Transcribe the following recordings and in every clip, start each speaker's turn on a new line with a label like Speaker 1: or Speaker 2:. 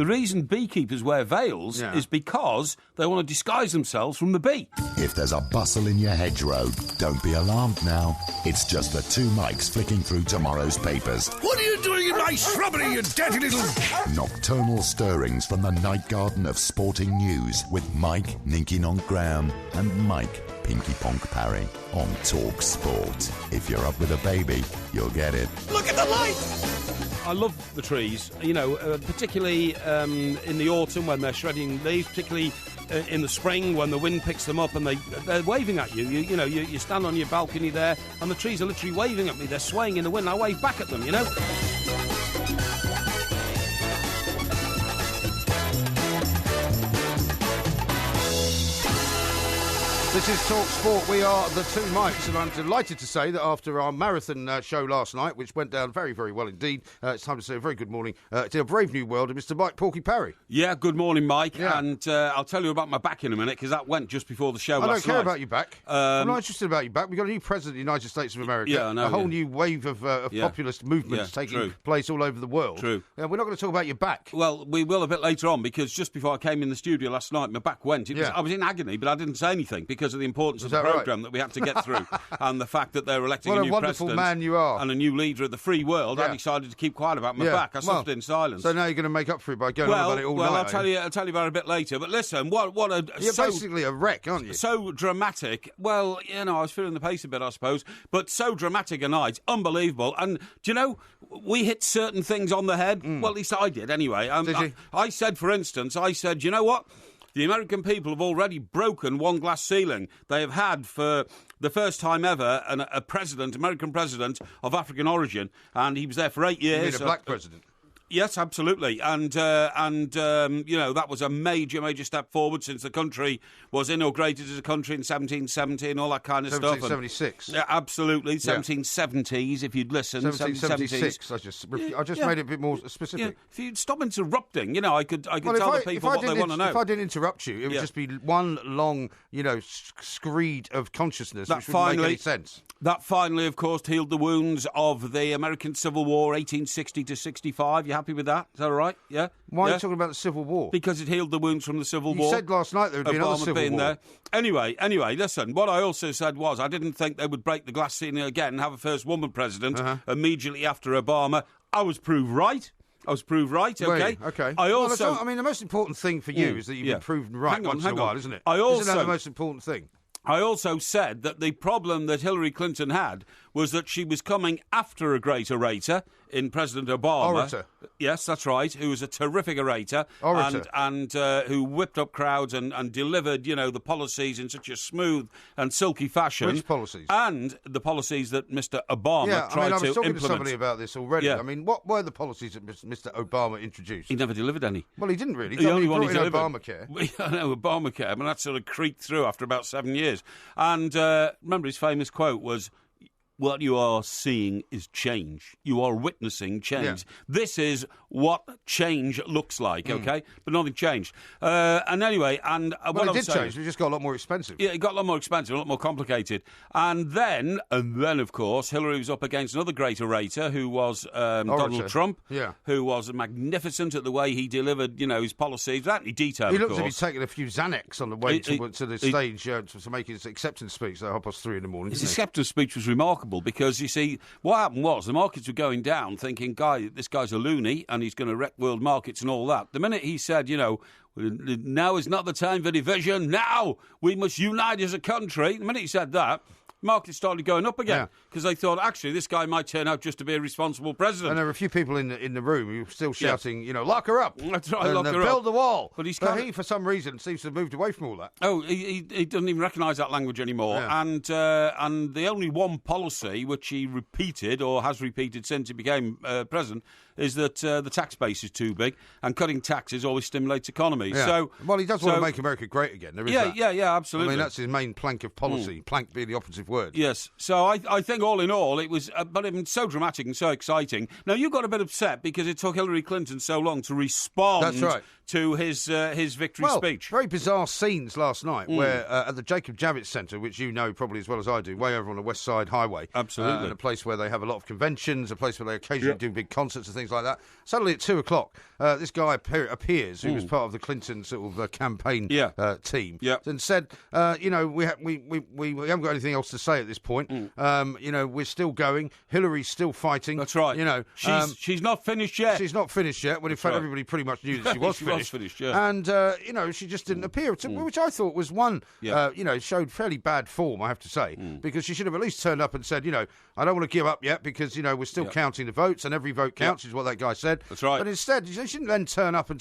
Speaker 1: The reason beekeepers wear veils is because they want to disguise themselves from the bee.
Speaker 2: If there's a bustle in your hedgerow, don't be alarmed now. It's just the two mics flicking through tomorrow's papers.
Speaker 3: What are you doing in my shrubbery, you dirty little...
Speaker 2: Nocturnal stirrings from the night garden of sporting news with Mike Ninky Nonk Graham and Mike Pinky Ponk Parry on Talk Sport. If you're up with a baby, you'll get it.
Speaker 3: Look at the light!
Speaker 1: I love the trees, particularly in the autumn when they're shredding leaves, particularly in the spring when the wind picks them up and they're waving at you. You stand on your balcony there and the trees are literally waving at me. They're swaying in the wind. I wave back at them,
Speaker 4: This is Talk Sport. We are the two mics, and I'm delighted to say that after our marathon show last night, which went down very, very well indeed, it's time to say a very good morning to a brave new world of Mr. Mike Porky Parry.
Speaker 1: Yeah, good morning, Mike. Yeah. And I'll tell you about my back in a minute, because that went just before the show last night.
Speaker 4: I don't care about your back. I'm not interested about your back. We've got a new president of the United States of America.
Speaker 1: Yeah, I know,
Speaker 4: a whole new wave of populist movements taking place all over the world.
Speaker 1: True.
Speaker 4: We're not going to talk about your back.
Speaker 1: Well, we will a bit later on, because just before I came in the studio last night, my back went. I was in agony, but I didn't say anything because of the importance of the programme that we had to get through and the fact that they're electing a new president.
Speaker 4: What a wonderful man you are.
Speaker 1: And a new leader of the free world. I decided to keep quiet about my back. I suffered in silence.
Speaker 4: So now you're going to make up for it by going on about it all night.
Speaker 1: Well, I'll tell you about it a bit later. But listen,
Speaker 4: you're basically a wreck, aren't you?
Speaker 1: So dramatic. Well, I was feeling the pace a bit, I suppose. But so dramatic a night. Unbelievable. And, do you know, we hit certain things on the head. Well, at least I did, anyway.
Speaker 4: Did you?
Speaker 1: I said, for instance, you know what? The American people have already broken one glass ceiling. They have had, for the first time ever, a president, American president of African origin, and he was there for 8 years.
Speaker 4: You mean a black president?
Speaker 1: Yes, absolutely, and that was a major, major step forward since the country was inaugurated as a country in 1770 and all that kind of stuff.
Speaker 4: 1776.
Speaker 1: Yeah, absolutely, 1770s. If you'd listen,
Speaker 4: 1776. I just made it a bit more specific.
Speaker 1: Yeah. If you'd stop interrupting, I could tell the people what they want to know.
Speaker 4: If I didn't interrupt you, it would just be one long, screed of consciousness, which wouldn't make any sense.
Speaker 1: That finally, of course, healed the wounds of the American Civil War, 1860 to 65. You happy with that? Is that all right? Yeah?
Speaker 4: Why are you talking about the Civil War?
Speaker 1: Because it healed the wounds from the Civil War.
Speaker 4: You said last night there would be another Civil War.
Speaker 1: There. Anyway, listen, what I also said was I didn't think they would break the glass ceiling again and have a first woman president immediately after Obama. I was proved right. Okay.
Speaker 4: Okay.
Speaker 1: The
Speaker 4: most important thing for you is that you've been proven right once in a while, isn't it? Isn't that the most important thing?
Speaker 1: I also said that the problem that Hillary Clinton had was that she was coming after a great orator in President Obama.
Speaker 4: Orator.
Speaker 1: Yes, that's right, who was a terrific orator.
Speaker 4: Orator.
Speaker 1: And who whipped up crowds and delivered, the policies in such a smooth and silky fashion.
Speaker 4: Which policies?
Speaker 1: And the policies that Mr. Obama tried to implement.
Speaker 4: I was talking to somebody about this already. Yeah. I mean, what were the policies that Mr. Obama introduced?
Speaker 1: He never delivered any.
Speaker 4: Well, he didn't really.
Speaker 1: The only one he
Speaker 4: brought in
Speaker 1: delivered.
Speaker 4: Obamacare.
Speaker 1: I know, Obamacare, but that sort of creaked through after about 7 years. And remember his famous quote was, "What you are seeing is change. You are witnessing change." Yeah. This is what change looks like, okay? But nothing changed. And anyway,
Speaker 4: it did change. It just got a lot more expensive.
Speaker 1: Yeah, it got a lot more expensive, a lot more complicated. And then, of course, Hillary was up against another great orator who was Donald Trump, who was magnificent at the way he delivered, his policies, without any detail.
Speaker 4: He looked as if he'd taken a few Xanax on the way to the stage to make his acceptance speech at 3:30 in the morning.
Speaker 1: His acceptance speech was remarkable. Because, you see, what happened was the markets were going down thinking, this guy's a loony and he's going to wreck world markets and all that. The minute he said, now is not the time for division, now we must unite as a country, the minute he said that, markets started going up again because they thought, actually, this guy might turn out just to be a responsible president.
Speaker 4: And there were a few people in the room who were still shouting, lock her up.
Speaker 1: That's right, lock her up.
Speaker 4: Build the wall.
Speaker 1: But
Speaker 4: he, for some reason, seems to have moved away from all that.
Speaker 1: Oh, he doesn't even recognise that language anymore. Yeah. And the only one policy which he repeated, or has repeated since he became president, is that the tax base is too big, and cutting taxes always stimulates economies.
Speaker 4: Yeah.
Speaker 1: So,
Speaker 4: he does want to make America great again. There is that.
Speaker 1: Yeah, absolutely.
Speaker 4: I mean, that's his main plank of policy, plank being the operative word.
Speaker 1: Yes. So I think all in all, it was but it was so dramatic and so exciting. Now, you got a bit upset because it took Hillary Clinton so long to respond to his victory speech.
Speaker 4: Very bizarre scenes last night where at the Jacob Javits Centre, which you know probably as well as I do, way over on the West Side Highway.
Speaker 1: Absolutely.
Speaker 4: And a place where they have a lot of conventions, a place where they occasionally do big concerts and things like that. Suddenly at 2 o'clock, this guy appears, who was part of the Clinton sort of campaign team, and said, we haven't got anything else to say at this point. We're still going. Hillary's still fighting.
Speaker 1: That's right. She's not finished yet.
Speaker 4: She's not finished yet, when in fact everybody pretty much knew that she was finished. And, she just didn't appear, which I thought was showed fairly bad form, I have to say, because she should have at least turned up and said, I don't want to give up yet because, we're still counting the votes and every vote counts is what that guy said.
Speaker 1: That's right.
Speaker 4: But instead, she didn't then turn up and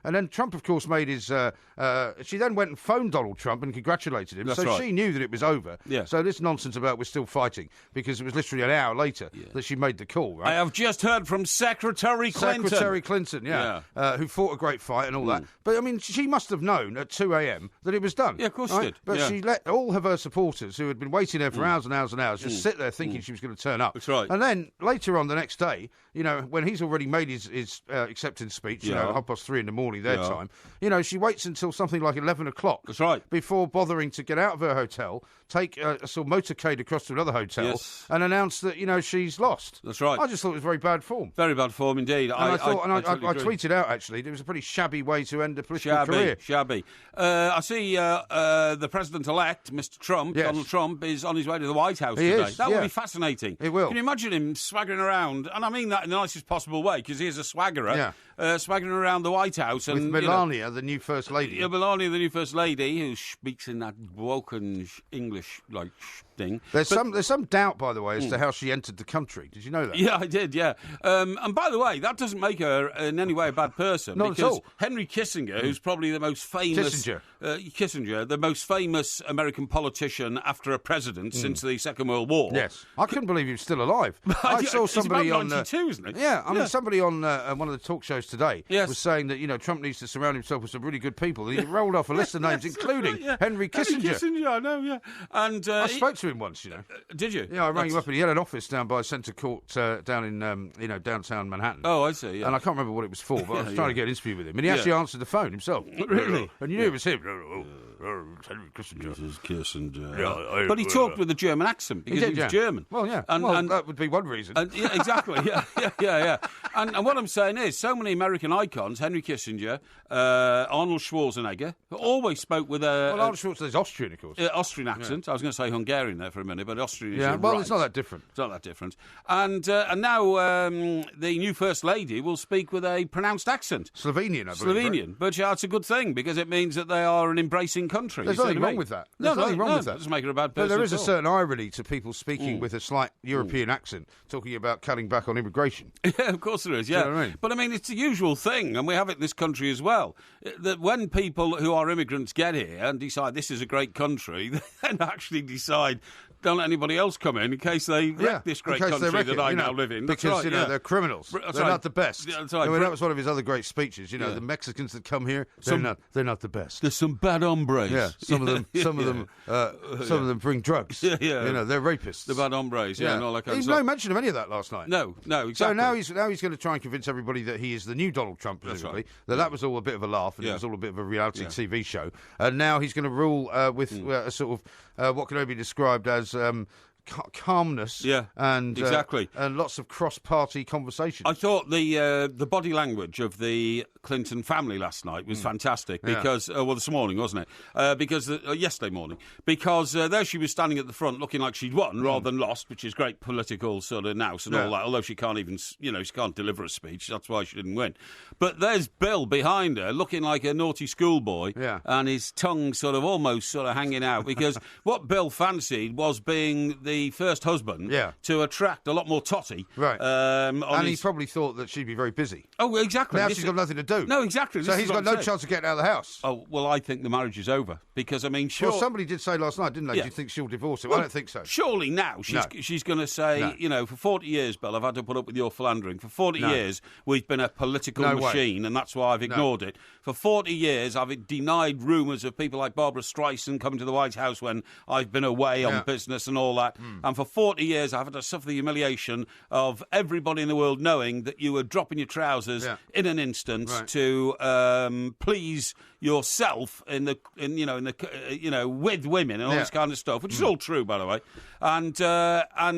Speaker 4: then Trump, of course, made his, she then went and phoned Donald Trump and congratulated him.
Speaker 1: That's right.
Speaker 4: She knew that it was over.
Speaker 1: Yeah.
Speaker 4: So this nonsense about we're still fighting, because it was literally an hour later that she made the call, right?
Speaker 1: I have just heard from Secretary Clinton.
Speaker 4: Secretary Clinton, who fought a great fight and all that. But, I mean, she must have known at 2 a.m. that it was done.
Speaker 1: Yeah, of course she did.
Speaker 4: But she let all of her supporters, who had been waiting there for hours and hours and hours, just sit there thinking she was going to turn up.
Speaker 1: That's right.
Speaker 4: And then later on the next day, when he's already made his acceptance speech, 3:30 in the morning their time, she waits until something like 11 o'clock.
Speaker 1: That's right.
Speaker 4: Before bothering to get out of her hotel, take a sort of motorcade across to another hotel and announce that, she's lost.
Speaker 1: That's right.
Speaker 4: I just thought it was very bad form.
Speaker 1: Very bad form indeed.
Speaker 4: And I
Speaker 1: totally agree.
Speaker 4: tweeted out, actually, it was a pretty shabby way to end a political career.
Speaker 1: Shabby. I see the President-elect, Mr. Trump, Donald Trump, is on his way to the White House today. That will be fascinating.
Speaker 4: It will.
Speaker 1: Can you imagine him swaggering around? And I mean that in the nicest possible way, because he is a swaggerer. Swaggering around the White House.
Speaker 4: With Melania, the new First Lady.
Speaker 1: Yeah, Melania, the new First Lady, who speaks in that broken English, thing.
Speaker 4: There's some doubt, by the way, as to how she entered the country. Did you know that?
Speaker 1: Yeah, I did, yeah. And by the way, that doesn't make her in any way a bad person.
Speaker 4: Not
Speaker 1: because
Speaker 4: at all.
Speaker 1: Henry Kissinger, who's probably the most famous... Kissinger, the most famous American politician after a president since the Second World War.
Speaker 4: Yes. I couldn't believe he was still alive. I saw somebody
Speaker 1: he's about
Speaker 4: on...
Speaker 1: 92, isn't he?
Speaker 4: Yeah, I mean, somebody on one of the talk shows today
Speaker 1: Yes.
Speaker 4: was saying that, Trump needs to surround himself with some really good people. And he rolled off a list of names, including Henry Kissinger.
Speaker 1: Henry Kissinger, I know, yeah. And
Speaker 4: I spoke to him once,
Speaker 1: Did you?
Speaker 4: Yeah, I rang him up and he had an office down by Centre Court down in, downtown Manhattan.
Speaker 1: Oh, I see, yeah.
Speaker 4: And I can't remember what it was for, but I was trying to get an interview with him. And he actually answered the phone himself.
Speaker 1: Really?
Speaker 4: And you knew it was him. Henry Kissinger.
Speaker 1: This is Kissinger. But he talked with a German accent because he was German.
Speaker 4: Well, yeah. And that would be one reason.
Speaker 1: Yeah, exactly. Yeah. And what I'm saying is, so many American icons, Henry Kissinger, Arnold Schwarzenegger, always spoke with a...
Speaker 4: Well, Arnold Schwarzenegger's Austrian, of course.
Speaker 1: Austrian accent. I was going to say Hungarian there for a minute, but Austrian is
Speaker 4: well,
Speaker 1: right.
Speaker 4: it's not that different.
Speaker 1: It's not that different. And now the new First Lady will speak with a pronounced accent.
Speaker 4: Slovenian, I believe.
Speaker 1: Slovenian. But it's a good thing, because it means that they are an embracing country.
Speaker 4: There's nothing wrong with that.
Speaker 1: There's
Speaker 4: nothing wrong with that.
Speaker 1: It doesn't make her a bad person.
Speaker 4: But there is
Speaker 1: at
Speaker 4: a
Speaker 1: all.
Speaker 4: certain irony to people speaking with a slight European accent, talking about cutting back on immigration.
Speaker 1: Yeah, of course there is, yeah.
Speaker 4: Do you know what I mean?
Speaker 1: But I mean, it's the usual thing, and we have it in this country as well, that when people who are immigrants get here and decide this is a great country, they then actually decide, don't let anybody else come in case they wreck this great country that I now live in.
Speaker 4: Because, they're criminals. They're not the best.
Speaker 1: That's right.
Speaker 4: That was one of his other great speeches. The Mexicans that come here, they're not the best.
Speaker 1: There's some bad hombres.
Speaker 4: Yeah, some of them bring drugs.
Speaker 1: Yeah.
Speaker 4: They're rapists.
Speaker 1: The bad hombres, and all that kind of stuff.
Speaker 4: There's no mention of any of that last night.
Speaker 1: No, exactly.
Speaker 4: So now he's going to try and convince everybody that he is the new Donald Trump, presumably. That was all a bit of a laugh, and it was all a bit of a reality TV show. And now he's going to rule with a sort of what can only be described as calmness and
Speaker 1: exactly.
Speaker 4: And lots of cross-party conversation.
Speaker 1: I thought the body language of the Clinton family last night was fantastic because, this morning, wasn't it? Because yesterday morning, because there she was standing at the front looking like she'd won rather than lost, which is great political sort of nous and all that, although she can't even, she can't deliver a speech, that's why she didn't win. But there's Bill behind her looking like a naughty schoolboy and his tongue almost hanging out because what Bill fancied was being the first husband to attract a lot more totty.
Speaker 4: Right. And he probably thought that she'd be very busy.
Speaker 1: Oh, exactly.
Speaker 4: Now she's got nothing to do.
Speaker 1: No, exactly.
Speaker 4: So he's got no chance of getting out of the house.
Speaker 1: Oh, well, I think the marriage is over because, I mean, sure...
Speaker 4: Well, somebody did say last night, didn't they? Do you think she'll divorce him? Well, I don't think so.
Speaker 1: Surely now she's going to say, for 40 years, Bill, I've had to put up with your philandering. For 40 years, we've been a political machine, and that's why I've ignored it. For 40 years, I've denied rumours of people like Barbara Streisand coming to the White House when I've been away on business and all that. And for 40 years, I've had to suffer the humiliation of everybody in the world knowing that you were dropping your trousers in an instant to please yourself with women and all this kind of stuff, which is all true, by the way. And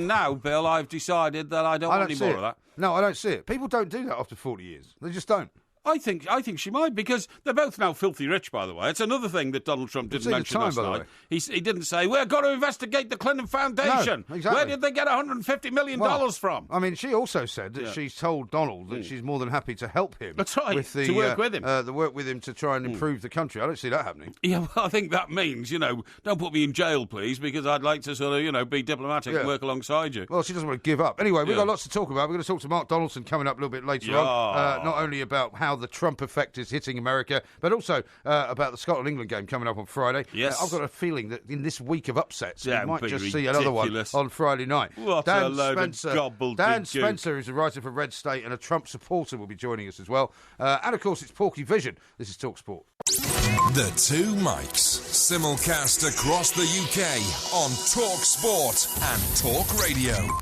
Speaker 1: now, Bill, I've decided that I don't want any more of that.
Speaker 4: No, I don't see it. People don't do that after 40 years. They just don't.
Speaker 1: I think she might, because they're both now filthy rich, by the way. It's another thing that Donald Trump didn't mention last night. He didn't say, we've got to investigate the Clinton Foundation.
Speaker 4: No, exactly.
Speaker 1: Where did they get $150 million from?
Speaker 4: I mean, she also said that she's told Donald that she's more than happy to help him.
Speaker 1: That's right, to work with him.
Speaker 4: The work with him to try and improve the country. I don't see that happening.
Speaker 1: Yeah, well, I think that means, don't put me in jail, please, because I'd like to sort of, be diplomatic and work alongside you.
Speaker 4: Well, she doesn't want to give up. Anyway, we've got lots to talk about. We're going to talk to Mark Donaldson coming up a little bit later on. Not only about how the Trump effect is hitting America, but also about the Scotland-England game coming up on Friday.
Speaker 1: Yes.
Speaker 4: I've got a feeling that in this week of upsets, we might just
Speaker 1: ridiculous.
Speaker 4: see another one on Friday night.
Speaker 1: What a load of gobbledygook.
Speaker 4: Dan Spencer, who's a writer for Red State and a Trump supporter, will be joining us as well. And, of course, it's Porkyvision. This is TalkSport.
Speaker 5: The Two Mics, simulcast across the UK on TalkSport and Talk Radio.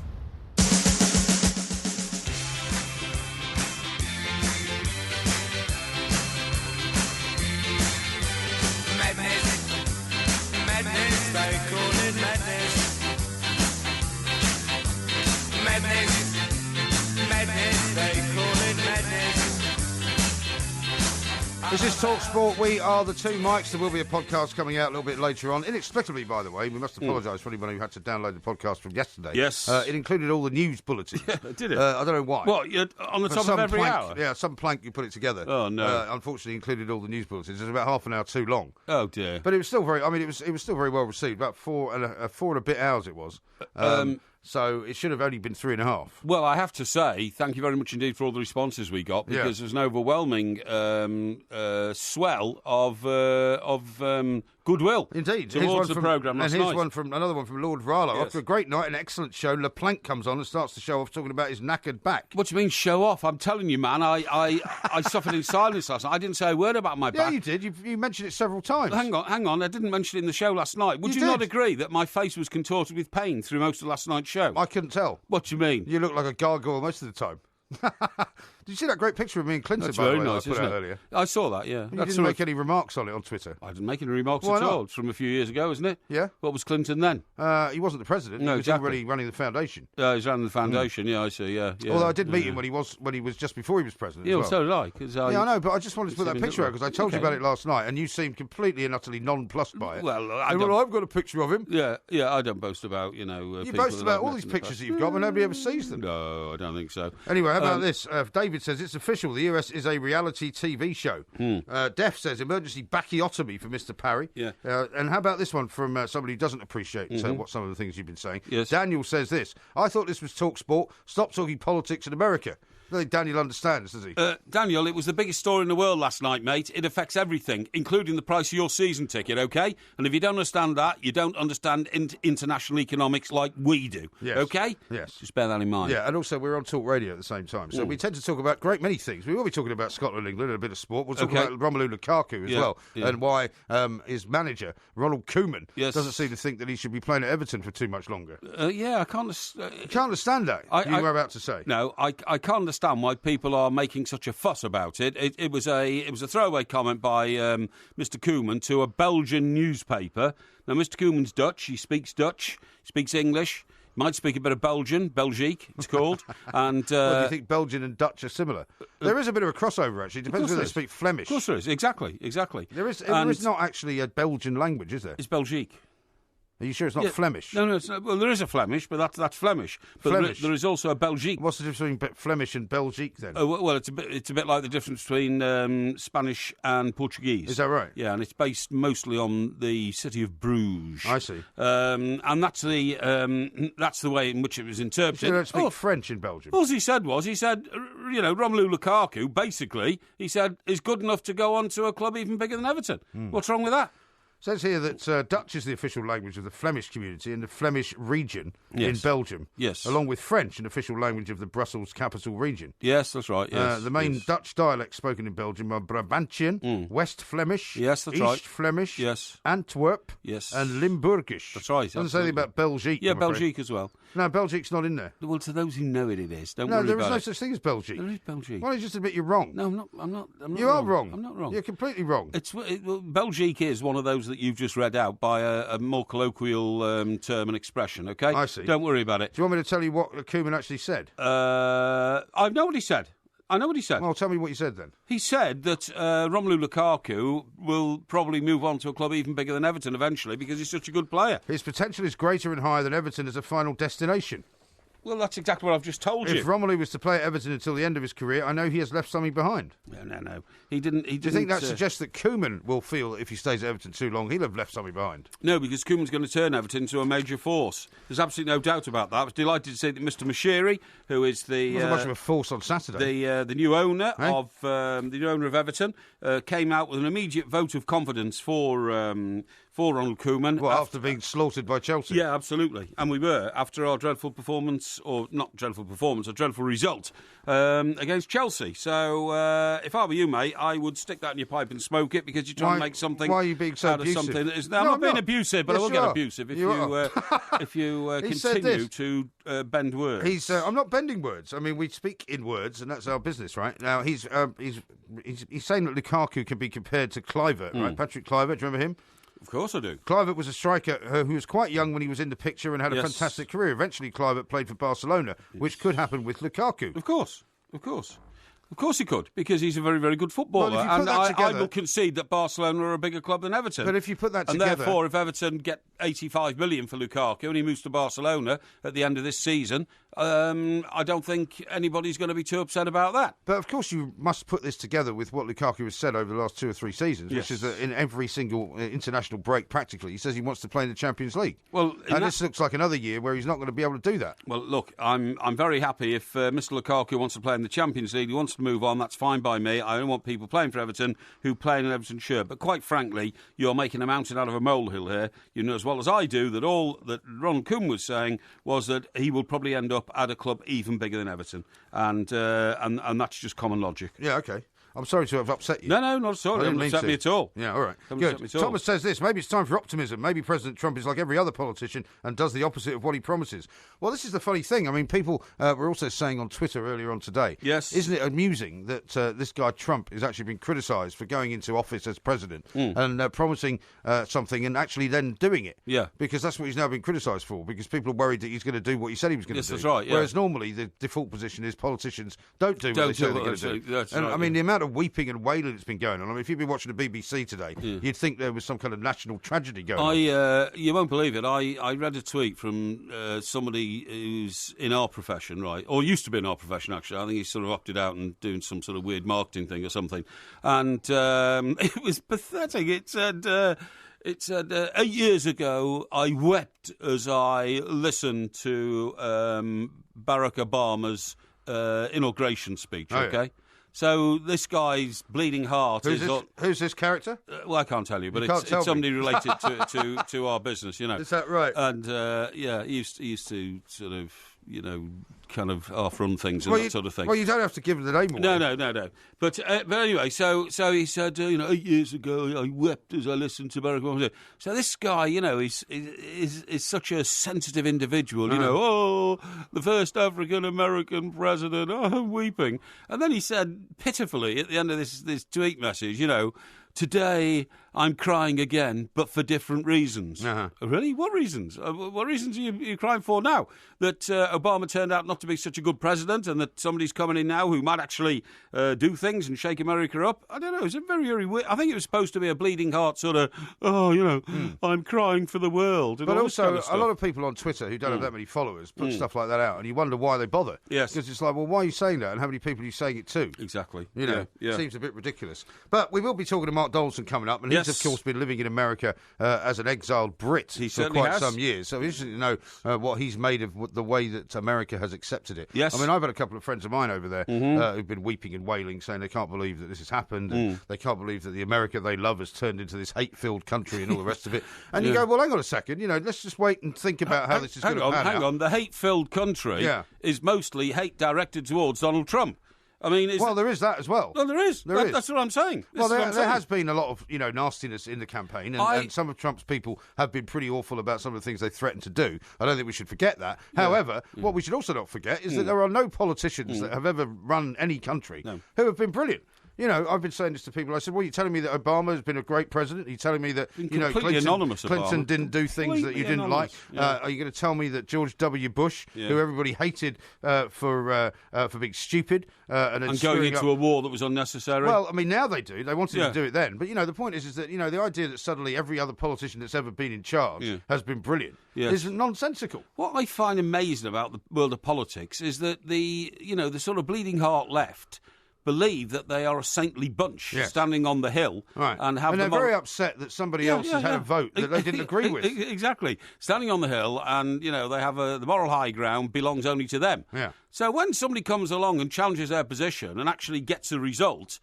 Speaker 6: They call it madness. Madness. Madness. They call it madness.
Speaker 4: This is TalkSport. We are the Two Mics. There will be a podcast coming out a little bit later on. Inexplicably, by the way, we must apologise for anyone who had to download the podcast from yesterday.
Speaker 1: Yes.
Speaker 4: It included all the news bulletins.
Speaker 1: Did it?
Speaker 4: I don't know why.
Speaker 1: What, on the top of every hour?
Speaker 4: Yeah, some plank you put it together.
Speaker 1: Oh, no.
Speaker 4: Unfortunately, included all the news bulletins. It was about half an hour too long.
Speaker 1: Oh, dear.
Speaker 4: But it was still very, it was still very well received. About four and a bit hours it was. So it should have only been 3.5.
Speaker 1: Well, I have to say, thank you very much indeed for all the responses we got, because there's an overwhelming swell of goodwill.
Speaker 4: Indeed,
Speaker 1: towards the programme last night.
Speaker 4: And here's another one from Lord Vralo. After a great night, an excellent show, LePlank comes on and starts the show off talking about his knackered back.
Speaker 1: What do you mean show off? I'm telling you, man, I suffered in silence last night. I didn't say a word about my back.
Speaker 4: Yeah, you did. You mentioned it several times.
Speaker 1: Hang on. I didn't mention it in the show last night. Would you not agree that my face was contorted with pain through most of last night's show?
Speaker 4: I couldn't tell.
Speaker 1: What do you mean?
Speaker 4: You look like a gargoyle most of the time. Did you see that great picture of me and Clinton,
Speaker 1: That's
Speaker 4: by the
Speaker 1: very
Speaker 4: way,
Speaker 1: nice,
Speaker 4: that I put out earlier?
Speaker 1: I saw that, yeah.
Speaker 4: You didn't make any remarks on it on Twitter.
Speaker 1: I didn't make any remarks
Speaker 4: Why
Speaker 1: at
Speaker 4: not?
Speaker 1: all. It's from a few years ago, isn't it?
Speaker 4: Yeah.
Speaker 1: What was Clinton then?
Speaker 4: He wasn't the president.
Speaker 1: No,
Speaker 4: he was already running the foundation.
Speaker 1: He's running the foundation, yeah, I see, yeah.
Speaker 4: Although I did meet him when he was just before he was president as well.
Speaker 1: So did I.
Speaker 4: Yeah, I know, but I just wanted to put that picture out because I told you about it last night and you seemed completely and utterly nonplussed by it.
Speaker 1: Well,
Speaker 4: I've got a picture of him.
Speaker 1: Yeah, I don't boast about,
Speaker 4: You boast about all these pictures that you've got, but nobody ever sees them.
Speaker 1: No, I don't think so.
Speaker 4: Anyway, how about this? David says it's official. The US is a reality TV show. Def says emergency backiotomy for Mr. Parry.
Speaker 1: Yeah.
Speaker 4: And how about this one from somebody who doesn't appreciate what some of the things you've been saying?
Speaker 1: Yes.
Speaker 4: Daniel says this. I thought this was TalkSport. Stop talking politics in America. I think Daniel understands, does he?
Speaker 1: Daniel, it was the biggest story in the world last night, mate. It affects everything, including the price of your season ticket, OK? And if you don't understand that, you don't understand international economics like we do, OK?
Speaker 4: Yes.
Speaker 1: Just bear that in mind.
Speaker 4: Yeah, and also we're on Talk Radio at the same time, so we tend to talk about great many things. We will be talking about Scotland, England, and a bit of sport. We'll talk about Romelu Lukaku as well, and why his manager, Ronald Koeman, doesn't seem to think that he should be playing at Everton for too much longer.
Speaker 1: I can't...
Speaker 4: You can't understand that, you were about to say.
Speaker 1: No, I can't understand why people are making such a fuss about it. It was a throwaway comment by Mr. Koeman to a Belgian newspaper. Now, Mr. Koeman's Dutch. He speaks English. Might speak a bit of Belgian, Bull-gique, it's called. And
Speaker 4: well, do you think Belgian and Dutch are similar? There is a bit of a crossover, actually. It depends whether they speak Flemish.
Speaker 1: Of course there is, exactly. There
Speaker 4: is not actually a Belgian language, is there?
Speaker 1: It's Bull-gique.
Speaker 4: Are you sure it's not Flemish?
Speaker 1: No, it's not. Well, there is a Flemish, but that's Flemish. But there is also a Bull-gique.
Speaker 4: What's the difference between Flemish and Bull-gique then?
Speaker 1: Well, it's a bit like the difference between Spanish and Portuguese.
Speaker 4: Is that right?
Speaker 1: Yeah, and it's based mostly on the city of Bruges.
Speaker 4: I see.
Speaker 1: And that's the way in which it was interpreted.
Speaker 4: So you don't speak French in Belgium?
Speaker 1: All he said, Romelu Lukaku, basically, he said, is good enough to go on to a club even bigger than Everton. What's wrong with that?
Speaker 4: Says here that Dutch is the official language of the Flemish community in the Flemish region in Belgium.
Speaker 1: Yes.
Speaker 4: Along with French, an official language of the Brussels capital region.
Speaker 1: Yes, that's right. Yes.
Speaker 4: The main Dutch dialects spoken in Belgium are Brabantian, West Flemish,
Speaker 1: Yes, that's
Speaker 4: East
Speaker 1: right.
Speaker 4: Flemish,
Speaker 1: Yes.
Speaker 4: Antwerp,
Speaker 1: Yes.
Speaker 4: and Limburgish.
Speaker 1: That's right,
Speaker 4: Doesn't say anything about Bull-gique.
Speaker 1: Yeah,
Speaker 4: I'm afraid.
Speaker 1: Bull-gique as well.
Speaker 4: No, Bull-gique's not in there.
Speaker 1: Well, to those who know it is. Don't
Speaker 4: No,
Speaker 1: worry
Speaker 4: there is
Speaker 1: about
Speaker 4: no
Speaker 1: it.
Speaker 4: such thing as Bull-gique.
Speaker 1: There is Bull-gique.
Speaker 4: Why don't you just admit you're wrong?
Speaker 1: No, I'm not.
Speaker 4: You are wrong.
Speaker 1: I'm not wrong.
Speaker 4: You're completely wrong.
Speaker 1: Bull-gique is one of those that you've just read out by a more colloquial term and expression, okay?
Speaker 4: I see.
Speaker 1: Don't worry about it.
Speaker 4: Do you want me to tell you what Koeman actually said?
Speaker 1: I know what he said.
Speaker 4: Well, tell me what you said then.
Speaker 1: He said that Romelu Lukaku will probably move on to a club even bigger than Everton eventually because he's such a good player.
Speaker 4: His potential is greater and higher than Everton as a final destination.
Speaker 1: Well, that's exactly what I've just told you.
Speaker 4: If Romelu was to play at Everton until the end of his career, I know he has left something behind.
Speaker 1: No. He didn't.
Speaker 4: Do you think that suggests that Koeman will feel that if he stays at Everton too long, he'll have left something behind?
Speaker 1: No, because Koeman's going to turn Everton into a major force. There's absolutely no doubt about that. I was delighted to see that Mr. Mashiri, who is the
Speaker 4: Wasn't much of a force on Saturday.
Speaker 1: the new owner
Speaker 4: Eh?
Speaker 1: of Everton, came out with an immediate vote of confidence for Ronald Koeman.
Speaker 4: Well, after being slaughtered by Chelsea.
Speaker 1: Yeah, absolutely. And we were, after our dreadful performance, or not dreadful performance, a dreadful result against Chelsea. So if I were you, mate, I would stick that in your pipe and smoke it because you're trying to make something
Speaker 4: Why are you being so
Speaker 1: out
Speaker 4: abusive?
Speaker 1: of something that is...
Speaker 4: No,
Speaker 1: I'm not
Speaker 4: I'm
Speaker 1: being
Speaker 4: not.
Speaker 1: abusive, but
Speaker 4: Yes,
Speaker 1: I will
Speaker 4: you
Speaker 1: get
Speaker 4: are.
Speaker 1: abusive if you
Speaker 4: He said
Speaker 1: continue
Speaker 4: this.
Speaker 1: to bend words.
Speaker 4: I'm not bending words. I mean, we speak in words, and that's our business, right? Now, he's saying that Lukaku can be compared to Kluivert, right? Patrick Kluivert, do you remember him?
Speaker 1: Of course I do.
Speaker 4: Kluivert was a striker who was quite young when he was in the picture and had a
Speaker 1: Yes.
Speaker 4: fantastic career. Eventually, Kluivert played for Barcelona, which could happen with Lukaku.
Speaker 1: Of course. Of course he could, because he's a very, very good footballer.
Speaker 4: Well, if you put
Speaker 1: and
Speaker 4: that
Speaker 1: I
Speaker 4: together-
Speaker 1: will concede that Barcelona are a bigger club than Everton.
Speaker 4: But if you put that
Speaker 1: and
Speaker 4: together...
Speaker 1: therefore, if Everton get 85 million for Lukaku and he moves to Barcelona at the end of this season, I don't think anybody's going to be too upset about that.
Speaker 4: But of course, you must put this together with what Lukaku has said over the last 2 or 3 seasons,
Speaker 1: Yes.
Speaker 4: which is that in every single international break, practically, he says he wants to play in the Champions League.
Speaker 1: Well,
Speaker 4: and this looks like another year where he's not going to be able to do that.
Speaker 1: Well, look, I'm very happy if Mr. Lukaku wants to play in the Champions League, he wants to move on, that's fine by me. I don't want people playing for Everton who play in an Everton shirt. But quite frankly, you're making a mountain out of a molehill here. You know as well as I do that all that Ron Koeman was saying was that he will probably end up at a club even bigger than Everton. And that's just common logic.
Speaker 4: Yeah, okay. I'm sorry to have upset you.
Speaker 1: No, not at all.
Speaker 4: I
Speaker 1: It
Speaker 4: didn't
Speaker 1: doesn't
Speaker 4: mean
Speaker 1: upset
Speaker 4: to.
Speaker 1: me at all.
Speaker 4: Yeah, all right.
Speaker 1: Doesn't upset
Speaker 4: Good.
Speaker 1: me at all.
Speaker 4: Thomas says this, maybe it's time for optimism. Maybe President Trump is like every other politician and does the opposite of what he promises. Well, this is the funny thing. I mean, people were also saying on Twitter earlier on today,
Speaker 1: Yes.
Speaker 4: isn't it amusing that this guy Trump has actually been criticised for going into office as president and promising something and actually then doing it?
Speaker 1: Yeah.
Speaker 4: Because that's what he's now been criticised for, because people are worried that he's going to do what he said he was going to
Speaker 1: Yes,
Speaker 4: do.
Speaker 1: that's right, yeah.
Speaker 4: Whereas normally the default position is politicians don't do what they say they're going to do.
Speaker 1: That's
Speaker 4: And
Speaker 1: right,
Speaker 4: I mean,
Speaker 1: yeah.
Speaker 4: the amount of weeping and wailing that's been going on. I mean, if you've been watching the BBC today, you'd think there was some kind of national tragedy going on.
Speaker 1: You won't believe it. I read a tweet from somebody who's in our profession, right, or used to be in our profession, actually. I think he's sort of opted out and doing some sort of weird marketing thing or something. And it was pathetic. It said 8 years ago, I wept as I listened to Barack Obama's inauguration speech,
Speaker 4: Oh, yeah.
Speaker 1: okay? So this guy's bleeding heart
Speaker 4: Who's this character?
Speaker 1: well, I can't tell you, but
Speaker 4: can't tell
Speaker 1: it's
Speaker 4: me.
Speaker 1: somebody related to our business, you know.
Speaker 4: Is that right?
Speaker 1: And yeah, he used to sort of, you know, kind of half-run things and that sort of thing.
Speaker 4: Well, you don't have to give the name away.
Speaker 1: No. But anyway, so he said, 8 years ago, I wept as I listened to Barack Obama. So this guy, you know, is such a sensitive individual. You know, the first African-American president, I'm weeping. And then he said, pitifully, at the end of this tweet message, you know, today I'm crying again, but for different reasons. Really? What reasons? What reasons are you crying for now? That Obama turned out not to be such a good president and that somebody's coming in now who might actually do things and shake America up? I don't know. It's a very, very weird... I think it was supposed to be a bleeding heart sort of, I'm crying for the world. And
Speaker 4: But
Speaker 1: all this
Speaker 4: also,
Speaker 1: kind of stuff.
Speaker 4: a lot of people on Twitter who don't have that many followers put stuff like that out, and you wonder why they bother.
Speaker 1: Yes.
Speaker 4: Because it's like, well, why are you saying that, and how many people are you saying it to?
Speaker 1: Exactly.
Speaker 4: You know,
Speaker 1: Yeah.
Speaker 4: seems a bit ridiculous. But we will be talking to Mark Donaldson coming up, and
Speaker 1: Yes.
Speaker 4: he's, of course, been living in America as an exiled Brit for
Speaker 1: certainly
Speaker 4: quite
Speaker 1: has.
Speaker 4: some years. So it's interesting to know what he's made of the way that America has accepted it.
Speaker 1: Yes.
Speaker 4: I mean, I've had a couple of friends of mine over there who've been weeping and wailing, saying they can't believe that this has happened, and they can't believe that the America they love has turned into this hate-filled country and all the rest of it. And you go, well, hang on a second, let's just wait and think about how this is going to pan out.
Speaker 1: Hang on. The hate-filled country is mostly hate directed towards Donald Trump. I mean,
Speaker 4: well, there is that as well.
Speaker 1: Well, there is. That's what I'm saying.
Speaker 4: Well, there has been a lot of nastiness in the campaign, and some of Trump's people have been pretty awful about some of the things they threatened to do. I don't think we should forget that. However, what we should also not forget is that there are no politicians that have ever run any country who have been brilliant. I've been saying this to people. I said, well, you're telling me that Obama has been a great president? Are you telling me that Clinton didn't do things that you didn't like? Are you going to tell me that George W. Bush, who everybody hated for being stupid and
Speaker 1: going into a war that was unnecessary?
Speaker 4: Well, I mean, now they do. They wanted to do it then. But, the point is that, the idea that suddenly every other politician that's ever been in charge has been brilliant is nonsensical.
Speaker 1: What I find amazing about the world of politics is that the sort of bleeding heart left believe that they are a saintly bunch standing on the hill and
Speaker 4: they're very upset that somebody else has had a vote that they didn't agree with.
Speaker 1: Exactly. Standing on the hill and, they have the moral high ground belongs only to them.
Speaker 4: Yeah.
Speaker 1: So when somebody comes along and challenges their position and actually gets a result,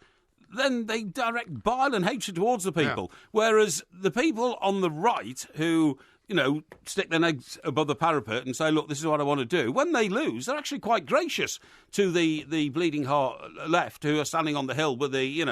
Speaker 1: then they direct bile and hatred towards the people. Whereas the people on the right who stick their legs above the parapet and say, look, this is what I want to do. When they lose, they're actually quite gracious to the bleeding heart left who are standing on the hill with the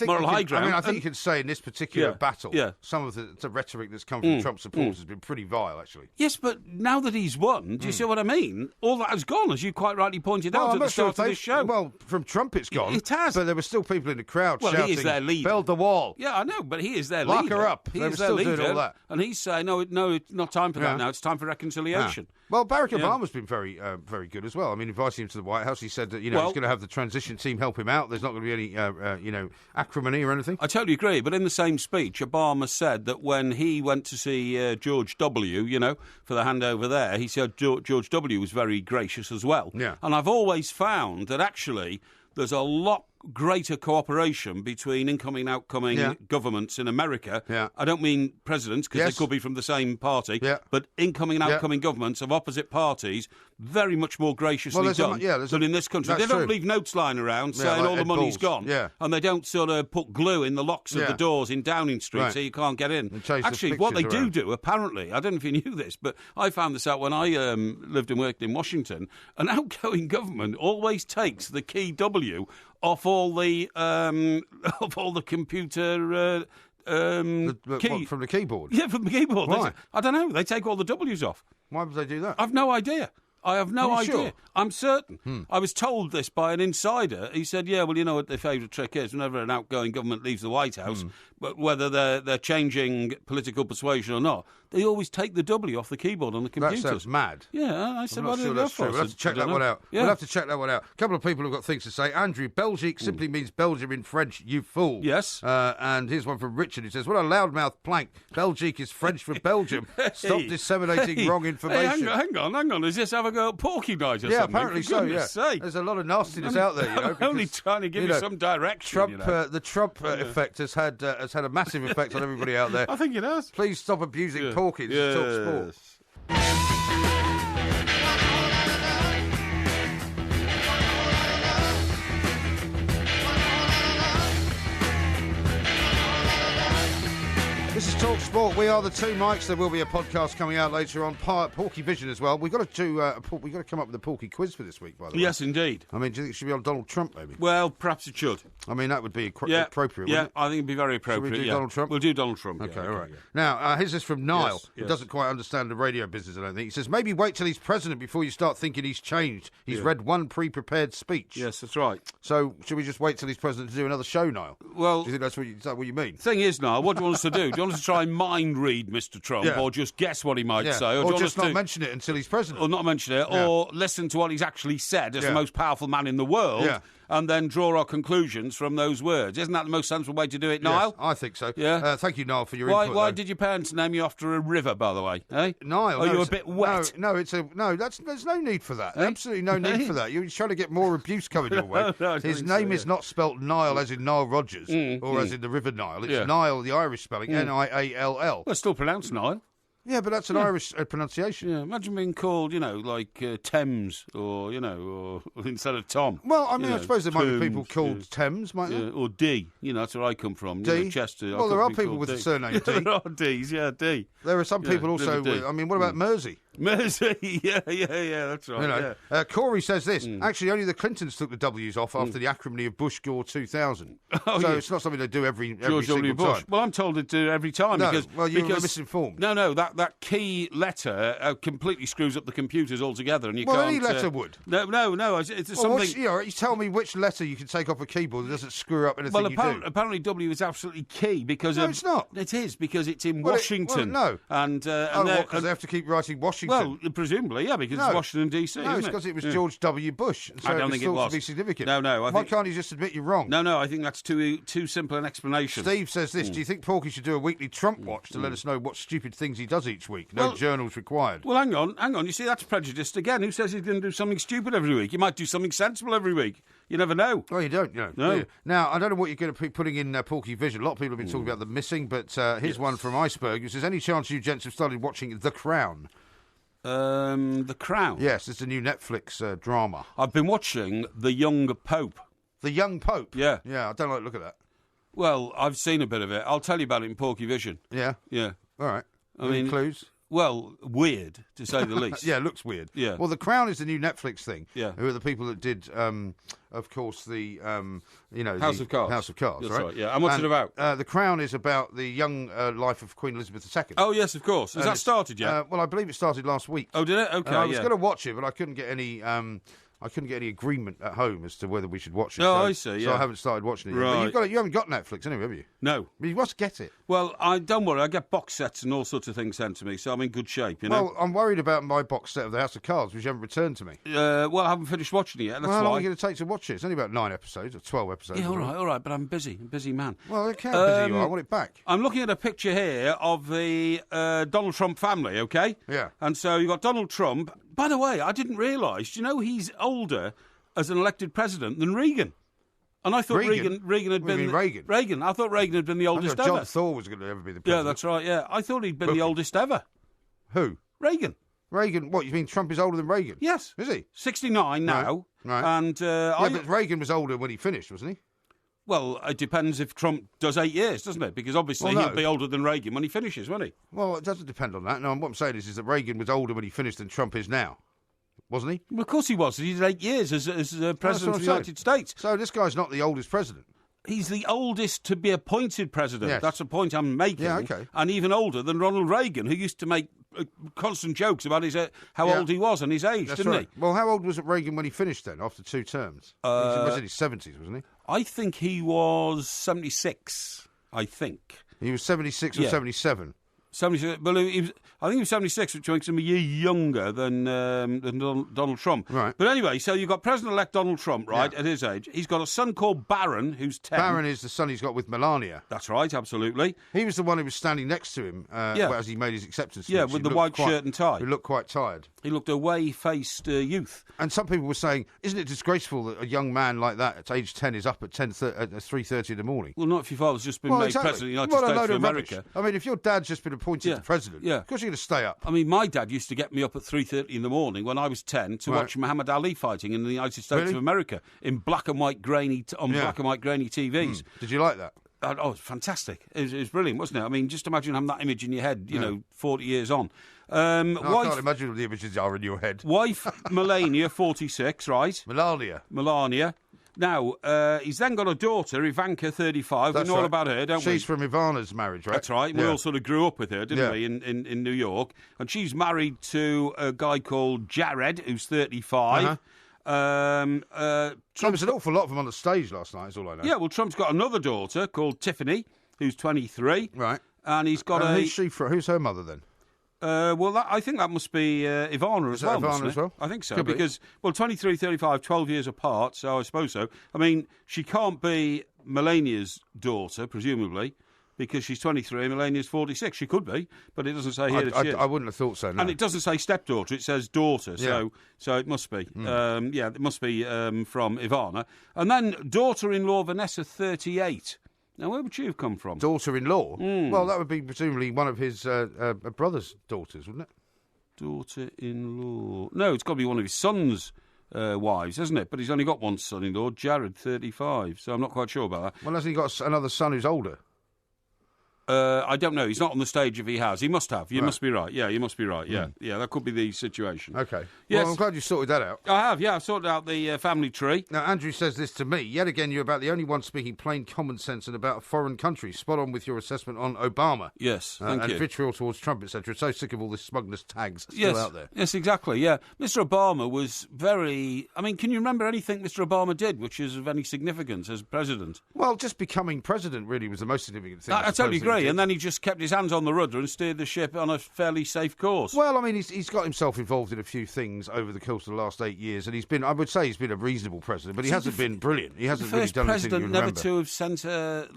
Speaker 1: moral high ground.
Speaker 4: I think you can say in this particular battle, some of the rhetoric that's come from Trump supporters has been pretty vile, actually.
Speaker 1: Yes, but now that he's won, do you see what I mean? All that has gone, as you quite rightly pointed out at the start of this show.
Speaker 4: Well, from Trump it's gone.
Speaker 1: It has.
Speaker 4: But there were still people in the crowd shouting,
Speaker 1: he is their leader.
Speaker 4: Build the wall.
Speaker 1: Yeah, I know, but he is their
Speaker 4: Lock
Speaker 1: leader.
Speaker 4: her up.
Speaker 1: He
Speaker 4: They
Speaker 1: is
Speaker 4: were
Speaker 1: their
Speaker 4: still
Speaker 1: leader.
Speaker 4: doing all that.
Speaker 1: And he's saying, no, it's not time for that now. It's time for reconciliation.
Speaker 4: Well, Barack Obama's been very, very good as well. I mean, inviting him to the White House, he said that he's going to have the transition team help him out. There's not going to be any, acrimony or anything.
Speaker 1: I totally agree. But in the same speech, Obama said that when he went to see George W., for the handover there, he said George W. was very gracious as well.
Speaker 4: Yeah.
Speaker 1: And I've always found that actually there's a lot greater cooperation between incoming and outgoing governments in America.
Speaker 4: Yeah.
Speaker 1: I don't mean presidents, because they could be from the same party, but incoming and outgoing governments of opposite parties very much more graciously done than in this country. They don't leave notes lying around saying all the money's gone, and they don't sort of put glue in the locks of the doors in Downing Street so you can't get in. Actually, what they do, apparently, I don't know if you knew this, but I found this out when I lived and worked in Washington, an outgoing government always takes the key W off all the computer key.
Speaker 4: From the keyboard?
Speaker 1: Yeah, from the keyboard.
Speaker 4: Why?
Speaker 1: I don't know. They take all the W's off.
Speaker 4: Why would they do that?
Speaker 1: I've no idea. I have no idea.
Speaker 4: Sure?
Speaker 1: I'm certain. I was told this by an insider. He said, yeah, well, you know what their favourite trick is? Whenever an outgoing government leaves the White House, but whether they're changing political persuasion or not, they always take the W off the keyboard on the computer.
Speaker 4: That sounds mad.
Speaker 1: Yeah, I said,
Speaker 4: I'm not sure that's true. We'll have to check that one out.
Speaker 1: Yeah.
Speaker 4: We'll have to check that one out. A couple of people have got things to say. Andrew, Bull-gique simply means Belgium in French, you fool.
Speaker 1: Yes.
Speaker 4: And here's one from Richard who says, what a loudmouth plank. Bull-gique is French for Belgium. Stop disseminating wrong information.
Speaker 1: Hang on. Is this have a go at Porky Night or something?
Speaker 4: Yeah, apparently so, yeah.
Speaker 1: Sake.
Speaker 4: There's a lot of nastiness out there,
Speaker 1: I'm only trying to give you some direction.
Speaker 4: The Trump effect has had a massive effect on everybody out there.
Speaker 1: I think it has.
Speaker 4: Please stop abusing Porky. This is Talk Sport. This is Talk Sport. We are the two mics. There will be a podcast coming out later on. Porkyvision as well. We've got to come up with a Porky quiz for this week, by the way.
Speaker 1: Yes, indeed.
Speaker 4: I mean, do you think it should be on Donald Trump, maybe?
Speaker 1: Well, perhaps it should.
Speaker 4: I mean, that would be appropriate,
Speaker 1: Yeah,
Speaker 4: wouldn't it?
Speaker 1: I think it'd be very appropriate.
Speaker 4: Should we do Donald Trump?
Speaker 1: We'll do Donald Trump.
Speaker 4: Okay,
Speaker 1: yeah,
Speaker 4: all right.
Speaker 1: Yeah.
Speaker 4: Now, here's this from Niall, who
Speaker 1: Yes.
Speaker 4: doesn't quite understand the radio business, I don't think. He says, maybe wait till he's president before you start thinking he's changed. He's read one pre-prepared speech.
Speaker 1: Yes, that's right.
Speaker 4: So, should we just wait till he's president to do another show, Niall?
Speaker 1: Well,
Speaker 4: do you think is that what you mean?
Speaker 1: Thing is, Niall, what do you want us to do? Do you want us to try and mind read Mr. Trump, or just guess what he might say?
Speaker 4: Or just not mention it until he's president?
Speaker 1: Or not mention it, or listen to what he's actually said as the most powerful man in the world, and then draw our conclusions from those words. Isn't that the most sensible way to do it, Niall?
Speaker 4: Yes, I think so.
Speaker 1: Yeah.
Speaker 4: Thank you, Niall, for your input.
Speaker 1: Why
Speaker 4: though.
Speaker 1: did your parents name you after a river, by the way? Eh?
Speaker 4: Niall,
Speaker 1: Are
Speaker 4: no,
Speaker 1: you a
Speaker 4: it's-
Speaker 1: bit wet?
Speaker 4: There's no need for that. Absolutely no need for that. You're trying to get more abuse coming your way.
Speaker 1: No, I don't
Speaker 4: His
Speaker 1: think
Speaker 4: name
Speaker 1: so,
Speaker 4: is not spelt Nile as in Nile Rodgers or as in the River Nile. It's Nile, the Irish spelling, Niall.
Speaker 1: Well, it's still pronounced Nile.
Speaker 4: Yeah, but that's an Irish pronunciation.
Speaker 1: Yeah, imagine being called, like Thames or instead of Tom.
Speaker 4: Well, I mean, I suppose there might be
Speaker 1: Thames,
Speaker 4: people called Thames, might there?
Speaker 1: or D. That's where I come from.
Speaker 4: D?
Speaker 1: Chester.
Speaker 4: Well, there are people with the surname D.
Speaker 1: There are D's, D.
Speaker 4: There are some people also.
Speaker 1: River D.
Speaker 4: I mean, what about Mersey?
Speaker 1: Mersey, yeah, that's right.
Speaker 4: Corey says this. Actually, only the Clintons took the W's off after the acrimony of Bush-Gore 2000. It's not something they do every
Speaker 1: George
Speaker 4: single
Speaker 1: W. Bush.
Speaker 4: time.
Speaker 1: Well, I'm told to do every time.
Speaker 4: No,
Speaker 1: because,
Speaker 4: well, you're
Speaker 1: because,
Speaker 4: misinformed.
Speaker 1: No, that key letter completely screws up the computers altogether, and you
Speaker 4: Well,
Speaker 1: can't.
Speaker 4: any letter would.
Speaker 1: No. It's
Speaker 4: Well,
Speaker 1: something.
Speaker 4: you tell me which letter you can take off a keyboard that doesn't screw up anything
Speaker 1: Well,
Speaker 4: you do.
Speaker 1: apparently W is absolutely key because
Speaker 4: No, it's not.
Speaker 1: It is because it's in
Speaker 4: Well,
Speaker 1: Washington.
Speaker 4: no.
Speaker 1: And
Speaker 4: Because they have to keep writing Washington.
Speaker 1: well, presumably, yeah, because
Speaker 4: No.
Speaker 1: it's Washington DC.
Speaker 4: No, it's
Speaker 1: isn't
Speaker 4: because it was
Speaker 1: Yeah.
Speaker 4: George W. Bush. And so
Speaker 1: I don't think it
Speaker 4: thought
Speaker 1: was.
Speaker 4: to be significant.
Speaker 1: No,
Speaker 4: Why can't you just admit you're wrong?
Speaker 1: No, I think that's too simple an explanation.
Speaker 4: Steve says this. Do you think Porky should do a weekly Trump watch to let us know what stupid things he does each week? No journals required.
Speaker 1: Well, hang on. You see, that's prejudiced again. Who says he's going to do something stupid every week? He might do something sensible every week. You never know.
Speaker 4: Well, you don't,
Speaker 1: No.
Speaker 4: do you? Now, I don't know what you're going to be putting in Porkyvision. A lot of people have been talking about the missing, but here's one from Iceberg who says, any chance you gents have started watching The Crown?
Speaker 1: The Crown.
Speaker 4: Yes, it's a new Netflix drama.
Speaker 1: I've been watching The Young Pope.
Speaker 4: The Young Pope?
Speaker 1: Yeah.
Speaker 4: Yeah, I don't like the look of that.
Speaker 1: Well, I've seen a bit of it. I'll tell you about it in Porkyvision.
Speaker 4: Yeah?
Speaker 1: Yeah.
Speaker 4: All right.
Speaker 1: I
Speaker 4: Any
Speaker 1: mean,
Speaker 4: clues?
Speaker 1: Well, weird, to say the least.
Speaker 4: Yeah, it looks weird.
Speaker 1: Yeah.
Speaker 4: Well, The Crown is the new Netflix thing.
Speaker 1: Yeah.
Speaker 4: Who are the people that did, of course, the
Speaker 1: House of Cards.
Speaker 4: House of Cards,
Speaker 1: That's right, yeah. And what's it about?
Speaker 4: The Crown is about the young life of Queen Elizabeth II.
Speaker 1: Oh, yes, of course. Has
Speaker 4: And
Speaker 1: that started yet?
Speaker 4: well, I believe it started last week.
Speaker 1: Oh, did it? Okay,
Speaker 4: And I was
Speaker 1: yeah.
Speaker 4: going to watch it, but I couldn't get any. I couldn't get any agreement at home as to whether we should watch it.
Speaker 1: Oh,
Speaker 4: so,
Speaker 1: I see,
Speaker 4: So
Speaker 1: yeah.
Speaker 4: I haven't started watching it. Yet.
Speaker 1: Right.
Speaker 4: But you haven't got Netflix anyway, have you?
Speaker 1: No.
Speaker 4: But you must get it.
Speaker 1: Well, don't worry. I get box sets and all sorts of things sent to me, so I'm in good shape, you know?
Speaker 4: Well, I'm worried about my box set of the House of Cards, which you haven't returned to me.
Speaker 1: Well, I haven't finished watching it yet. That's
Speaker 4: Well, how long
Speaker 1: why.
Speaker 4: are you going to take to watch it? It's only about 9 episodes or 12 episodes.
Speaker 1: Yeah,
Speaker 4: or something.
Speaker 1: all right, but I'm busy. I'm a busy man.
Speaker 4: Well, I can't busy you are. I want it back.
Speaker 1: I'm looking at a picture here of the Donald Trump family, okay?
Speaker 4: Yeah.
Speaker 1: And so you've got Donald Trump. By the way, I didn't realise, do you know he's older as an elected president than Reagan? And I thought Reagan had
Speaker 4: What do you
Speaker 1: been...
Speaker 4: mean, Reagan?
Speaker 1: Reagan. I thought Reagan had been the
Speaker 4: I
Speaker 1: oldest
Speaker 4: thought John
Speaker 1: ever.
Speaker 4: Thor was going to ever be the
Speaker 1: Yeah,
Speaker 4: president.
Speaker 1: that's right, yeah. I thought he'd been the oldest ever.
Speaker 4: Who?
Speaker 1: Reagan.
Speaker 4: Reagan? What, you mean Trump is older than Reagan?
Speaker 1: Yes.
Speaker 4: Is he?
Speaker 1: 69 now.
Speaker 4: Right.
Speaker 1: And
Speaker 4: But Reagan was older when he finished, wasn't he?
Speaker 1: well, it depends if Trump does 8 years, doesn't it? Because obviously
Speaker 4: Well, no.
Speaker 1: he'll be older than Reagan when he finishes, won't he?
Speaker 4: Well, it doesn't depend on that. No, what I'm saying is that Reagan was older when he finished than Trump is now. Wasn't he?
Speaker 1: Well, of course he was. He did 8 years as president
Speaker 4: what
Speaker 1: of the
Speaker 4: I'm
Speaker 1: United States.
Speaker 4: So this guy's not the oldest president.
Speaker 1: He's the oldest to be appointed president.
Speaker 4: Yes.
Speaker 1: That's a point I'm making.
Speaker 4: Yeah, okay.
Speaker 1: And even older than Ronald Reagan, who used to make constant jokes about how
Speaker 4: Yeah.
Speaker 1: old he was and his age,
Speaker 4: That's
Speaker 1: didn't
Speaker 4: right. Well, how old was Reagan when he finished then, after 2 terms? He was in his 70s, wasn't
Speaker 1: he? I think he was 76, I think.
Speaker 4: he? He was 76 or
Speaker 1: Yeah.
Speaker 4: 77.
Speaker 1: 76, well, I think he was 76, which makes him a year younger than Donald Trump.
Speaker 4: Right.
Speaker 1: But anyway, so you've got President-elect Donald Trump, right,
Speaker 4: Yeah.
Speaker 1: at his age. He's got a son called Barron, who's 10.
Speaker 4: Barron is the son he's got with Melania.
Speaker 1: That's right, absolutely.
Speaker 4: He was the one who was standing next to him as he made his acceptance speech.
Speaker 1: Yeah,
Speaker 4: He
Speaker 1: with the
Speaker 4: looked
Speaker 1: white
Speaker 4: quite-
Speaker 1: shirt and tie.
Speaker 4: He looked quite tired.
Speaker 1: He looked a way-faced youth.
Speaker 4: And some people were saying, isn't it disgraceful that a young man like that at age 10 is up at 3:30 in the morning?
Speaker 1: Well, not if your father's just been made president of the United
Speaker 4: What a
Speaker 1: States
Speaker 4: load
Speaker 1: of
Speaker 4: of rubbish.
Speaker 1: America.
Speaker 4: I mean, if your dad's just been appointed
Speaker 1: Yeah.
Speaker 4: the president,
Speaker 1: Yeah.
Speaker 4: of course you're going to stay up.
Speaker 1: I mean, my dad used to get me up at 3:30 in the morning when I was 10 to
Speaker 4: Right.
Speaker 1: watch Muhammad Ali fighting in the United States
Speaker 4: Really?
Speaker 1: of America in black and white grainy TVs.
Speaker 4: Did you like that?
Speaker 1: Oh, it's fantastic. It was brilliant, wasn't it? I mean, just imagine having that image in your head, 40 years on.
Speaker 4: I can't imagine what the images are in your head.
Speaker 1: Wife Melania, 46, right? Melania. Now, he's then got a daughter, Ivanka, 35.
Speaker 4: That's
Speaker 1: we know all
Speaker 4: right.
Speaker 1: about her, don't we?
Speaker 4: She's from Ivana's marriage, right?
Speaker 1: That's right. We all sort of grew up with her, didn't
Speaker 4: Yeah.
Speaker 1: we, in New York? And she's married to a guy called Jared, who's 35.
Speaker 4: There was an awful lot of them on the stage last night, is all I know.
Speaker 1: Yeah, well, Trump's got another daughter called Tiffany, who's 23.
Speaker 4: Right.
Speaker 1: And he's got
Speaker 4: And who's she from? Who's her mother then?
Speaker 1: I think that must be Ivana as well.
Speaker 4: Ivana as well?
Speaker 1: I think so.
Speaker 4: Could be.
Speaker 1: Because, 23, 35, 12 years apart, so I suppose so. I mean, she can't be Melania's daughter, presumably, because she's 23 and Melania's 46. She could be, but it doesn't say here that she is.
Speaker 4: I wouldn't have thought so, no.
Speaker 1: And it doesn't say stepdaughter, it says daughter,
Speaker 4: Yeah.
Speaker 1: so it must be. It must be from Ivana. And then daughter-in-law Vanessa, 38. Now, where would she have come from?
Speaker 4: Daughter-in-law? Well, that would be presumably one of his brother's daughters, wouldn't it?
Speaker 1: Daughter-in-law. No, it's got to be one of his son's wives, hasn't it? But he's only got one son-in-law, Jared, 35, so I'm not quite sure about that.
Speaker 4: Well, hasn't he got another son who's older?
Speaker 1: I don't know. He's not on the stage if he has. He must have. You must be right. Yeah, you must be right. Yeah, yeah, that could be the situation.
Speaker 4: Okay.
Speaker 1: Yes.
Speaker 4: Well, I'm glad you sorted that out.
Speaker 1: I have, yeah. I've sorted out the family tree.
Speaker 4: Now, Andrew says this to me. Yet again, you're about the only one speaking plain common sense and about a foreign country. Spot on with your assessment on Obama.
Speaker 1: Yes, thank you.
Speaker 4: And vitriol towards Trump, etc. So sick of all this smugness tags still out there.
Speaker 1: Yes, exactly, yeah. Mr. Obama was very... I mean, can you remember anything Mr. Obama did which is of any significance as president?
Speaker 4: Well, just becoming president really was the most significant thing.
Speaker 1: I totally agree. And then he just kept his hands on the rudder and steered the ship on a fairly safe course.
Speaker 4: Well, I mean, he's got himself involved in a few things over the course of the last 8 years, and I would say he's been a reasonable president, but he hasn't been brilliant. He hasn't really done anything you
Speaker 1: president never to have sent a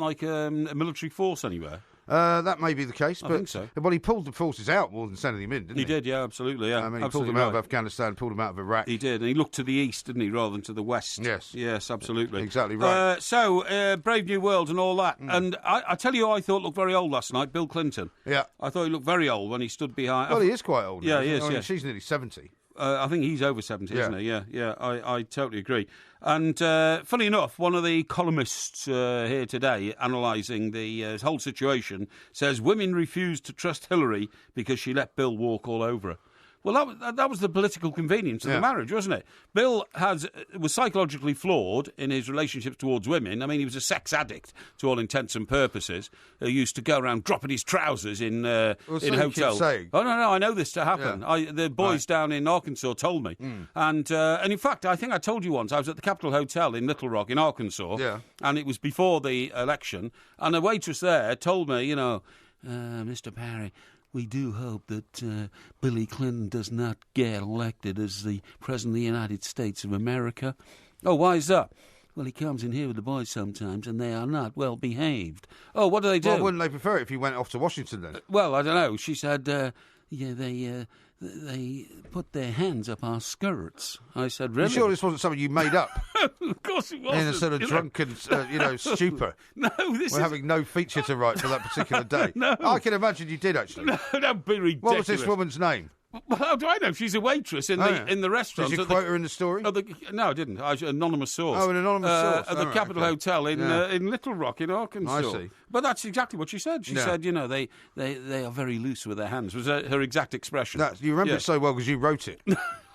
Speaker 1: military force anywhere.
Speaker 4: That may be the case, but
Speaker 1: I think so.
Speaker 4: Well, he pulled the forces out more than sending them in, didn't he?
Speaker 1: He did, yeah, absolutely, yeah.
Speaker 4: I mean, he
Speaker 1: absolutely
Speaker 4: pulled them out of Afghanistan, pulled them out of Iraq.
Speaker 1: He did, and he looked to the east, didn't he, rather than to the west?
Speaker 4: Yes,
Speaker 1: absolutely,
Speaker 4: exactly right.
Speaker 1: So, Brave New World and all that, and I tell you, who I thought looked very old last night. Bill Clinton.
Speaker 4: Yeah,
Speaker 1: I thought he looked very old when he stood behind.
Speaker 4: Well, he is quite old.
Speaker 1: Yeah,
Speaker 4: now,
Speaker 1: he is.
Speaker 4: I mean,
Speaker 1: yeah,
Speaker 4: she's nearly 70.
Speaker 1: I think he's over 70, isn't he? Yeah. I totally agree. And funny enough, one of the columnists here today, analysing the whole situation, says women refused to trust Hillary because she let Bill walk all over her. Well, that was the political convenience of the marriage, wasn't it? Bill was psychologically flawed in his relationships towards women. I mean, he was a sex addict to all intents and purposes. He used to go around dropping his trousers in hotels. Oh, no, I know this to happen. Yeah. The boys down in Arkansas told me. And in fact, I think I told you once, I was at the Capitol Hotel in Little Rock in Arkansas, and it was before the election, and a waitress there told me, Mr. Parry, we do hope that Billy Clinton does not get elected as the President of the United States of America. Oh, why is that? Well, he comes in here with the boys sometimes, and they are not well behaved. Oh, what do they do?
Speaker 4: Well, wouldn't they prefer it if he went off to Washington then?
Speaker 1: Well, I don't know. She said, they put their hands up our skirts. I said, really?
Speaker 4: You sure this wasn't something you made up?
Speaker 1: Of course it wasn't.
Speaker 4: In a sort of drunken, stupor.
Speaker 1: No,
Speaker 4: We're having no feature to write for that particular day.
Speaker 1: No.
Speaker 4: I can imagine you did, actually.
Speaker 1: No, don't be ridiculous.
Speaker 4: What was this woman's name?
Speaker 1: Well, how do I know? She's a waitress in the restaurant.
Speaker 4: Did you quote her in the story?
Speaker 1: No, I didn't. Anonymous source.
Speaker 4: Oh, an anonymous source.
Speaker 1: At the Capitol Hotel in Little Rock in Arkansas.
Speaker 4: I see.
Speaker 1: But that's exactly what she said. She said, they are very loose with their hands, was her exact expression.
Speaker 4: You remember it so well because you wrote it.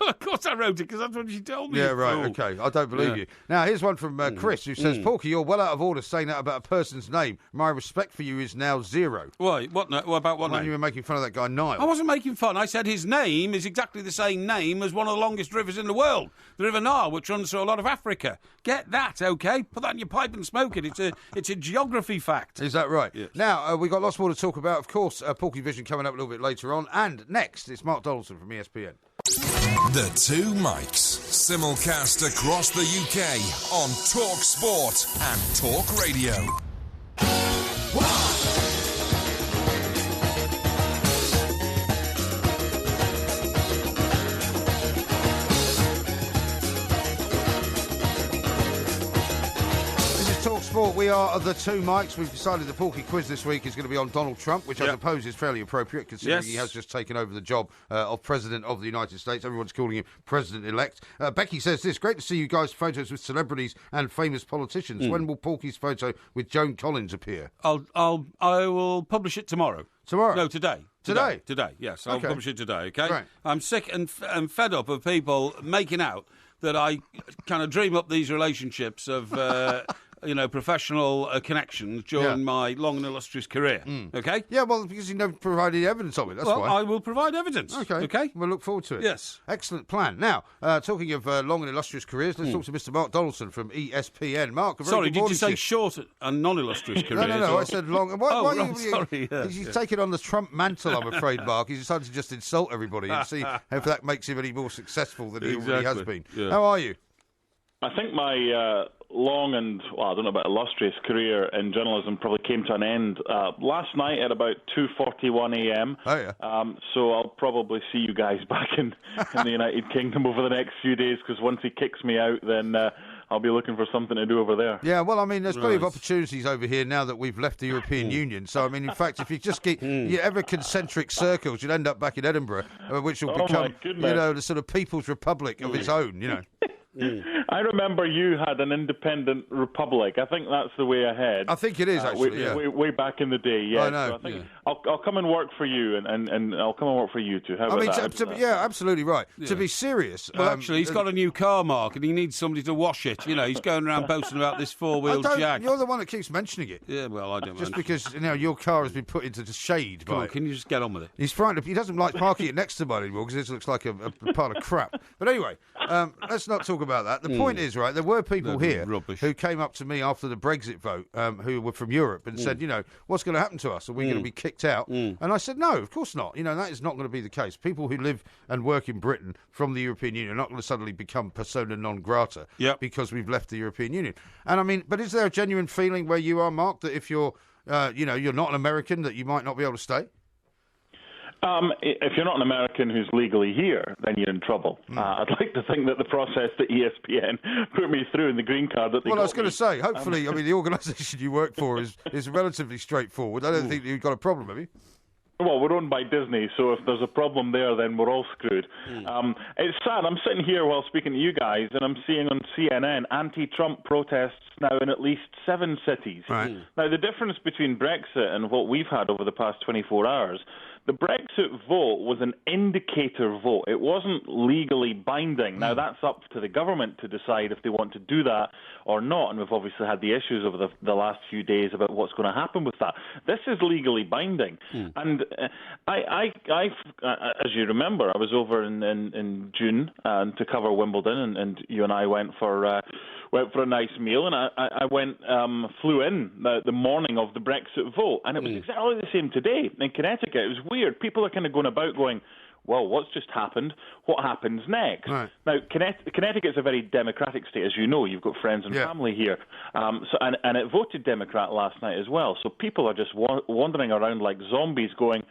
Speaker 1: Of course I wrote it, because that's what she told me.
Speaker 4: Yeah, right, okay. I don't believe you. Now, here's one from Chris, who says, Porky, you're well out of order saying that about a person's name. My respect for you is now zero.
Speaker 1: Why? What about what name?
Speaker 4: You were making fun of that guy, Niall.
Speaker 1: I wasn't making fun. I said his name is exactly the same name as one of the longest rivers in the world, the River Nile, which runs through a lot of Africa. Get that, okay? Put that in your pipe and smoke it. It's a geography fact.
Speaker 4: Is that right?
Speaker 1: Yes.
Speaker 4: Now, we've got lots more to talk about. Of course, Porkyvision coming up a little bit later on. And next, it's Mark Donaldson from ESPN.
Speaker 5: The Two Mics, simulcast across the UK on Talk Sport and Talk Radio.
Speaker 4: Sport, we are the Two Mics. We've decided the Porky quiz this week is going to be on Donald Trump, which I suppose is fairly appropriate considering he has just taken over the job of President of the United States. Everyone's calling him President-elect. Becky says this, great to see you guys' photos with celebrities and famous politicians. When will Porky's photo with Joan Collins appear?
Speaker 1: I will publish it tomorrow.
Speaker 4: Tomorrow?
Speaker 1: No, today.
Speaker 4: Today?
Speaker 1: Today, yes. I'll publish it today, okay?
Speaker 4: Right.
Speaker 1: I'm sick and fed up of people making out that I kind of dream up these relationships of professional connections during my long and illustrious career. Okay?
Speaker 4: Yeah, well, because you never provided evidence of it, that's why.
Speaker 1: I will provide evidence. Okay?
Speaker 4: We'll look forward to it.
Speaker 1: Yes.
Speaker 4: Excellent plan. Now, talking of long and illustrious careers, let's talk to Mr. Mark Donaldson from ESPN. Mark, a very good
Speaker 1: Did you
Speaker 4: morning
Speaker 1: say
Speaker 4: to you.
Speaker 1: short and non-illustrious careers?
Speaker 4: No, I said long.
Speaker 1: Sorry.
Speaker 4: He's taken on the Trump mantle, I'm afraid, Mark. He's decided to just insult everybody and see if that makes him any more successful than he already has been.
Speaker 1: Yeah.
Speaker 4: How are you?
Speaker 7: I think my long and, I don't know about illustrious career in journalism probably came to an end last night at about 2:41 a.m.
Speaker 4: Oh, yeah.
Speaker 7: So I'll probably see you guys back in the United Kingdom over the next few days, because once he kicks me out, then I'll be looking for something to do over there.
Speaker 4: Yeah, well, I mean, there's plenty of opportunities over here now that we've left the European Union. So, I mean, in fact, if you just keep your ever concentric circles, you'd end up back in Edinburgh, which will become, the sort of People's Republic of its own,
Speaker 7: I remember you had an independent republic. I think that's the way ahead.
Speaker 4: I think it is, actually,
Speaker 7: way back in the day, yeah.
Speaker 4: I know.
Speaker 7: So I think I'll come and work for you, and I'll come and work for you too. How about that?
Speaker 4: Yeah, absolutely right. Yeah. To be serious...
Speaker 1: Well, actually, he's got a new car, Mark, and he needs somebody to wash it. He's going around boasting about this four-wheel Jag.
Speaker 4: You're the one that keeps mentioning it.
Speaker 1: Yeah, well, I don't
Speaker 4: Just because, your car has been put into the shade.
Speaker 1: Come on, can you just get on with it?
Speaker 4: He's frightened. He doesn't like parking it next to mine anymore because this looks like a pile of crap. But anyway, let's not talk about that. The point is, right, there were people here who came up to me after the Brexit vote who were from Europe and said, what's going to happen to us? Are we going to be kicked out? And I said, no, of course not. That is not going to be the case. People who live and work in Britain from the European Union are not going to suddenly become persona non grata because we've left the European Union. And I mean, but is there a genuine feeling where you are, Mark, that if you're, you're not an American, that you might not be able to stay?
Speaker 7: If you're not an American who's legally here, then you're in trouble. I'd like to think that the process that ESPN put me through in the green card that they
Speaker 4: I was
Speaker 7: going
Speaker 4: to say, hopefully, the organisation you work for is relatively straightforward. I don't think you've got a problem, have you?
Speaker 7: Well, we're owned by Disney, so if there's a problem there, then we're all screwed. It's sad. I'm sitting here while speaking to you guys, and I'm seeing on CNN anti-Trump protests now in at least 7 cities.
Speaker 4: Right.
Speaker 7: Now, the difference between Brexit and what we've had over the past 24 hours, the Brexit vote was an indicator vote. It wasn't legally binding. Now, that's up to the government to decide if they want to do that or not, and we've obviously had the issues over the last few days about what's going to happen with that. This is legally binding. And I, as you remember, I was over in June to cover Wimbledon, and you and I went for a nice meal, and I flew in the morning of the Brexit vote, and it was exactly the same today in Connecticut. It was weird. People are kind of going about going, well, what's just happened? What happens next? Right. Now, Connecticut's a very democratic state, as you know. You've got friends and family here. And it voted Democrat last night as well. So people are just wandering around like zombies going,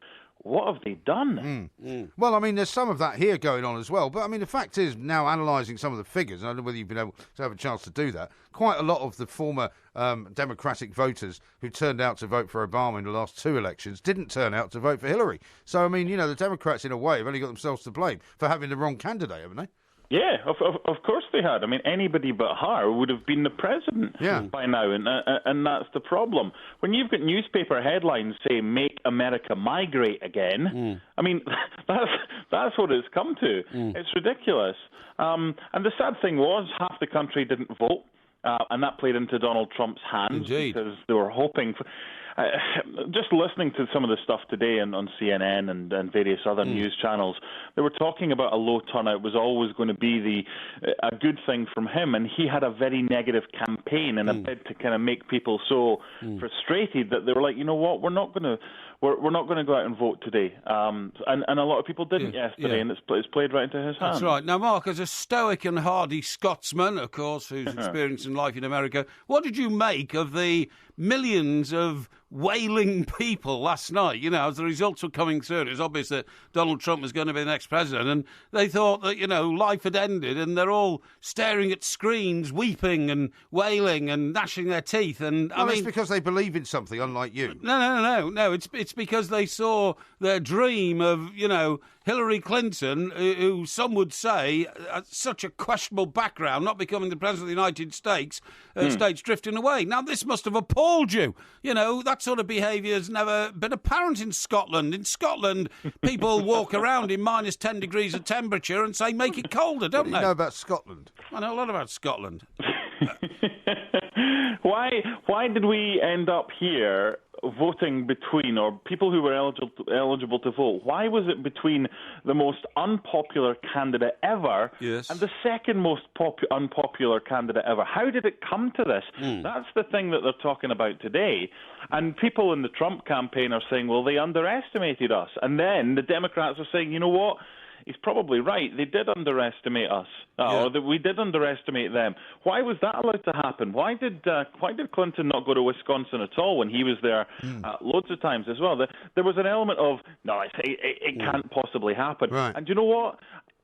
Speaker 7: what have they done?
Speaker 4: Well, I mean, there's some of that here going on as well. But, I mean, the fact is, now analysing some of the figures, and I don't know whether you've been able to have a chance to do that, quite a lot of the former Democratic voters who turned out to vote for Obama in the last 2 elections didn't turn out to vote for Hillary. So, I mean, the Democrats, in a way, have only got themselves to blame for having the wrong candidate, haven't they?
Speaker 7: Yeah, of course they had. I mean, anybody but her would have been the president by now, and that's the problem. When you've got newspaper headlines say "Make America Migrate Again," I mean, that's what it's come to. It's ridiculous. And the sad thing was, half the country didn't vote, and that played into Donald Trump's hands because they were hoping for. Just listening to some of the stuff today on CNN and various other news channels, they were talking about a low turnout was always going to be a good thing from him, and he had a very negative campaign in a bid to kind of make people so frustrated that they were like, you know what, we're not going to go out and vote today, and a lot of people didn't yesterday, and it's played right into his hands.
Speaker 1: That's right. Now, Mark, as a stoic and hardy Scotsman, of course, who's experiencing life in America, what did you make of the millions of wailing people last night? As the results were coming through, it was obvious that Donald Trump was going to be the next president, and they thought that, life had ended, and they're all staring at screens, weeping and wailing and gnashing their teeth. And I mean,
Speaker 4: it's because they believe in something, unlike you.
Speaker 1: No. It's because they saw their dream of, Hillary Clinton, who some would say such a questionable background, not becoming the president of the United States, states drifting away. Now, this must have appalled you. That sort of behaviour has never been apparent in Scotland. In Scotland, people walk around in minus 10 degrees of temperature and say, make it colder, don't they?
Speaker 4: You know about Scotland?
Speaker 1: I know a lot about Scotland.
Speaker 7: Why why did we end up here voting between, or people who were eligible to vote, why was it between the most unpopular candidate ever and the second most unpopular candidate ever? How did it come to this? That's the thing that they're talking about today. And people in the Trump campaign are saying, well, they underestimated us. And then the Democrats are saying, you know what? He's probably right. They did underestimate us, or we did underestimate them. Why was that allowed to happen? Why did Clinton not go to Wisconsin at all when he was there loads of times as well? There was an element of, no, it can't possibly happen.
Speaker 4: Right.
Speaker 7: And you know what?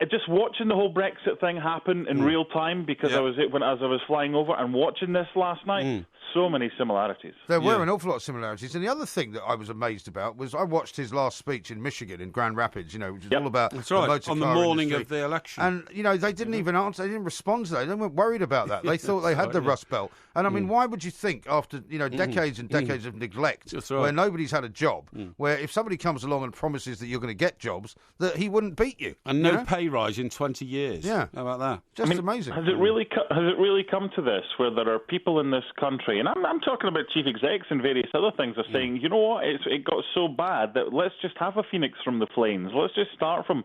Speaker 7: Just watching the whole Brexit thing happen in real time, because as I was flying over and watching this last night, so many similarities.
Speaker 4: There were an awful lot of similarities. And the other thing that I was amazed about was I watched his last speech in Michigan, in Grand Rapids, which is all about
Speaker 1: That's right,
Speaker 4: motor
Speaker 1: on the
Speaker 4: car
Speaker 1: morning
Speaker 4: industry.
Speaker 1: of the election.
Speaker 4: And, they didn't even answer. They didn't respond to that. They weren't worried about that. They thought they had the Rust Belt. And, I mean, why would you think after, decades and decades of neglect, where nobody's had a job, where if somebody comes along and promises that you're going to get jobs, that he wouldn't beat you?
Speaker 1: And no pay rise in 20 years.
Speaker 4: Yeah.
Speaker 1: How about that?
Speaker 4: Just amazing.
Speaker 7: Has it really come to this, where there are people in this country, and I'm talking about chief execs and various other things, are saying, you know what, it got so bad that let's just have a phoenix from the flames. Let's just start from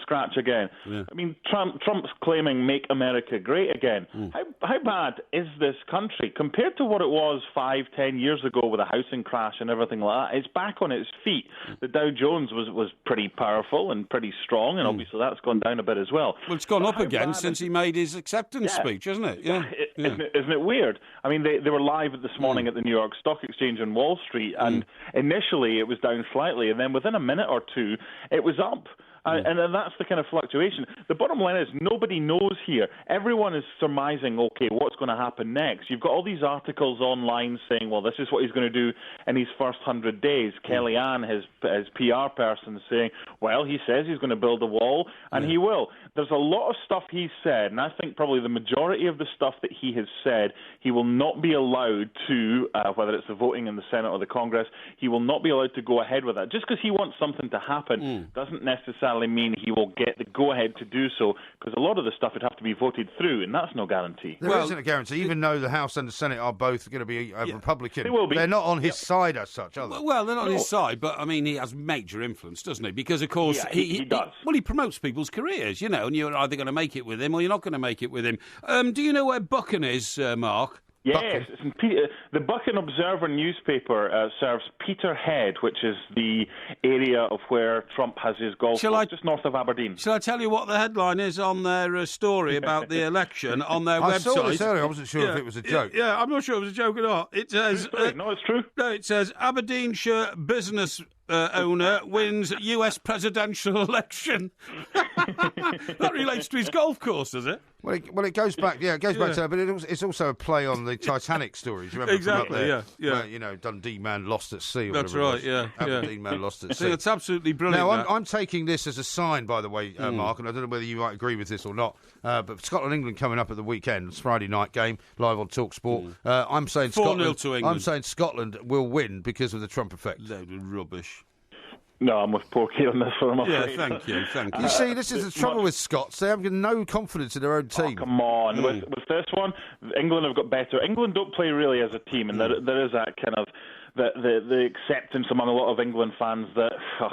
Speaker 7: scratch again. Yeah. I mean, Trump's claiming "Make America Great Again." How bad is this country compared to what it was 5-10 years ago with a housing crash and everything like that? It's back on its feet. The Dow Jones was pretty powerful and pretty strong, and obviously that's gone down a bit as well.
Speaker 1: Well, it's gone up again since he made his acceptance speech, hasn't it? Yeah.
Speaker 7: Isn't it weird? I mean, they were live this morning at the New York Stock Exchange on Wall Street, and initially it was down slightly, and then within a minute or two it was up. And that's the kind of fluctuation. The bottom line is nobody knows here. Everyone is surmising, okay, what's going to happen next? You've got all these articles online saying, well, this is what he's going to do in his first 100 days. Kellyanne, his PR person, saying, well, he says he's going to build a wall, and he will. There's a lot of stuff he's said, and I think probably the majority of the stuff that he has said, he will not be allowed to, whether it's the voting in the Senate or the Congress, he will not be allowed to go ahead with that. Just because he wants something to happen doesn't necessarily mean he will get the go-ahead to do so, because a lot of the stuff would have to be voted through, and that's no guarantee.
Speaker 4: There isn't a guarantee, even though the House and the Senate are both going to be Republican.
Speaker 7: They will be.
Speaker 4: They're not on his side as such, are they?
Speaker 1: Well, they're not on his side, but, I mean, he has major influence, doesn't he? Because, of course,
Speaker 7: he does.
Speaker 1: He promotes people's careers, and you're either going to make it with him or you're not going to make it with him. Do you know where Buchan is, Mark?
Speaker 7: Yes, the Buchan Observer newspaper serves Peterhead, which is the area of where Trump has his golf course, just north of Aberdeen.
Speaker 1: Shall I tell you what the headline is on their story about the election on their website?
Speaker 4: I saw this earlier. I wasn't sure if it was a joke.
Speaker 1: Yeah, I'm not sure it was a joke or not. It says...
Speaker 7: no, it's true.
Speaker 1: No, it says Aberdeenshire business owner wins US presidential election. That relates to his golf course, does it?
Speaker 4: Well, it goes back. Yeah, it goes back to that. But it's also a play on the Titanic stories. Remember
Speaker 1: exactly.
Speaker 4: From up there,
Speaker 1: yeah.
Speaker 4: Where, Dundee man lost at sea. Or
Speaker 1: That's
Speaker 4: right.
Speaker 1: Yeah.
Speaker 4: Aberdeen man lost at sea.
Speaker 1: It's absolutely brilliant.
Speaker 4: Now I'm taking this as a sign, by the way, Mark, and I don't know whether you might agree with this or not. But Scotland-England coming up at the weekend. It's Friday night game live on TalkSport. I'm saying
Speaker 1: 4-0 to England.
Speaker 4: I'm saying Scotland will win because of the Trump effect.
Speaker 1: Load of rubbish.
Speaker 7: No, I'm with Porky on this one, I'm afraid.
Speaker 1: Yeah, thank you.
Speaker 4: You see, this is the trouble with Scots. They have no confidence in their own team.
Speaker 7: Oh, come on. With this one, England have got better. England don't play really as a team, and there is that kind of the acceptance among a lot of England fans that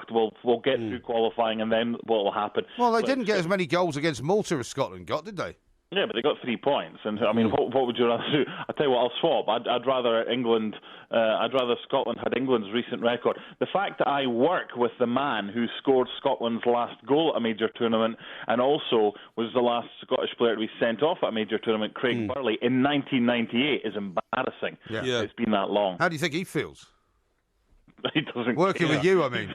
Speaker 7: we'll get through qualifying and then what will happen.
Speaker 4: Well, they didn't get as many goals against Malta as Scotland got, did they?
Speaker 7: Yeah, but they got 3 points, and I mean, what would you rather do? I tell you what, I'll swap. I'd rather England. I'd rather Scotland had England's recent record. The fact that I work with the man who scored Scotland's last goal at a major tournament, and also was the last Scottish player to be sent off at a major tournament, Craig Burley, in 1998, is embarrassing.
Speaker 4: Yeah.
Speaker 7: It's been that long.
Speaker 4: How do you think he feels?
Speaker 7: He doesn't
Speaker 4: working with you, I mean.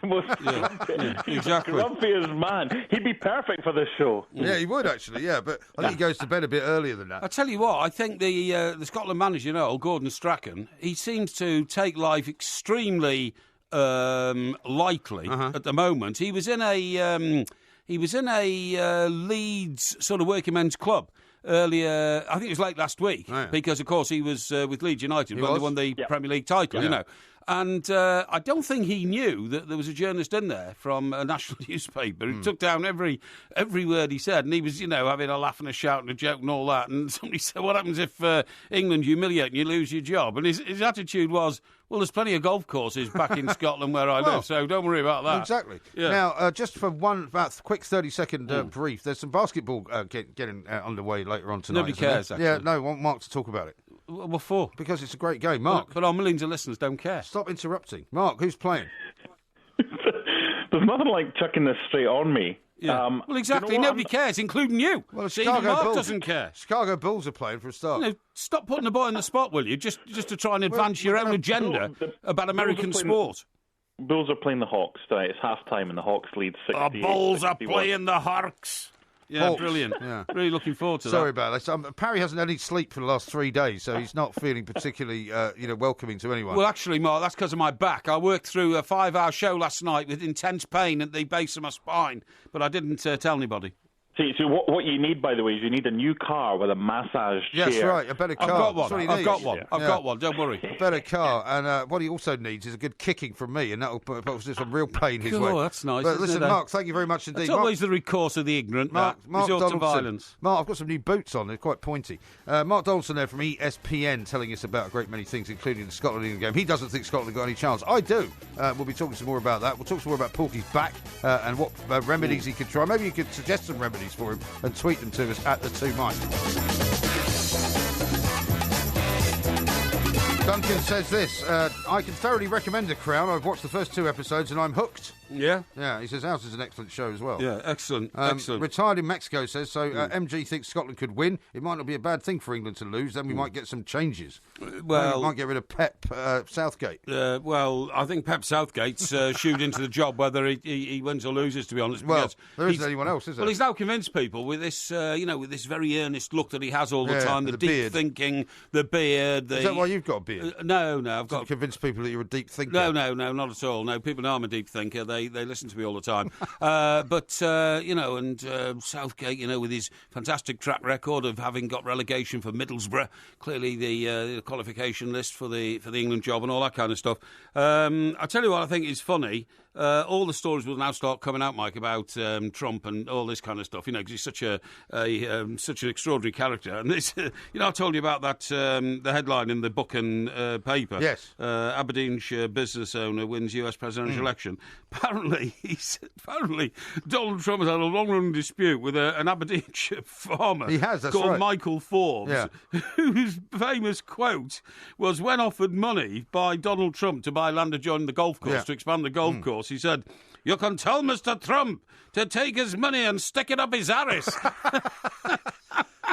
Speaker 7: Exactly. Grumpiest man. He'd be perfect for this show.
Speaker 4: Yeah, he would actually. Yeah, but I think he goes to bed a bit earlier than that.
Speaker 1: I tell you what, I think the Scotland manager, Gordon Strachan, he seems to take life extremely lightly at the moment. He was in a Leeds sort of working men's club earlier. I think it was late last week, because of course he was with Leeds United when they won the Premier League title. And I don't think he knew that there was a journalist in there from a national newspaper who took down every word he said. And he was, having a laugh and a shout and a joke and all that. And somebody said, what happens if England humiliate and you lose your job? And his attitude was, well, there's plenty of golf courses back in Scotland where I live, so don't worry about that.
Speaker 4: Exactly.
Speaker 1: Yeah.
Speaker 4: Now, just for one quick 30-second brief, there's some basketball getting underway later on tonight.
Speaker 1: Nobody cares, actually.
Speaker 4: Yeah, no, I want Mark to talk about it.
Speaker 1: What for?
Speaker 4: Because it's a great game, Mark.
Speaker 1: But our millions of listeners don't care.
Speaker 4: Stop interrupting. Mark, who's playing?
Speaker 7: There's nothing like chucking this straight on me.
Speaker 1: Yeah. Well, exactly.
Speaker 7: You know
Speaker 1: Nobody cares, including you.
Speaker 4: Well,
Speaker 1: See, even Mark doesn't care.
Speaker 4: Chicago Bulls are playing for a start.
Speaker 1: Stop putting the boy on the spot, will you? Just to try and advance your own agenda about American sport.
Speaker 7: Bulls are playing the Hawks tonight. It's half-time and the Hawks lead 68.
Speaker 1: The Bulls are playing the Hawks. Yeah,
Speaker 4: Hawks.
Speaker 1: Brilliant.
Speaker 4: Yeah.
Speaker 1: Really looking forward to
Speaker 4: Sorry
Speaker 1: that.
Speaker 4: about that. Parry hasn't had any sleep for the last 3 days, so he's not feeling particularly, welcoming to anyone.
Speaker 1: Well, actually, Mark, that's because of my back. I worked through a 5-hour show last night with intense pain at the base of my spine, but I didn't tell anybody.
Speaker 7: See, what you need, by the way, is you need a new car with a massage chair.
Speaker 4: That's right, a better car.
Speaker 1: I've got one.
Speaker 4: That's what he
Speaker 1: I've
Speaker 4: needs.
Speaker 1: got one. I've got one. Don't worry.
Speaker 4: A better car. And what he also needs is a good kicking from me, and that'll put some real pain his way.
Speaker 1: Oh, that's nice.
Speaker 4: But
Speaker 1: isn't
Speaker 4: listen,
Speaker 1: it?
Speaker 4: Mark, thank you very much indeed.
Speaker 1: It's always the recourse of the ignorant.
Speaker 4: Mark
Speaker 1: Resort to
Speaker 4: Donaldson.
Speaker 1: violence.
Speaker 4: Mark, I've got some new boots on. They're quite pointy. Mark Donaldson there from ESPN telling us about a great many things, including the Scotland-England game. He doesn't think Scotland got any chance. I do. We'll be talking some more about that. We'll talk some more about Porky's back and what remedies he could try. Maybe you could suggest some remedies for him and tweet them to us at the 2 Mike. Duncan says this, I can thoroughly recommend The Crown. I've watched the first 2 episodes and I'm hooked.
Speaker 1: Yeah?
Speaker 4: Yeah, he says ours is an excellent show as well.
Speaker 1: Yeah, excellent. Excellent.
Speaker 4: Retired in Mexico says, MG thinks Scotland could win. It might not be a bad thing for England to lose, then we might get some changes.
Speaker 1: Well,
Speaker 4: we might get rid of Pep Southgate.
Speaker 1: Well, I think Pep Southgate's shoed into the job whether he wins or loses, to be honest.
Speaker 4: Well, there isn't anyone else, is there?
Speaker 1: Well, he's now convinced people with this, with this very earnest look that he has all the time, the deep
Speaker 4: beard.
Speaker 1: Thinking, the beard.
Speaker 4: Is that why you've got a beard?
Speaker 1: No, I've got
Speaker 4: to convince people that you're a deep thinker.
Speaker 1: No, not at all. No, people know I'm a deep thinker. They listen to me all the time. Southgate, with his fantastic track record of having got relegation for Middlesbrough, clearly the qualification list for the England job and all that kind of stuff. I tell you what I think is funny. All the stories will now start coming out, Mike, about Trump and all this kind of stuff. Because he's such such an extraordinary character. And this, I told you about that the headline in the book and paper.
Speaker 4: Yes.
Speaker 1: Aberdeenshire business owner wins US presidential election. Apparently Donald Trump has had a long-running dispute with an Aberdeenshire farmer.
Speaker 4: He has. That's
Speaker 1: called
Speaker 4: right.
Speaker 1: Michael Forbes, whose famous quote was, when offered money by Donald Trump to buy land adjoining the golf course to expand the golf course, he said, "You can tell Mr. Trump to take his money and stick it up his arse."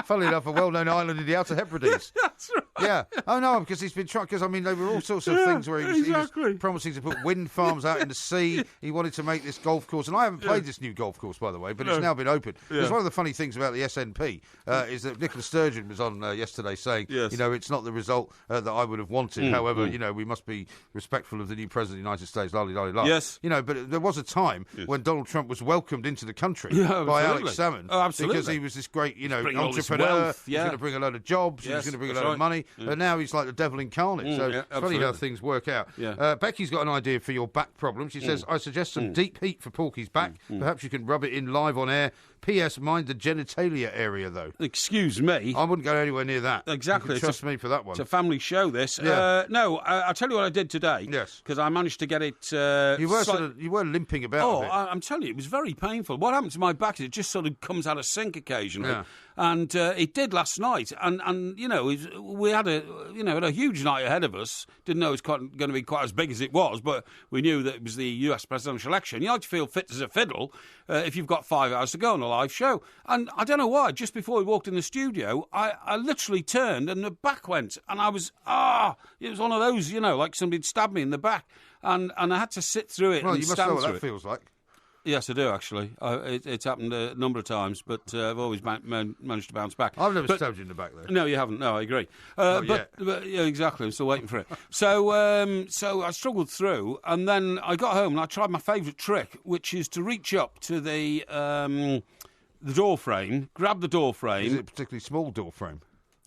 Speaker 4: Funnily enough, a well-known island in the Outer Hebrides.
Speaker 1: That's right.
Speaker 4: Yeah. Oh, no, because he's been trying... Because, they were all sorts of things where he was promising to put wind farms out in the sea. He wanted to make this golf course. And I haven't played this new golf course, by the way, but it's now been opened. Because one of the funny things about the SNP is that Nicola Sturgeon was on yesterday saying, it's not the result that I would have wanted. However, we must be respectful of the new President of the United States, la-di-da-di-da.
Speaker 1: Yes.
Speaker 4: But there was a time when Donald Trump was welcomed into the country by Alex Salmond.
Speaker 1: Oh, absolutely.
Speaker 4: Because he was this great, entrepreneur.
Speaker 1: Wealth,
Speaker 4: He's going to bring a load of jobs. He's going to bring a load of money. But now he's like the devil incarnate. So it's funny how things work out.
Speaker 1: Yeah.
Speaker 4: Becky's got an idea for your back problem. She says, I suggest some deep heat for Porky's back. Perhaps you can rub it in live on air. P.S. Mind the genitalia area, though.
Speaker 1: Excuse me.
Speaker 4: I wouldn't go anywhere near that.
Speaker 1: Exactly.
Speaker 4: Trust me for that one.
Speaker 1: It's a family show, this.
Speaker 4: Yeah.
Speaker 1: I'll tell you what I did today.
Speaker 4: Yes.
Speaker 1: Because I managed to get it...
Speaker 4: you were limping about a bit.
Speaker 1: I'm telling you, it was very painful. What happened to my back is it just sort of comes out of sync occasionally.
Speaker 4: Yeah.
Speaker 1: And it did last night. And we had a huge night ahead of us. Didn't know it was going to be quite as big as it was, but we knew that it was the US presidential election. You like to feel fit as a fiddle if you've got 5 hours to go on a live show. And I don't know why, just before we walked in the studio, I literally turned and the back went. And I was, it was one of those, like somebody'd stabbed me in the back. And I had to sit through it
Speaker 4: Well,
Speaker 1: and
Speaker 4: you must
Speaker 1: stand
Speaker 4: know what
Speaker 1: through
Speaker 4: that feels like.
Speaker 1: Yes, I do, actually. It's happened a number of times, but I've always managed to bounce back.
Speaker 4: I've never stabbed you in the back, though.
Speaker 1: No, you haven't. No, I agree.
Speaker 4: Yet.
Speaker 1: But yeah, exactly. I'm still waiting for it. So I struggled through, and then I got home and I tried my favourite trick, which is to reach up to the door frame, grab the door frame.
Speaker 4: Is it a particularly small door frame?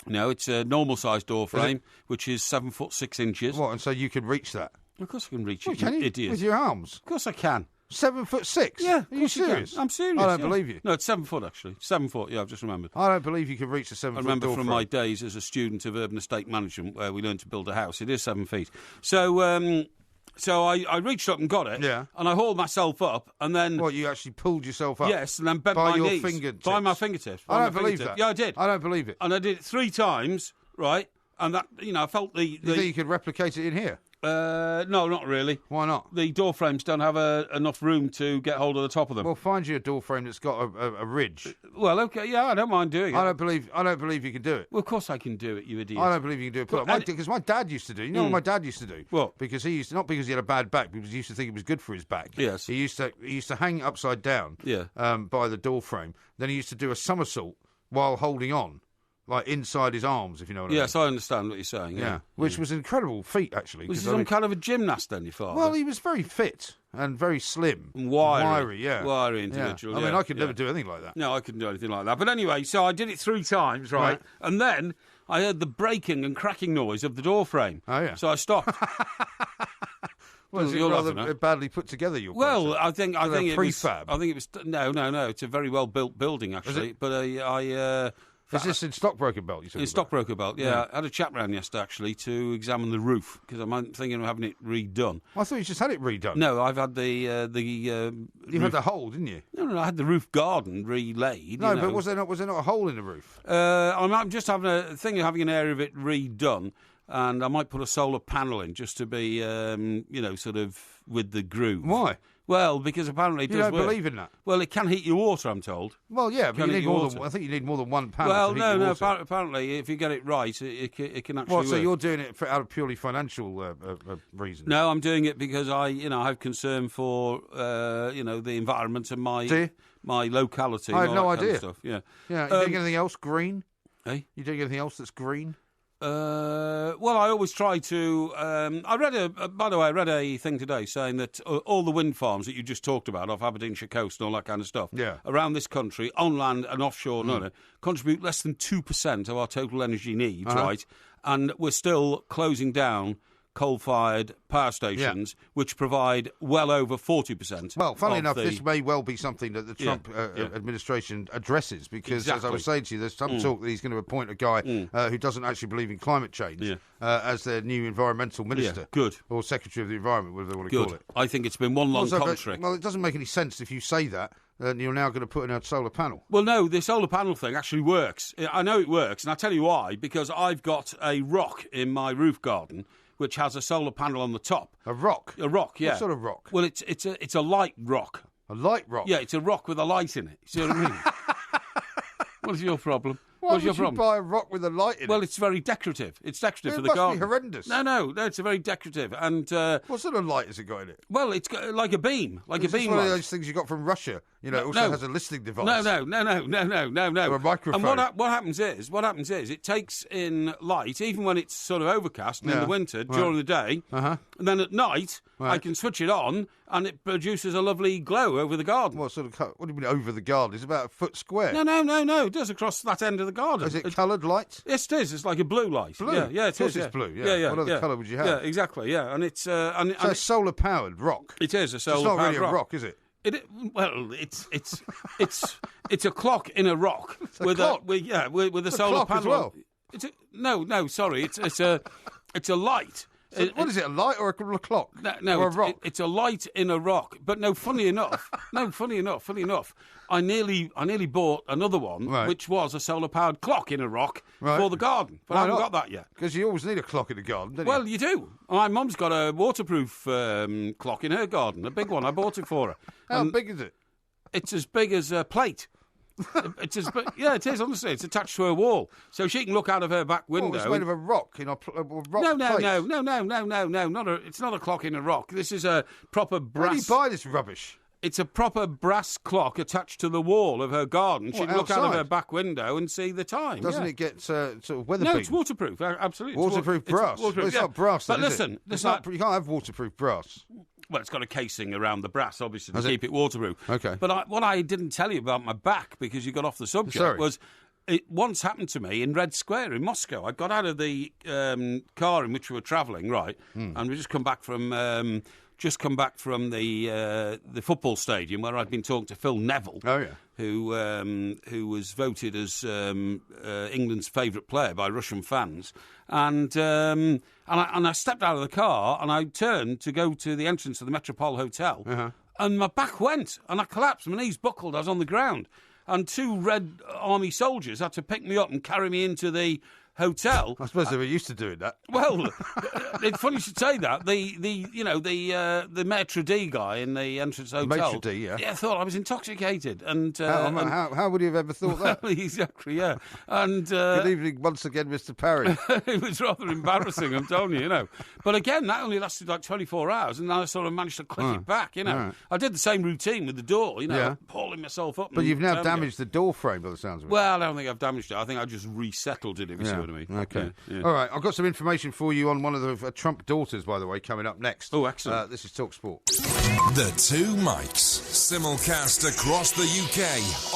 Speaker 1: No, it's a normal-sized door frame, which is 7 foot 6 inches.
Speaker 4: What, and so you can reach that?
Speaker 1: Of course I can reach
Speaker 4: Well,
Speaker 1: it,
Speaker 4: can
Speaker 1: you
Speaker 4: you?
Speaker 1: idiot.
Speaker 4: With your arms?
Speaker 1: Of course I can.
Speaker 4: 7'6"?
Speaker 1: Yeah,
Speaker 4: Are you serious?
Speaker 1: I'm serious.
Speaker 4: I don't believe you.
Speaker 1: No, it's 7 foot, actually. 7 foot, yeah, I've just remembered.
Speaker 4: I don't believe you can reach the 7
Speaker 1: I
Speaker 4: foot
Speaker 1: remember
Speaker 4: door
Speaker 1: from
Speaker 4: frame.
Speaker 1: my days as a student of urban estate management where we learned to build a house. It is 7 feet. So I reached up and got it.
Speaker 4: Yeah.
Speaker 1: And I hauled myself up and then...
Speaker 4: What, you actually pulled yourself up?
Speaker 1: Yes, and then bent
Speaker 4: by
Speaker 1: my
Speaker 4: your
Speaker 1: knees.
Speaker 4: fingertips?
Speaker 1: By my fingertips.
Speaker 4: I don't believe that.
Speaker 1: Yeah, I did.
Speaker 4: I don't believe it.
Speaker 1: And I did it 3 times, right? And that, I felt the...
Speaker 4: You think you could replicate it in here?
Speaker 1: No, not really.
Speaker 4: Why not?
Speaker 1: The door frames don't have enough room to get hold of the top of them.
Speaker 4: Well, find you a door frame that's got a ridge.
Speaker 1: Well, okay, yeah, I don't mind doing it.
Speaker 4: I don't believe you can do it.
Speaker 1: Well, of course I can do it, you idiot.
Speaker 4: I don't believe you can do it. Because my dad used to do. You know what my dad used to do?
Speaker 1: What?
Speaker 4: Because not because he had a bad back, because he used to think it was good for his back.
Speaker 1: Yes.
Speaker 4: He used to hang upside down.
Speaker 1: Yeah.
Speaker 4: By the door frame. Then he used to do a somersault while holding on, like inside his arms, if you know what I mean.
Speaker 1: Yes, I understand what you're saying.
Speaker 4: Yeah. Which was an incredible feat, actually.
Speaker 1: Was he
Speaker 4: 'cause
Speaker 1: some kind of a gymnast then, your father?
Speaker 4: Well, he was very fit and very slim.
Speaker 1: Wiry,
Speaker 4: yeah.
Speaker 1: Wiry individual,
Speaker 4: I mean,
Speaker 1: yeah,
Speaker 4: I could never do anything like that.
Speaker 1: No, I couldn't do anything like that. But anyway, so I did it 3 times, right? And then I heard the breaking and cracking noise of the door frame.
Speaker 4: Oh, yeah.
Speaker 1: So I stopped.
Speaker 4: Well, is it
Speaker 1: You're
Speaker 4: rather
Speaker 1: laughing, huh?
Speaker 4: badly put together, your
Speaker 1: Well,
Speaker 4: place?
Speaker 1: I think
Speaker 4: a
Speaker 1: it was
Speaker 4: prefab?
Speaker 1: I think it was no. It's a very well built building actually. But
Speaker 4: Is this in Stockbroker Belt, you said?
Speaker 1: in Stockbroker Belt, yeah. I had a chap round yesterday actually to examine the roof because I'm thinking of having it redone.
Speaker 4: I thought you just had it redone.
Speaker 1: No, I've had the
Speaker 4: You
Speaker 1: roof...
Speaker 4: had the hole, didn't you?
Speaker 1: No, I had the roof garden relaid.
Speaker 4: No,
Speaker 1: you know.
Speaker 4: but was there not a hole in the roof?
Speaker 1: I'm just having having an area of it redone, and I might put a solar panel in just to be, sort of with the groove.
Speaker 4: Why?
Speaker 1: Well, because apparently it
Speaker 4: You
Speaker 1: does
Speaker 4: don't
Speaker 1: work.
Speaker 4: believe in that?
Speaker 1: Well, it can heat your water, I'm told.
Speaker 4: Well, yeah, but
Speaker 1: Can
Speaker 4: you
Speaker 1: it
Speaker 4: need
Speaker 1: heat
Speaker 4: more
Speaker 1: water?
Speaker 4: than. I think you need more than one panel.
Speaker 1: Well,
Speaker 4: to heat your water.
Speaker 1: apparently, if you get it right, it can actually
Speaker 4: What?
Speaker 1: work.
Speaker 4: So you're doing it out of purely financial reasons?
Speaker 1: No, I'm doing it because I have concern for, the environment and my locality.
Speaker 4: I had
Speaker 1: and all
Speaker 4: no
Speaker 1: that kind of
Speaker 4: idea.
Speaker 1: stuff. Yeah.
Speaker 4: Yeah. You doing anything else green?
Speaker 1: Eh?
Speaker 4: You doing anything else that's green?
Speaker 1: Well, I always try to. I read a thing today saying that all the wind farms that you just talked about off Aberdeenshire coast and all that kind of stuff, around this country, on land and offshore, contribute less than 2% of our total energy needs, right? And we're still closing down coal-fired power stations, which provide well over 40%.
Speaker 4: Well, funnily enough, this may well be something that the Trump administration addresses, because, as I was saying to you, there's some talk that he's going to appoint a guy who doesn't actually believe in climate change as their new environmental minister.
Speaker 1: Yeah, good.
Speaker 4: Or Secretary of the Environment, whatever they want to
Speaker 1: Good.
Speaker 4: call it.
Speaker 1: I think it's been one long con trick.
Speaker 4: Well, it doesn't make any sense if you say that, and you're now going to put in a solar panel.
Speaker 1: Well, no, the solar panel thing actually works. I know it works, and I'll tell you why, because I've got a rock in my roof garden which has a solar panel on the top.
Speaker 4: A rock?
Speaker 1: A rock, yeah.
Speaker 4: What sort of rock?
Speaker 1: Well, it's a light rock.
Speaker 4: A light rock?
Speaker 1: Yeah, it's a rock with a light in it. See what I mean? What is your problem?
Speaker 4: Why
Speaker 1: What's your
Speaker 4: would you
Speaker 1: problem?
Speaker 4: buy a rock with a light in it?
Speaker 1: Well, it's very decorative. It's decorative for the
Speaker 4: It must
Speaker 1: garden.
Speaker 4: be horrendous.
Speaker 1: No, it's a very decorative. And
Speaker 4: what sort of light has it got in it?
Speaker 1: well, it's got like a beam, like
Speaker 4: Is
Speaker 1: a
Speaker 4: this
Speaker 1: beam
Speaker 4: one
Speaker 1: light.
Speaker 4: of those things you got from Russia? You know, it also has a listening device.
Speaker 1: No.
Speaker 4: Or a microphone.
Speaker 1: And what happens is it takes in light, even when it's sort of overcast and in the winter, during the day, and then at night, I can switch it on, and it produces a lovely glow over the garden.
Speaker 4: What sort of? What do you mean over the garden? It's about a foot square.
Speaker 1: No. It does across that end of the garden.
Speaker 4: Is it coloured light?
Speaker 1: Yes, it is. It's like a blue light.
Speaker 4: Blue?
Speaker 1: Yeah,
Speaker 4: Of course
Speaker 1: is.
Speaker 4: it's blue, yeah. What other colour would you have?
Speaker 1: Yeah, exactly. Yeah, and it's
Speaker 4: So it's solar powered rock.
Speaker 1: it is a solar.
Speaker 4: It's not really
Speaker 1: powered
Speaker 4: a rock, is it?
Speaker 1: It's a clock in a rock with
Speaker 4: clock?
Speaker 1: with a solar
Speaker 4: clock
Speaker 1: panel.
Speaker 4: as well?
Speaker 1: No, sorry. It's a light.
Speaker 4: So what is it? A light or a clock?
Speaker 1: No,
Speaker 4: or a rock?
Speaker 1: It's a light in a rock. But no, funny enough, I nearly bought another one, which was a solar-powered clock in a rock for the garden. But I haven't got that yet.
Speaker 4: Because you always need a clock in the garden, don't you?
Speaker 1: Well, you do. My mum's got a waterproof clock in her garden, a big one. I bought it for her.
Speaker 4: How big is it?
Speaker 1: It's as big as a plate. It's as big. Yeah, it is, honestly. It's attached to her wall. So she can look out of her back window.
Speaker 4: It's made of a rock, a rock
Speaker 1: No.
Speaker 4: plate.
Speaker 1: It's not a clock in a rock. This is a proper brass.
Speaker 4: Where do you buy this rubbish?
Speaker 1: It's a proper brass clock attached to the wall of her garden. She can look out of
Speaker 4: outside?
Speaker 1: her back window and see the time.
Speaker 4: Doesn't it get sort of weather
Speaker 1: No,
Speaker 4: beaten?
Speaker 1: it's waterproof. Absolutely.
Speaker 4: Waterproof brass?
Speaker 1: Waterproof,
Speaker 4: It's not brass,
Speaker 1: But
Speaker 4: then, is
Speaker 1: listen,
Speaker 4: it? You can't have waterproof brass.
Speaker 1: well, it's got a casing around the brass, obviously, to
Speaker 4: Has it?
Speaker 1: keep it waterproof.
Speaker 4: Okay.
Speaker 1: But what I didn't tell you about my back, because you got off the subject,
Speaker 4: Sorry.
Speaker 1: was it once happened to me in Red Square in Moscow. I got out of the car in which we were travelling, right, and we just come back from the football stadium where I'd been talking to Phil Neville.
Speaker 4: Oh, yeah.
Speaker 1: Who was voted as England's favourite player by Russian fans, and I stepped out of the car and I turned to go to the entrance of the Metropole Hotel, and my back went and I collapsed. My knees buckled. I was on the ground, and 2 Red Army soldiers had to pick me up and carry me into the hotel.
Speaker 4: I suppose they were used to doing that.
Speaker 1: Well, it's funny you should say that. The maitre d' guy in the entrance hotel.
Speaker 4: Maitre d', yeah.
Speaker 1: Thought I was intoxicated. And
Speaker 4: how would you have ever thought that?
Speaker 1: Exactly, yeah. And
Speaker 4: good evening once again, Mr. Parry.
Speaker 1: It was rather embarrassing, I'm telling you, But again, that only lasted like 24 hours, and then I sort of managed to click it back, Right. I did the same routine with the door, pulling myself up.
Speaker 4: But you've now damaged the door frame, by the sounds of it.
Speaker 1: Well, I don't think I've damaged it. I think I just resettled it, if you see what I mean.
Speaker 4: Okay.
Speaker 1: Yeah.
Speaker 4: All right, I've got some information for you on one of the Trump daughters, by the way, coming up next.
Speaker 1: Oh, excellent.
Speaker 4: This is Talk Sport.
Speaker 5: The Two Mics. Simulcast across the UK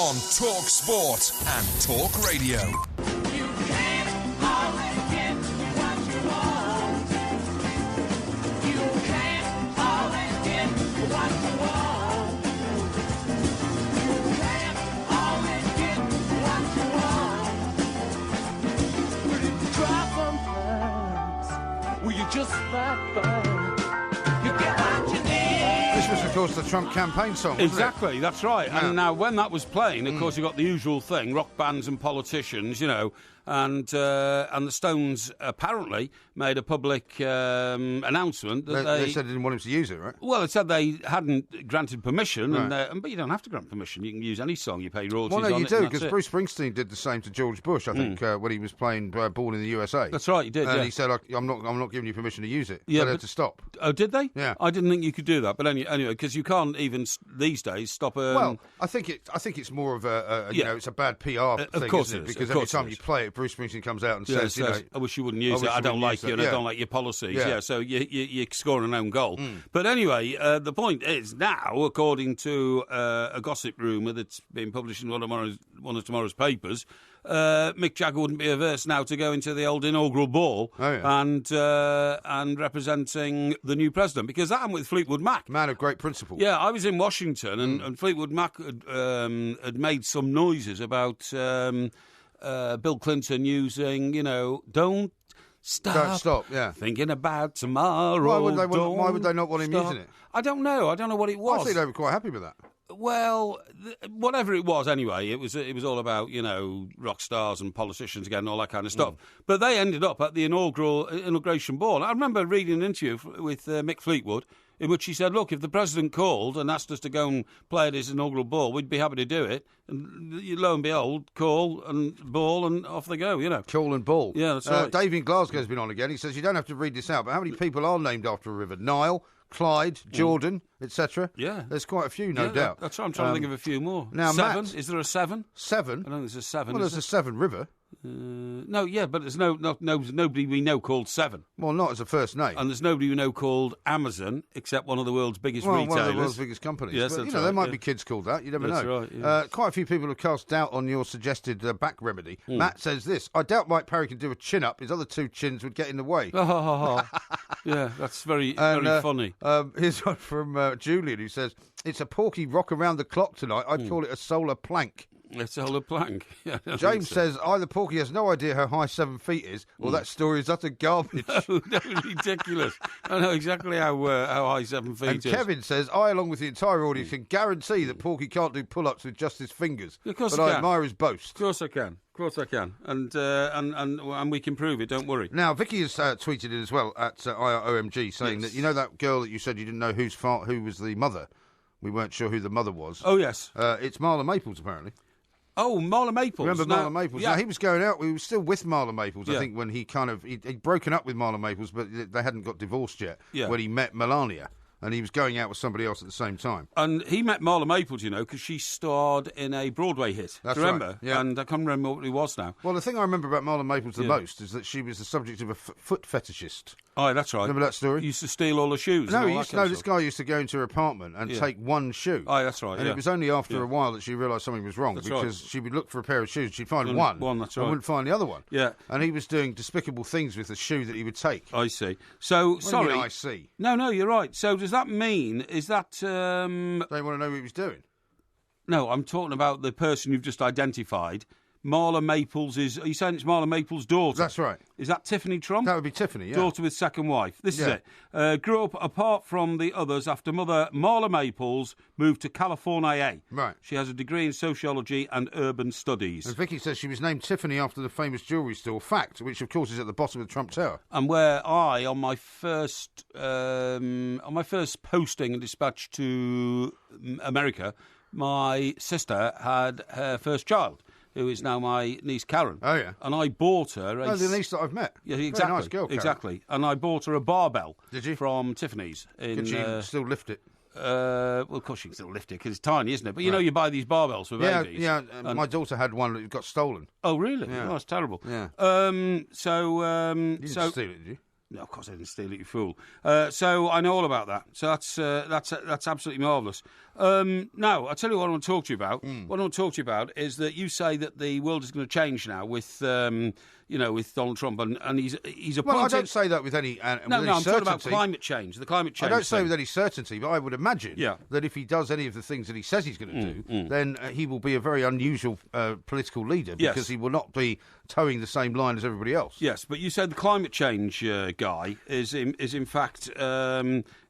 Speaker 5: on Talk Sport and Talk Radio.
Speaker 6: You can't always get what you want. You can't always get what you want. You can't always get what you want. But if you try sometimes, will you just might find you get what you need?
Speaker 4: This was, of course, the Trump campaign song, wasn't
Speaker 1: Exactly,
Speaker 4: it?
Speaker 1: that's right.
Speaker 4: Yeah.
Speaker 1: And now, when that was playing, of course, you got the usual thing: rock bands and politicians, and the Stones apparently made a public announcement that
Speaker 4: They said they didn't want him to use it, right?
Speaker 1: Well, it said they hadn't granted permission,
Speaker 4: Right.
Speaker 1: but you don't have to grant permission. You can use any song. You pay royalties
Speaker 4: Well, no,
Speaker 1: on
Speaker 4: you
Speaker 1: it,
Speaker 4: do,
Speaker 1: and that's
Speaker 4: because
Speaker 1: it.
Speaker 4: Bruce Springsteen did the same to George Bush, I think, when he was playing Born in the USA.
Speaker 1: That's right, he did.
Speaker 4: And
Speaker 1: yeah.
Speaker 4: he said, "I'm not giving you permission to use it."
Speaker 1: Yeah,
Speaker 4: So they had
Speaker 1: but-
Speaker 4: to stop.
Speaker 1: Oh, did they?
Speaker 4: Yeah.
Speaker 1: I didn't think you could do that, but anyway, because you can't even these days stop a.
Speaker 4: Well, I think it's more of a
Speaker 1: Yeah.
Speaker 4: it's a bad PR thing,
Speaker 1: course
Speaker 4: isn't
Speaker 1: it
Speaker 4: it?
Speaker 1: is,
Speaker 4: Because
Speaker 1: of
Speaker 4: every
Speaker 1: course
Speaker 4: time
Speaker 1: it
Speaker 4: you
Speaker 1: is.
Speaker 4: play it, Bruce Springsteen comes out and
Speaker 1: Yeah,
Speaker 4: says,
Speaker 1: I wish you wouldn't use
Speaker 4: wish
Speaker 1: it. I
Speaker 4: you
Speaker 1: don't
Speaker 4: wouldn't
Speaker 1: like
Speaker 4: use
Speaker 1: you,
Speaker 4: it,
Speaker 1: and I
Speaker 4: yeah.
Speaker 1: don't like your policies.
Speaker 4: Yeah.
Speaker 1: Yeah, so you're scoring an own goal. But anyway, the point is now, according to a gossip rumour that's been published in one of tomorrow's papers, Mick Jagger wouldn't be averse now to go into the old inaugural ball and representing the new president, because that happened with Fleetwood Mac.
Speaker 4: "Man of great principle."
Speaker 1: Yeah, I was in Washington, and Fleetwood Mac had made some noises about Bill Clinton using, don't stop,
Speaker 4: yeah.
Speaker 1: thinking about tomorrow.
Speaker 4: Why would they not want him
Speaker 1: stop.
Speaker 4: using it?
Speaker 1: I don't know. I don't know what it was.
Speaker 4: I think they were quite happy with that.
Speaker 1: Well, whatever it was, anyway, it was all about rock stars and politicians again, and all that kind of stuff. But they ended up at the inauguration ball. I remember reading an interview with Mick Fleetwood, in which he said, "Look, if the president called and asked us to go and play at his inaugural ball, we'd be happy to do it." And lo and behold, call and ball, and off they go.
Speaker 4: Call and ball.
Speaker 1: Yeah, that's right.
Speaker 4: Dave in Glasgow's been on again. He says you don't have to read this out, but how many people are named after a river? Nile, Clyde, Jordan, etc.
Speaker 1: Yeah.
Speaker 4: There's quite a few, no
Speaker 1: Yeah,
Speaker 4: doubt.
Speaker 1: That's right. I'm trying to think of a few more.
Speaker 4: now,
Speaker 1: Seven?
Speaker 4: Matt-
Speaker 1: Is there a seven?
Speaker 4: 7?
Speaker 1: I don't think there's a seven.
Speaker 4: Well,
Speaker 1: is
Speaker 4: there's a
Speaker 1: there?
Speaker 4: Severn River.
Speaker 1: No, yeah, but there's nobody we know called Seven.
Speaker 4: Well, not as a first name.
Speaker 1: And there's nobody we know called Amazon, except one of the world's biggest
Speaker 4: Well,
Speaker 1: retailers.
Speaker 4: one of the world's biggest companies.
Speaker 1: Yes,
Speaker 4: but,
Speaker 1: that's
Speaker 4: there
Speaker 1: right,
Speaker 4: might
Speaker 1: yeah.
Speaker 4: be kids called that. You never
Speaker 1: That's
Speaker 4: know.
Speaker 1: right, yeah.
Speaker 4: Quite a few people have cast doubt on your suggested back remedy. Matt says this: I doubt Mike Parry can do a chin-up. His other 2 chins would get in the way.
Speaker 1: Yeah, that's very funny.
Speaker 4: Here's one from Julian, who says, "It's a Porky rock around the clock tonight. I'd call it a solar plank."
Speaker 1: It's a whole plank. Yeah, I
Speaker 4: James
Speaker 1: think so.
Speaker 4: says either Porky has no idea how high 7 feet is, or that story is utter garbage.
Speaker 1: That was ridiculous. I know exactly how high 7 feet
Speaker 4: And
Speaker 1: is.
Speaker 4: Kevin says, I, along with the entire audience, can guarantee that Porky can't do pull-ups with just his fingers.
Speaker 1: Of course
Speaker 4: but
Speaker 1: I
Speaker 4: I
Speaker 1: can.
Speaker 4: admire his boast.
Speaker 1: Of course I can. And we can prove it. Don't worry.
Speaker 4: Now, Vicky has tweeted it as well at IROMG, saying
Speaker 1: Yes.
Speaker 4: that, that girl that you said you didn't know who was the mother? We weren't sure who the mother was.
Speaker 1: Oh, yes.
Speaker 4: It's Marlon Maples, apparently.
Speaker 1: Oh, Marlon Maples.
Speaker 4: Remember
Speaker 1: Now-
Speaker 4: Marlon Maples?
Speaker 1: Yeah.
Speaker 4: Now, he was going out. We were still with Marlon Maples, I
Speaker 1: Yeah.
Speaker 4: think, when he'd broken up with Marlon Maples, but they hadn't got divorced yet,
Speaker 1: Yeah.
Speaker 4: when he met Melania. And he was going out with somebody else at the same time.
Speaker 1: And he met Marla Maples, because she starred in a Broadway hit.
Speaker 4: That's
Speaker 1: Do you remember?
Speaker 4: right, yeah.
Speaker 1: And I can't remember what it was now.
Speaker 4: Well, the thing I remember about Marlon Maples the most is that she was the subject of a foot fetishist.
Speaker 1: Oh, that's right.
Speaker 4: Remember that story?
Speaker 1: He used to steal all the shoes.
Speaker 4: No,
Speaker 1: and all that kind of
Speaker 4: this
Speaker 1: stuff.
Speaker 4: guy used to go into her apartment and take one shoe.
Speaker 1: Oh, that's right.
Speaker 4: And it was only after a while that she realised something was wrong, because she would look for a pair of shoes, she'd find one,
Speaker 1: that's
Speaker 4: and
Speaker 1: right.
Speaker 4: wouldn't find the other one.
Speaker 1: Yeah.
Speaker 4: And he was doing despicable things with the shoe that he would take.
Speaker 1: I see. So,
Speaker 4: What do you
Speaker 1: sorry.
Speaker 4: mean, I see?
Speaker 1: No, you're right. So does that mean, is that...
Speaker 4: They want to know what he was doing.
Speaker 1: No, I'm talking about the person you've just identified. Marla Maples are you saying it's Marla Maples' daughter?
Speaker 4: That's right.
Speaker 1: Is that Tiffany Trump?
Speaker 4: That would be Tiffany, yeah.
Speaker 1: Daughter with second wife. This is
Speaker 4: Yeah.
Speaker 1: it. Grew up apart from the others after mother Marla Maples moved to California.
Speaker 4: Right.
Speaker 1: She has a degree in sociology and urban studies.
Speaker 4: And Vicky says she was named Tiffany after the famous jewellery store Fact, which of course is at the bottom of the Trump Tower.
Speaker 1: And where I, on my first posting and dispatch to America, my sister had her first child, who is now my niece Karen.
Speaker 4: Oh, yeah.
Speaker 1: And I bought her
Speaker 4: Oh, the niece that I've met.
Speaker 1: Yeah,
Speaker 4: Very
Speaker 1: exactly.
Speaker 4: nice girl, Karen.
Speaker 1: Exactly. And I bought her a barbell.
Speaker 4: Did you?
Speaker 1: From Tiffany's.
Speaker 4: Can she still lift it?
Speaker 1: Well, of course she can still lift it because it's tiny, isn't it? But you know, you buy these barbells for babies.
Speaker 4: Yeah, my daughter had one that got stolen.
Speaker 1: Oh, really?
Speaker 4: Yeah.
Speaker 1: Oh, that's terrible.
Speaker 4: Yeah.
Speaker 1: You
Speaker 4: You didn't steal it, did you?
Speaker 1: No, of course I didn't steal it, you fool. So I know all about that. So that's absolutely marvellous. Now, I'll tell you what I want to talk to you about. What I want to talk to you about is that you say that the world is going to change now with, with Donald Trump, and he's appointed...
Speaker 4: Well, I don't say that with any
Speaker 1: I'm
Speaker 4: certainty.
Speaker 1: talking about climate change, the climate change
Speaker 4: I don't say
Speaker 1: thing.
Speaker 4: with any certainty, but I would imagine that if he does any of the things that he says he's going to do, then he will be a very unusual political leader, because he will not be towing the same line as everybody else.
Speaker 1: Yes, but you said the climate change guy is in fact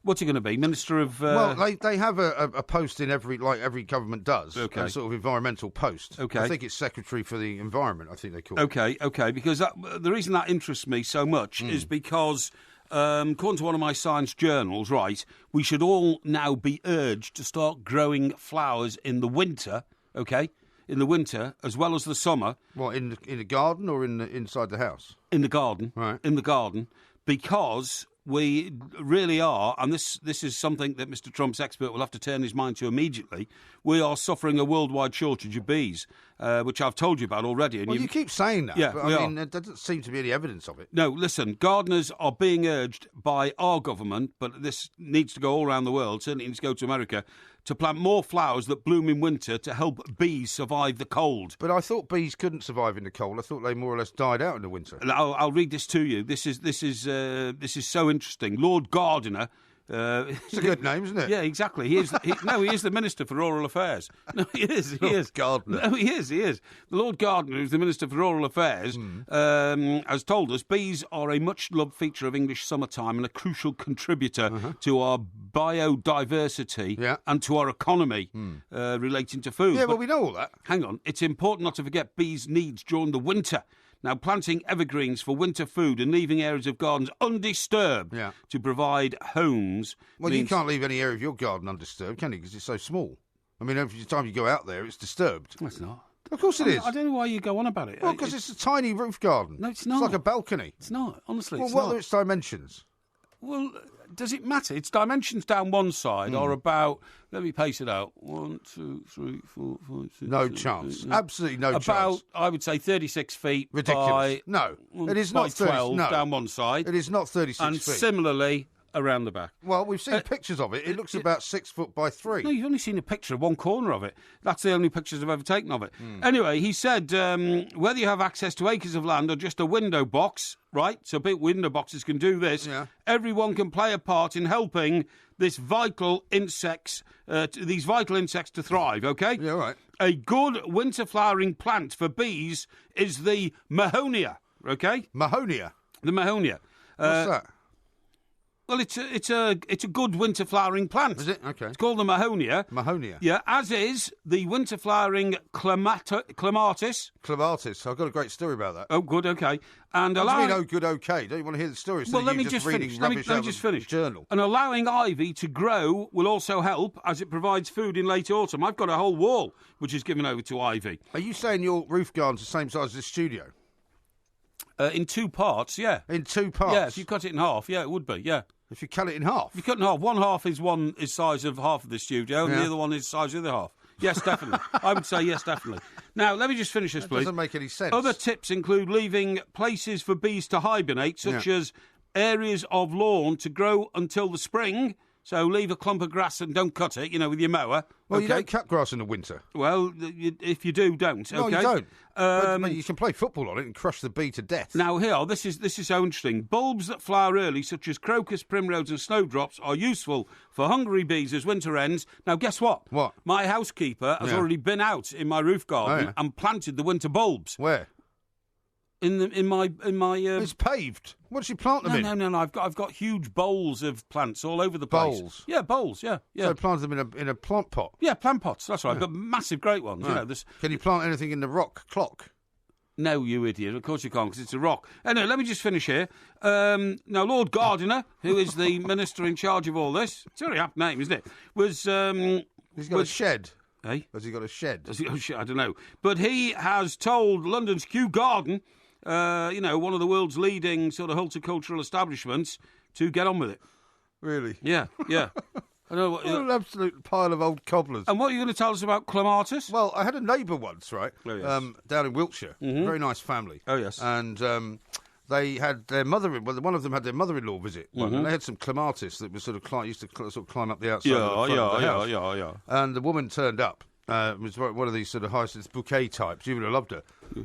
Speaker 1: what's he going to be? Minister of...
Speaker 4: Well, they have a post in every government does.
Speaker 1: Okay.
Speaker 4: A sort of environmental post.
Speaker 1: Okay.
Speaker 4: I think it's Secretary for the Environment, I think they call it.
Speaker 1: Okay, because the reason that interests me so much is because, according to one of my science journals, right, we should all now be urged to start growing flowers in the winter, okay? In the winter, as well as the summer.
Speaker 4: What, in the garden or inside the house?
Speaker 1: In the garden.
Speaker 4: Right.
Speaker 1: In the garden, because... we really are, and this is something that Mr. Trump's expert will have to turn his mind to immediately. We are suffering a worldwide shortage of bees, which I've told you about already. And
Speaker 4: Well, you keep saying that,
Speaker 1: Yeah,
Speaker 4: but
Speaker 1: we
Speaker 4: I
Speaker 1: are.
Speaker 4: mean, there doesn't seem to be any evidence of it.
Speaker 1: No, listen, gardeners are being urged by our government, but this needs to go all around the world, certainly needs to go to America, to plant more flowers that bloom in winter to help bees survive the cold.
Speaker 4: But I thought bees couldn't survive in the cold. I thought they more or less died out in the winter.
Speaker 1: And I'll read this to you. This is so interesting. Lord Gardiner.
Speaker 4: It's a good name, isn't it?
Speaker 1: Yeah, exactly. He is the Minister for Rural Affairs. No, he is. He is.
Speaker 4: Gardiner.
Speaker 1: No, he is. The Lord Gardiner, who's the Minister for Rural Affairs, has told us bees are a much-loved feature of English summertime and a crucial contributor to our biodiversity and to our economy relating to food.
Speaker 4: Yeah, well,
Speaker 1: But
Speaker 4: we know all that.
Speaker 1: hang on. It's important not to forget bees' needs during the winter. Now, planting evergreens for winter food and leaving areas of gardens undisturbed to provide homes.
Speaker 4: Well, you can't leave any area of your garden undisturbed, can you? Because it's so small. I mean, every time you go out there, it's disturbed.
Speaker 1: No, it's not.
Speaker 4: Of course it is.
Speaker 1: I don't know why you go on about it.
Speaker 4: Well, because it's a tiny roof garden.
Speaker 1: No, it's not.
Speaker 4: It's like a balcony.
Speaker 1: It's not. Honestly,
Speaker 4: Well,
Speaker 1: it's
Speaker 4: what
Speaker 1: not.
Speaker 4: are its dimensions?
Speaker 1: Well, does it matter? Its dimensions down one side are about... Let me pace it out. 1, 2, 3, 4, 5, 6...
Speaker 4: No
Speaker 1: 7,
Speaker 4: chance.
Speaker 1: 8, 9.
Speaker 4: Absolutely no chance.
Speaker 1: About, I would say, 36 feet
Speaker 4: Ridiculous.
Speaker 1: by...
Speaker 4: No, it is
Speaker 1: by
Speaker 4: not 30,
Speaker 1: 12
Speaker 4: no.
Speaker 1: down one side.
Speaker 4: It is not 36
Speaker 1: and
Speaker 4: feet.
Speaker 1: similarly, around the back.
Speaker 4: Well, we've seen pictures of it. It looks about 6 foot by 3.
Speaker 1: No, you've only seen a picture of one corner of it. That's the only pictures I've ever taken of it. Anyway, he said, whether you have access to acres of land or just a window box, right? So big window boxes can do this.
Speaker 4: Yeah.
Speaker 1: Everyone can play a part in helping these vital insects to thrive, okay?
Speaker 4: Yeah, all right.
Speaker 1: A good winter flowering plant for bees is the mahonia, okay?
Speaker 4: Mahonia.
Speaker 1: The mahonia.
Speaker 4: What's that?
Speaker 1: Well, it's a good winter flowering plant.
Speaker 4: Is it? Okay.
Speaker 1: It's called the mahonia.
Speaker 4: Mahonia.
Speaker 1: Yeah, as is the winter flowering clematis.
Speaker 4: Clematis. I've got a great story about that.
Speaker 1: Oh, good, okay. And
Speaker 4: What do you
Speaker 1: allowing...
Speaker 4: mean, oh, good, okay? Don't you want to hear the story? So
Speaker 1: well, let
Speaker 4: you're
Speaker 1: me just
Speaker 4: reading
Speaker 1: finish. Let me
Speaker 4: rubbish out
Speaker 1: just
Speaker 4: of
Speaker 1: finish.
Speaker 4: a journal.
Speaker 1: And allowing ivy to grow will also help, as it provides food in late autumn. I've got a whole wall which is given over to ivy.
Speaker 4: Are you saying your roof garden's the same size as this studio?
Speaker 1: In 2 parts, yeah.
Speaker 4: In 2 parts?
Speaker 1: Yeah, if you cut it in half, yeah, it would be, yeah.
Speaker 4: If you cut it in half?
Speaker 1: If you cut it in half, one half is size of half of the studio, and the other one is size of the other half. Yes, definitely. I would say yes, definitely. Now, let me just finish this,
Speaker 4: That
Speaker 1: please.
Speaker 4: doesn't make any sense.
Speaker 1: Other tips include leaving places for bees to hibernate, such as areas of lawn to grow until the spring. So leave a clump of grass and don't cut it, with your mower.
Speaker 4: Well,
Speaker 1: okay?
Speaker 4: you don't cut grass in the winter.
Speaker 1: Well, if you do, don't.
Speaker 4: No,
Speaker 1: okay?
Speaker 4: you don't. But you can play football on it and crush the bee to death.
Speaker 1: Now, here, this is so interesting. Bulbs that flower early, such as crocus, primrose and snowdrops, are useful for hungry bees as winter ends. Now, guess what?
Speaker 4: What?
Speaker 1: My housekeeper has already been out in my roof garden and planted the winter bulbs.
Speaker 4: Where?
Speaker 1: In my.
Speaker 4: It's paved. What does she plant them in?
Speaker 1: No. I've got huge bowls of plants all over the place.
Speaker 4: Bowls?
Speaker 1: Yeah, bowls. Yeah.
Speaker 4: So planted them in a plant pot.
Speaker 1: Yeah, plant pots. That's right. I've got massive, great ones.
Speaker 4: Right. Can you plant anything in the rock clock?
Speaker 1: No, you idiot. Of course you can't, because it's a rock. Anyway, let me just finish here. Now, Lord Gardiner, who is the minister in charge of all this, it's a very apt name, isn't it? Was
Speaker 4: He's got a shed.
Speaker 1: Eh?
Speaker 4: Has he got a shed?
Speaker 1: I don't know. But he has told London's Kew Garden, one of the world's leading sort of horticultural establishments, to get on with it.
Speaker 4: Really?
Speaker 1: Yeah. I know
Speaker 4: What an absolute pile of old cobblers.
Speaker 1: And what are you going to tell us about clematis?
Speaker 4: Well, I had a neighbour once, right?
Speaker 1: Oh, yes.
Speaker 4: Down in Wiltshire. Very nice family.
Speaker 1: Oh, yes.
Speaker 4: And they had their mother-in-law. Well, one of them had their mother-in-law visit, and they had some clematis that was used to climb up the outside of the front of the house.
Speaker 1: Yeah.
Speaker 4: And the woman turned up. It was one of these sort of high-sense bouquet types. You would have loved her.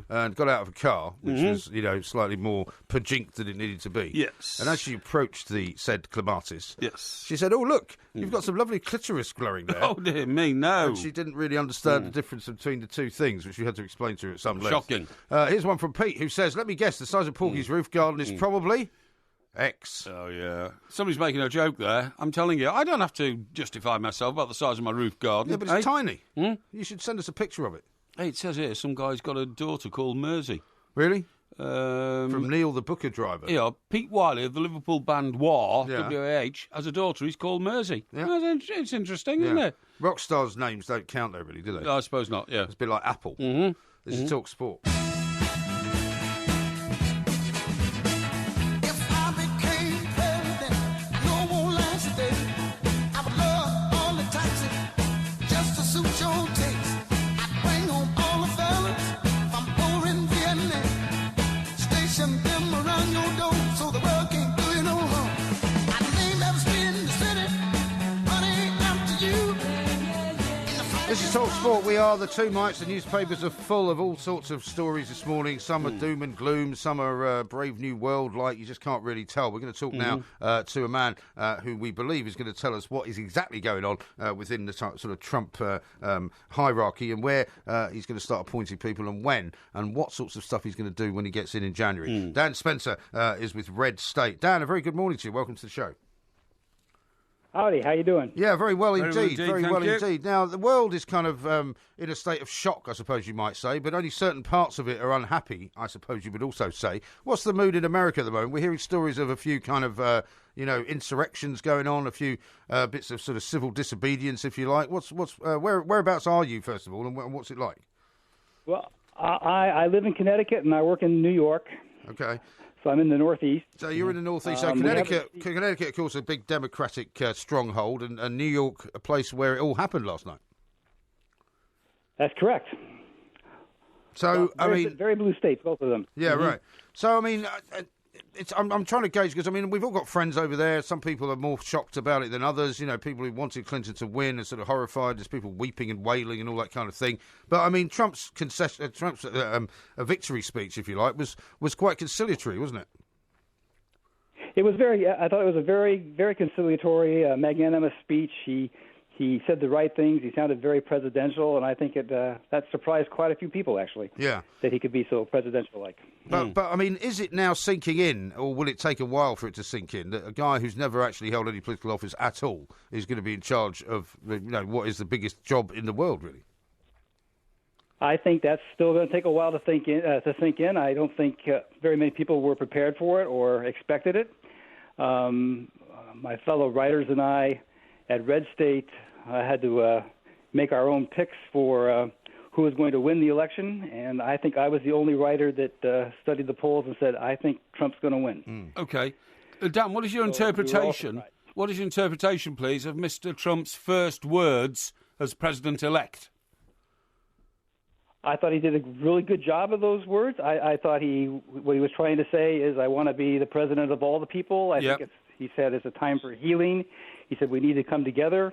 Speaker 4: And got out of a car, which was, slightly more pajinked than it needed to be.
Speaker 1: Yes.
Speaker 4: And as she approached the said clematis,
Speaker 1: Yes.
Speaker 4: she said, "Oh, look, you've got some lovely clitoris glowing there."
Speaker 1: Oh, dear me, no.
Speaker 4: And she didn't really understand the difference between the two things, which we had to explain to her at some length.
Speaker 1: Shocking.
Speaker 4: Here's one from Pete, who says, "Let me guess, the size of Porky's roof garden is probably X."
Speaker 1: Oh, yeah. Somebody's making a joke there. I'm telling you, I don't have to justify myself about the size of my roof garden.
Speaker 4: Yeah, but it's tiny. You should send us a picture of it.
Speaker 1: Hey, it says here some guy's got a daughter called Mersey.
Speaker 4: Really? From Neil, the Booker driver.
Speaker 1: Yeah, Pete Wiley of the Liverpool band War,
Speaker 4: Yeah.
Speaker 1: WAH, has a daughter he's called Mersey.
Speaker 4: Yeah.
Speaker 1: Well, it's interesting, isn't it?
Speaker 4: Rock stars' names don't count, though, really, do they?
Speaker 1: I suppose not, yeah.
Speaker 4: It's a bit like Apple. This is Talk Sport.
Speaker 3: If I became president, no more last day. I would love all the taxes just to suit your taste. I'd bring home all the fellas from over in Vietnam. Station them around your door so the world can't do you no harm. I'd name every street in the city, money after you.
Speaker 4: This is Talk Sport. We are the two mics. The newspapers are full of all sorts of stories this morning. Some are doom and gloom. Some are Brave New World-like. You just can't really tell. We're going to talk now to a man who we believe is going to tell us what is exactly going on within the sort of Trump hierarchy and where he's going to start appointing people and when and what sorts of stuff he's going to do when he gets in January. Dan Spencer is with Red State. Dan, a very good morning to you. Welcome to the show.
Speaker 8: Howdy, how you doing?
Speaker 4: Yeah, very well
Speaker 1: Very well
Speaker 4: indeed.
Speaker 1: indeed,
Speaker 4: Very
Speaker 1: thank
Speaker 4: well
Speaker 1: you.
Speaker 4: indeed. Now, the world is kind of in a state of shock, I suppose you might say, but only certain parts of it are unhappy, I suppose you would also say. What's the mood in America at the moment? We're hearing stories of a few kind of, insurrections going on, a few bits of sort of civil disobedience, if you like. Whereabouts are you, first of all, and what's it like?
Speaker 8: Well, I live in Connecticut and I work in New York,
Speaker 4: Okay.
Speaker 8: so I'm in the Northeast.
Speaker 4: So you're in the northeast. So
Speaker 8: we have
Speaker 4: Connecticut, of course, a big Democratic stronghold, and New York, a place where it all happened last night.
Speaker 8: That's correct.
Speaker 4: So,
Speaker 8: Very blue states, both of them.
Speaker 4: Yeah, right. So, I mean, I'm trying to gauge because, I mean, we've all got friends over there. Some people are more shocked about it than others. You know, people who wanted Clinton to win are sort of horrified. There's people weeping and wailing and all that kind of thing. But, I mean, Trump's a victory speech, if you like, was quite conciliatory, wasn't it?
Speaker 8: It was I thought it was a very, very conciliatory, magnanimous speech. He said the right things. He sounded very presidential, and I think that surprised quite a few people, actually.
Speaker 4: Yeah.
Speaker 8: That he could be so presidential-like.
Speaker 4: But I mean, is it now sinking in, or will it take a while for it to sink in, that a guy who's never actually held any political office at all is going to be in charge of, what is the biggest job in the world, really?
Speaker 8: I think that's still going to take a while to sink in. I don't think very many people were prepared for it or expected it. My fellow writers and I at Red State had to make our own picks for who was going to win the election, and I think I was the only writer that studied the polls and said, I think Trump's going to win.
Speaker 1: Okay. Dan, what is your interpretation? What is your interpretation, please, of Mr. Trump's first words as president-elect?
Speaker 8: I thought he did a really good job of those words. I thought what he was trying to say is, I want to be the president of all the people. I think he said it's a time for healing. He said we need to come together.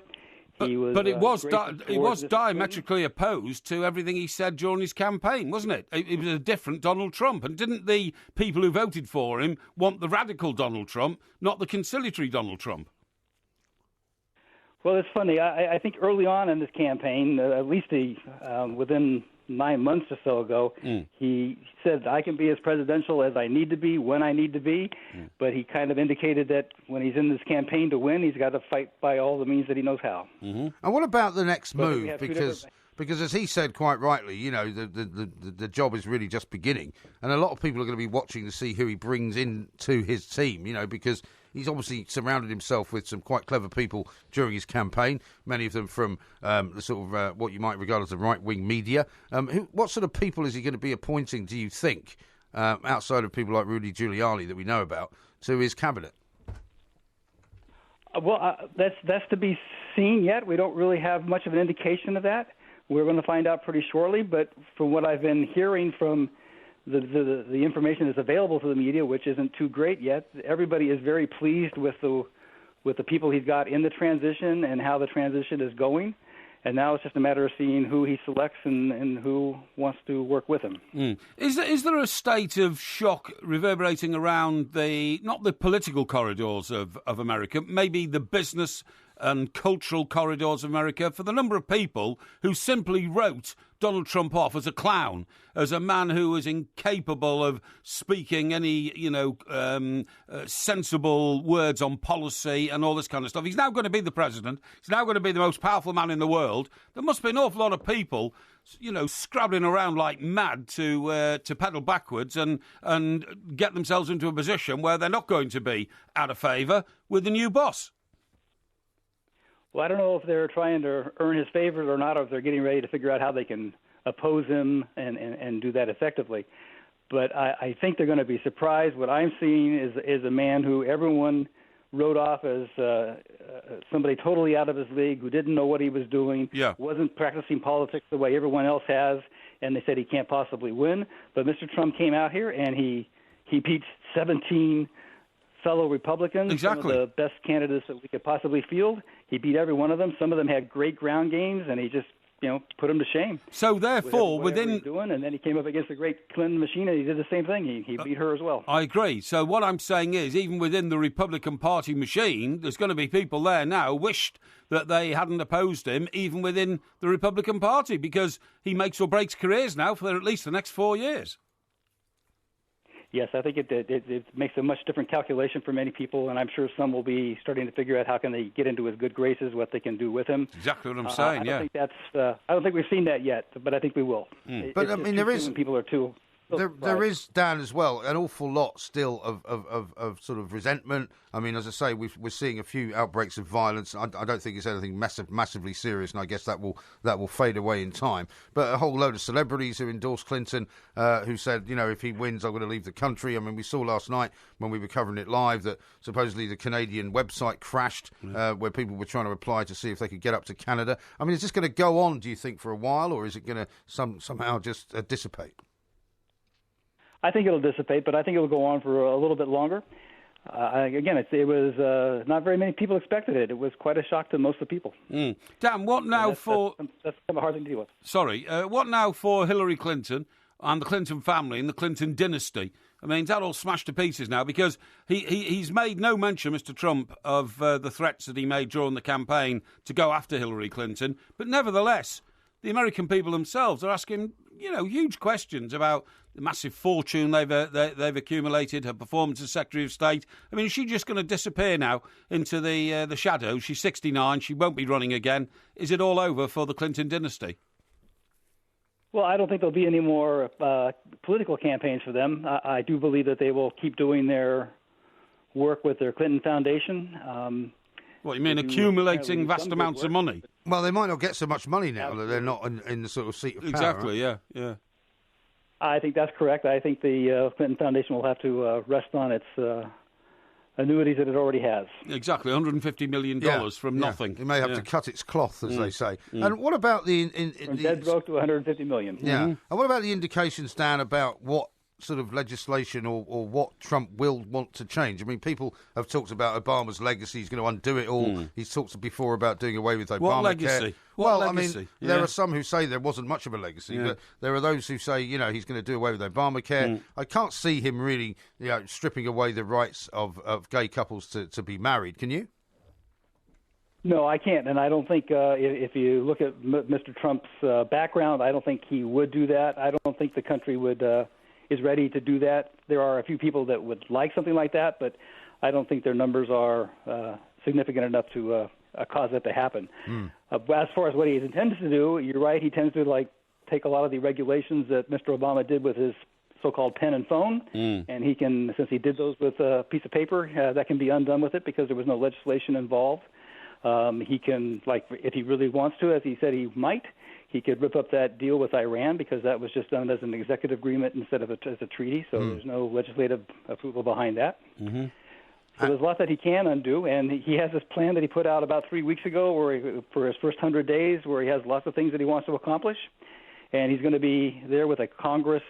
Speaker 1: But it was diametrically opposed to everything he said during his campaign, wasn't it? It was a different Donald Trump. And didn't the people who voted for him want the radical Donald Trump, not the conciliatory Donald Trump?
Speaker 8: Well, it's funny. I think early on in this campaign, at least within 9 months or so ago, he said, I can be as presidential as I need to be when I need to be, but he kind of indicated that when he's in this campaign to win, he's got to fight by all the means that he knows how.
Speaker 4: And what about the next move? Because as he said quite rightly, you know, the job is really just beginning, and a lot of people are going to be watching to see who he brings into his team, you know, because he's obviously surrounded himself with some quite clever people during his campaign, many of them from the sort of what you might regard as the right-wing media. What sort of people is he going to be appointing, do you think, outside of people like Rudy Giuliani that we know about, to his cabinet?
Speaker 8: That's to be seen yet. We don't really have much of an indication of that. We're going to find out pretty shortly, but from what I've been hearing from the information that's available to the media, which isn't too great yet, everybody is very pleased with the people he's got in the transition and how the transition is going. And now it's just a matter of seeing who he selects and who wants to work with him.
Speaker 1: Is there a state of shock reverberating around not the political corridors of America, maybe the business and cultural corridors of America, for the number of people who simply wrote Donald Trump off as a clown, as a man who was incapable of speaking any, sensible words on policy and all this kind of stuff. He's now going to be the president. He's now going to be the most powerful man in the world. There must be an awful lot of people, scrabbling around like mad to pedal backwards and get themselves into a position where they're not going to be out of favour with the new boss.
Speaker 8: Well, I don't know if they're trying to earn his favor or not, or if they're getting ready to figure out how they can oppose him and do that effectively. But I think they're going to be surprised. What I'm seeing is a man who everyone wrote off as somebody totally out of his league, who didn't know what he was doing, wasn't practicing politics the way everyone else has, and they said he can't possibly win. But Mr. Trump came out here and he beat 17 fellow Republicans,
Speaker 1: exactly.
Speaker 8: Some of the best candidates that we could possibly field. He beat every one of them. Some of them had great ground games, and he just, put them to shame.
Speaker 1: So therefore,
Speaker 8: whatever he's doing, and then he came up against the great Clinton machine, and he did the same thing. He beat her as well.
Speaker 1: I agree. So what I'm saying is, even within the Republican Party machine, there's going to be people there now wished that they hadn't opposed him, even within the Republican Party, because he makes or breaks careers now for at least the next 4 years.
Speaker 8: Yes, I think it makes a much different calculation for many people, and I'm sure some will be starting to figure out how can they get into his good graces, what they can do with him.
Speaker 1: Exactly what I'm saying.
Speaker 8: I don't think we've seen that yet, but I think we will.
Speaker 4: But I mean, there is
Speaker 8: people are too.
Speaker 4: There is, Dan, as well, an awful lot still of sort of resentment. I mean, as I say, we're seeing a few outbreaks of violence. I don't think it's anything massively serious, and I guess that will fade away in time. But a whole load of celebrities who endorsed Clinton, who said, if he wins, I'm going to leave the country. I mean, we saw last night when we were covering it live that supposedly the Canadian website crashed, where people were trying to apply to see if they could get up to Canada. I mean, is this going to go on, do you think, for a while, or is it going to somehow just dissipate?
Speaker 8: I think it'll dissipate, but I think it'll go on for a little bit longer. Again, it was not very many people expected it. It was quite a shock to most of the people.
Speaker 1: Dan, what now
Speaker 8: that's kind of a hard thing to deal with.
Speaker 1: Sorry, what now for Hillary Clinton and the Clinton family and the Clinton dynasty? I mean, that all smashed to pieces now because he's made no mention, Mr. Trump, of the threats that he made during the campaign to go after Hillary Clinton. But nevertheless, the American people themselves are asking, huge questions about the massive fortune they've accumulated, her performance as Secretary of State. I mean, is she just going to disappear now into the shadows? She's 69. She won't be running again. Is it all over for the Clinton dynasty?
Speaker 8: Well, I don't think there'll be any more political campaigns for them. I do believe that they will keep doing their work with their Clinton Foundation.
Speaker 1: What, you mean accumulating vast amounts of money?
Speaker 4: Well, they might not get so much money now that they're not in the sort of seat of power.
Speaker 1: Exactly,
Speaker 4: right?
Speaker 1: yeah.
Speaker 8: I think that's correct. I think the Clinton Foundation will have to rest on its annuities that it already has.
Speaker 1: Exactly, $150 million from nothing.
Speaker 4: It may have to cut its cloth, as they say. And what about
Speaker 8: From dead broke to $150 million.
Speaker 4: Yeah. And what about the indications, Dan, about what sort of legislation or what Trump will want to change? I mean, people have talked about Obama's legacy. He's going to undo it all. He's talked before about doing away with Obamacare.
Speaker 1: What legacy?
Speaker 4: I mean, there are some who say there wasn't much of a legacy, but there are those who say, he's going to do away with Obamacare. I can't see him really, stripping away the rights of gay couples to be married. Can you?
Speaker 8: No, I can't, and I don't think if you look at Mr. Trump's background, I don't think he would do that. I don't think the country is ready to do that. There are a few people that would like something like that, but I don't think their numbers are significant enough to cause that to happen. As far as what he intends to do, you're right. He tends to take a lot of the regulations that Mr. Obama did with his so-called pen and phone, and he can, since he did those with a piece of paper, that can be undone with it because there was no legislation involved. He can, if he really wants to, as he said he might, he could rip up that deal with Iran because that was just done as an executive agreement instead of as a treaty, so there's no legislative approval behind that. So there's a lot that he can undo, and he has this plan that he put out about 3 weeks ago for his first 100 days where he has lots of things that he wants to accomplish, and he's going to be there with a Congress,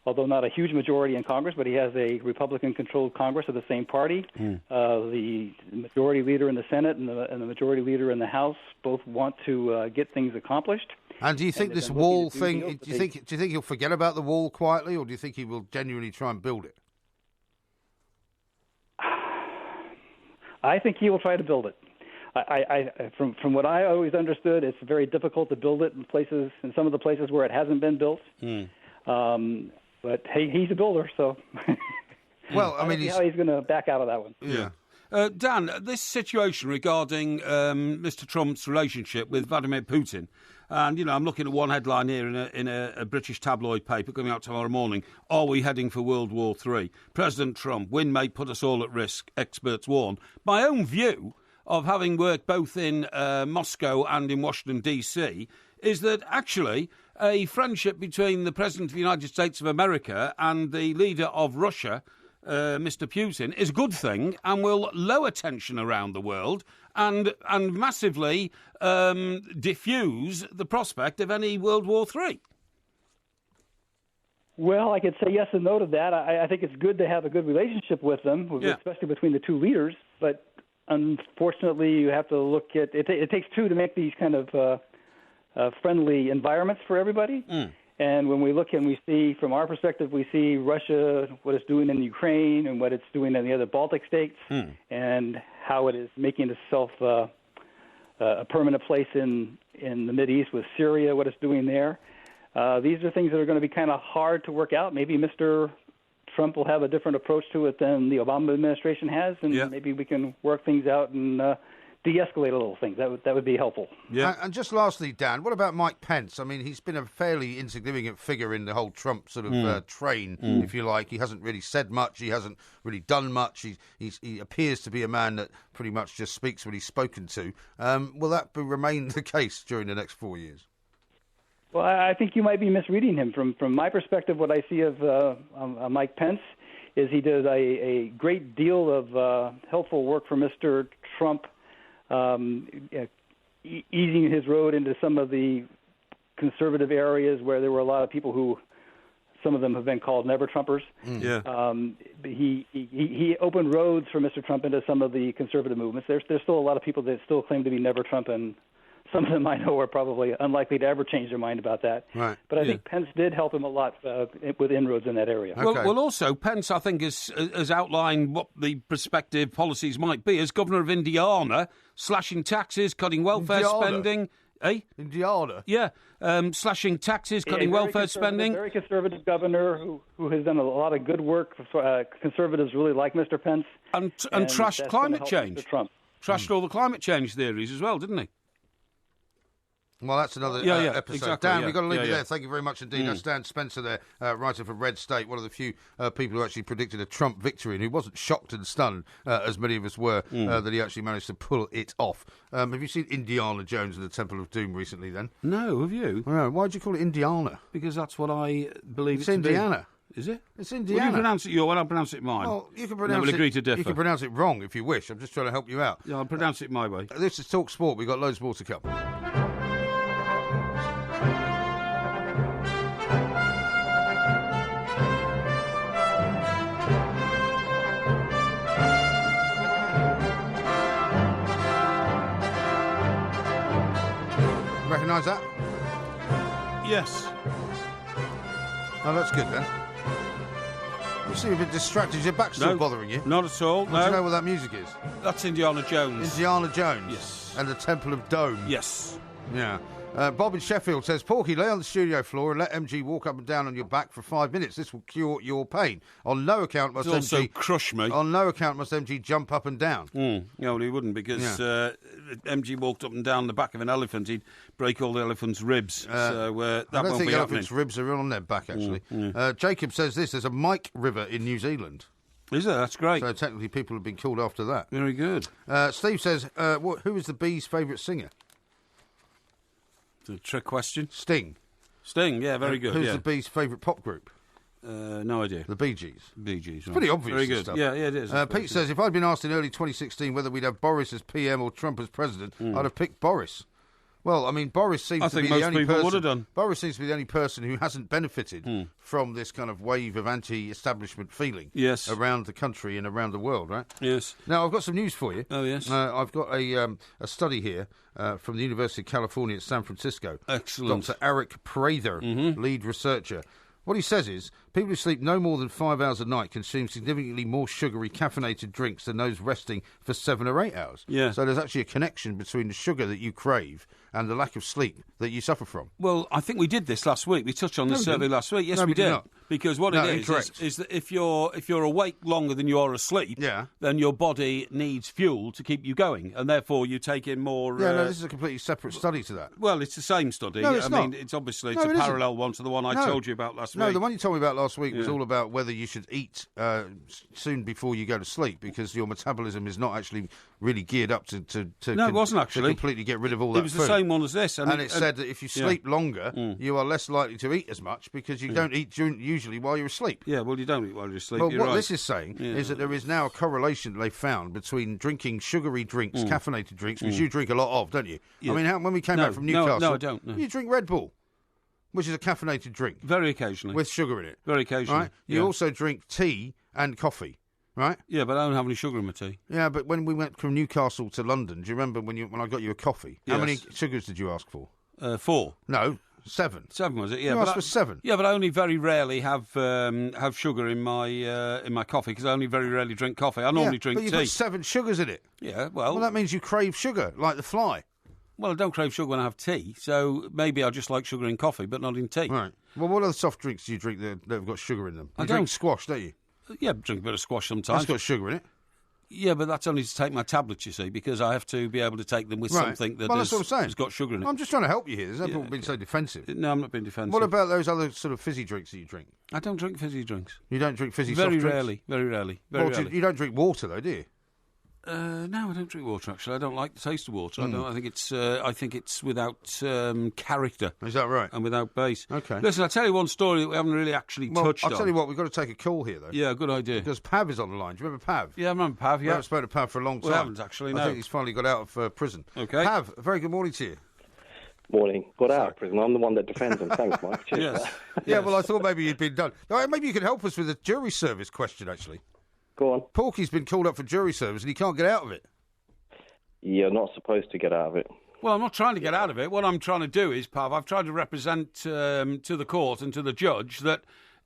Speaker 8: although not a huge majority in Congress, but he has a Republican-controlled Congress of the same party. The majority leader in the Senate and the majority leader in the House both want to get things accomplished.
Speaker 4: And do you think this wall thing? Do you think he'll forget about the wall quietly, or do you think he will genuinely try and build it?
Speaker 8: I think he will try to build it. From what I always understood, it's very difficult to build it in some of the places where it hasn't been built. But hey, he's a builder, so
Speaker 4: well, I mean,
Speaker 8: how he's going to back out of that one.
Speaker 1: Yeah. Dan, this situation regarding Mr. Trump's relationship with Vladimir Putin, and I'm looking at one headline here in a British tabloid paper coming out tomorrow morning. Are we heading for World War III? President Trump, win may put us all at risk, experts warn. My own view of having worked both in Moscow and in Washington, D.C., is that actually a friendship between the President of the United States of America and the leader of Russia, Mr. Putin, is a good thing and will lower tension around the world and massively diffuse the prospect of any World War III.
Speaker 8: Well, I could say yes and no to that. I think it's good to have a good relationship with them, especially between the two leaders. But unfortunately, you have to look at it. It takes two to make these kind of friendly environments for everybody. And when we look and we see, from our perspective, we see Russia, what it's doing in Ukraine and what it's doing in the other Baltic states, and how it is making itself a permanent place in the Mideast with Syria, what it's doing there. These are things that are going to be kind of hard to work out. Maybe Mr. Trump will have a different approach to it than the Obama administration has, and maybe we can work things out and de-escalate a little things. That would be helpful.
Speaker 1: Yeah.
Speaker 4: And just lastly, Dan, what about Mike Pence? I mean, he's been a fairly insignificant figure in the whole Trump sort of train, if you like. He hasn't really said much. He hasn't really done much. He appears to be a man that pretty much just speaks when he's spoken to. Will that remain the case during the next 4 years?
Speaker 8: Well, I think you might be misreading him. From my perspective, what I see of Mike Pence is he did a great deal of helpful work for Mr. Trump, easing his road into some of the conservative areas where there were a lot of people who, some of them have been called never-Trumpers. He opened roads for Mr. Trump into some of the conservative movements. There's still a lot of people that still claim to be never-Trump, and some of them I know are probably unlikely to ever change their mind about that.
Speaker 4: Right.
Speaker 8: But I think Pence did help him a lot with inroads in that area.
Speaker 4: Okay.
Speaker 1: Well, also, Pence, I think, has outlined what the prospective policies might be. As governor of Indiana, slashing taxes, cutting welfare spending.
Speaker 4: Indiana?
Speaker 1: Yeah, slashing taxes, cutting welfare spending.
Speaker 8: A very conservative governor who has done a lot of good work. Conservatives really like Mr. Pence.
Speaker 1: And trashed climate change. Trashed all the climate change theories as well, didn't he?
Speaker 4: Well, that's another episode.
Speaker 1: Exactly,
Speaker 4: Dan, we've got to leave it there.
Speaker 1: Yeah.
Speaker 4: Thank you very much indeed. That's Dan Spencer there, writer for Red State, one of the few people who actually predicted a Trump victory and who wasn't shocked and stunned, as many of us were, that he actually managed to pull it off. Have you seen Indiana Jones and the Temple of Doom recently then?
Speaker 1: No, have you?
Speaker 4: Oh, why did you call it Indiana?
Speaker 1: Because that's what I believe
Speaker 4: It's
Speaker 1: it to
Speaker 4: Indiana.
Speaker 1: be. Is it?
Speaker 4: It's
Speaker 1: Will
Speaker 4: Indiana.
Speaker 1: you pronounce it your way? I'll pronounce it mine.
Speaker 4: Well, you can
Speaker 1: Then
Speaker 4: pronounce
Speaker 1: we'll
Speaker 4: it.
Speaker 1: agree to differ.
Speaker 4: You can pronounce it wrong if you wish. I'm just trying to help you out.
Speaker 1: Yeah, I'll pronounce it my way.
Speaker 4: This is Talk Sport. We've got loads more to come. Recognise that?
Speaker 1: Yes.
Speaker 4: Oh, that's good then. You seem a bit distracted. Is your back still
Speaker 1: No,
Speaker 4: bothering you?
Speaker 1: Not at all.
Speaker 4: Do
Speaker 1: No.
Speaker 4: you know what that music is?
Speaker 1: That's Indiana Jones.
Speaker 4: Indiana Jones.
Speaker 1: Yes.
Speaker 4: And the Temple of Dome.
Speaker 1: Yes.
Speaker 4: Yeah. Bob in Sheffield says, Porky, lay on the studio floor and let MG walk up and down on your back for 5 minutes. This will cure your pain. On no account must
Speaker 1: It'll also
Speaker 4: MG
Speaker 1: crush me.
Speaker 4: On no account must MG jump up and down.
Speaker 1: No, well, he wouldn't, because MG walked up and down the back of an elephant, he'd break all the elephant's ribs. That
Speaker 4: I
Speaker 1: won't
Speaker 4: don't think
Speaker 1: be
Speaker 4: elephants'
Speaker 1: happening.
Speaker 4: ribs are on their back, actually. Jacob says this, there's a Mike River in New Zealand.
Speaker 1: Is there? That's great.
Speaker 4: So technically people have been called after that.
Speaker 1: Very good.
Speaker 4: Steve says, who is the Bees' favourite singer?
Speaker 1: It's a trick question.
Speaker 4: Sting.
Speaker 1: Sting, yeah, very good.
Speaker 4: Who's
Speaker 1: yeah.
Speaker 4: the Bees' favourite pop group?
Speaker 1: No idea.
Speaker 4: The Bee Gees.
Speaker 1: Bee Gees. Right.
Speaker 4: Pretty obvious.
Speaker 1: Very
Speaker 4: this
Speaker 1: good.
Speaker 4: Stuff.
Speaker 1: Yeah, it is.
Speaker 4: Pete says, if I'd been asked in early 2016 whether we'd have Boris as PM or Trump as president, I'd have picked Boris. Well, I mean, Boris seems
Speaker 1: I
Speaker 4: to
Speaker 1: think
Speaker 4: be the
Speaker 1: most
Speaker 4: only
Speaker 1: people
Speaker 4: person.
Speaker 1: would have done.
Speaker 4: Boris seems to be the only person who hasn't benefited from this kind of wave of anti-establishment feeling
Speaker 1: Yes.
Speaker 4: around the country and around the world, right?
Speaker 1: Yes.
Speaker 4: Now, I've got some news for you.
Speaker 1: Oh, yes.
Speaker 4: I've got a study here from the University of California at San Francisco.
Speaker 1: Excellent.
Speaker 4: Dr. Eric Prather, lead researcher. What he says is, people who sleep no more than 5 hours a night consume significantly more sugary, caffeinated drinks than those resting for 7 or 8 hours.
Speaker 1: Yeah.
Speaker 4: So there's actually a connection between the sugar that you crave and the lack of sleep that you suffer from.
Speaker 1: Well, I think we did this last week. We touched on this survey last week. Yes,
Speaker 4: No,
Speaker 1: we
Speaker 4: we did
Speaker 1: did.
Speaker 4: not.
Speaker 1: Because what
Speaker 4: No,
Speaker 1: it
Speaker 4: incorrect.
Speaker 1: is that if you're awake longer than you are asleep,
Speaker 4: Yeah.
Speaker 1: then your body needs fuel to keep you going, and therefore you take in more.
Speaker 4: Yeah, no, this is a completely separate study to that.
Speaker 1: Well, it's the same study.
Speaker 4: No, it's
Speaker 1: I
Speaker 4: not.
Speaker 1: mean, it's obviously
Speaker 4: No,
Speaker 1: it's
Speaker 4: it
Speaker 1: a
Speaker 4: isn't.
Speaker 1: parallel one to the one I
Speaker 4: No.
Speaker 1: told you about last
Speaker 4: No,
Speaker 1: week.
Speaker 4: the one you told me about last week was
Speaker 1: Yeah.
Speaker 4: all about whether you should eat soon before you go to sleep because your metabolism is not actually really geared up to
Speaker 1: No, it wasn't
Speaker 4: to
Speaker 1: actually.
Speaker 4: completely get rid of all that
Speaker 1: It was
Speaker 4: food.
Speaker 1: the same one as this,
Speaker 4: And it said that if you sleep longer, you are less likely to eat as much because you don't eat usually while you're asleep.
Speaker 1: Yeah, well, you don't eat while you're asleep.
Speaker 4: Well,
Speaker 1: you're
Speaker 4: what
Speaker 1: right.
Speaker 4: this is saying is that there is now a correlation they found between drinking sugary drinks, caffeinated drinks, which you drink a lot of, don't you?
Speaker 1: Yeah.
Speaker 4: I mean, when we came
Speaker 1: No,
Speaker 4: back from
Speaker 1: no,
Speaker 4: Newcastle,
Speaker 1: no, I don't, no.
Speaker 4: you drink Red Bull, which is a caffeinated drink
Speaker 1: Very occasionally.
Speaker 4: with sugar in it.
Speaker 1: Very occasionally.
Speaker 4: Right? You
Speaker 1: yeah.
Speaker 4: also drink tea and coffee, right?
Speaker 1: Yeah, but I don't have any sugar in my tea.
Speaker 4: Yeah, but when we went from Newcastle to London, do you remember when I got you a coffee? How many
Speaker 1: Yes.
Speaker 4: sugars did you ask for?
Speaker 1: 4.
Speaker 4: No, 7.
Speaker 1: 7 was it? Yeah,
Speaker 4: You
Speaker 1: but
Speaker 4: asked for 7.
Speaker 1: Yeah, but I only very rarely have sugar in my coffee because I only very rarely drink coffee. I normally drink
Speaker 4: but you
Speaker 1: tea.
Speaker 4: put 7 sugars in it.
Speaker 1: Yeah,
Speaker 4: Well, that means you crave sugar, like the fly.
Speaker 1: Well, I don't crave sugar when I have tea, so maybe I just like sugar in coffee, but not in tea.
Speaker 4: Right. Well, what other soft drinks do you drink that have got sugar in them?
Speaker 1: I
Speaker 4: You drink
Speaker 1: don't.
Speaker 4: squash, don't you?
Speaker 1: Yeah, drink a bit of squash sometimes.
Speaker 4: That's got sugar in it.
Speaker 1: Yeah, but that's only to take my tablets, you see, because I have to be able to take them with
Speaker 4: Right.
Speaker 1: something that
Speaker 4: Well, that's what I'm saying.
Speaker 1: has got sugar in it.
Speaker 4: I'm just trying to help you here. There's no
Speaker 1: Yeah,
Speaker 4: point being so defensive.
Speaker 1: No, I'm not being defensive.
Speaker 4: What about those other sort of fizzy drinks that you drink?
Speaker 1: I don't drink fizzy drinks.
Speaker 4: You don't drink fizzy
Speaker 1: Very
Speaker 4: soft drinks?
Speaker 1: rarely. Very rarely.
Speaker 4: Well,
Speaker 1: Very rarely.
Speaker 4: you don't drink water, though, do you?
Speaker 1: No, I don't drink water. Actually, I don't like the taste of water.
Speaker 4: Hmm.
Speaker 1: I think it's without character
Speaker 4: Is that right?
Speaker 1: and without base.
Speaker 4: Okay.
Speaker 1: Listen, I'll tell you one story that we haven't really actually
Speaker 4: Well,
Speaker 1: touched
Speaker 4: I'll
Speaker 1: on.
Speaker 4: tell you what, we've got to take a call here, though.
Speaker 1: Yeah, good idea.
Speaker 4: Because Pav is on the line. Do you remember Pav?
Speaker 1: Yeah, I remember Pav.
Speaker 4: We
Speaker 1: Yeah.
Speaker 4: haven't spoken to Pav for a long time.
Speaker 1: We haven't, actually,
Speaker 4: I
Speaker 1: no.
Speaker 4: think he's finally got out of prison.
Speaker 1: Okay.
Speaker 4: Pav, a very good morning to you.
Speaker 9: Morning. Got out of prison. I'm the one that defends him. Thanks, Mike. Cheers.
Speaker 1: Yes.
Speaker 4: Yeah, well, I thought maybe you'd been done. No, maybe you could help us with a jury service question, actually.
Speaker 9: Go on.
Speaker 4: Porky's been called up for jury service and he can't get out of it.
Speaker 9: You're not supposed to get out of it.
Speaker 1: Well, I'm not trying to get out of it. What I'm trying to do is, Pav, I've tried to represent to the court and to the judge that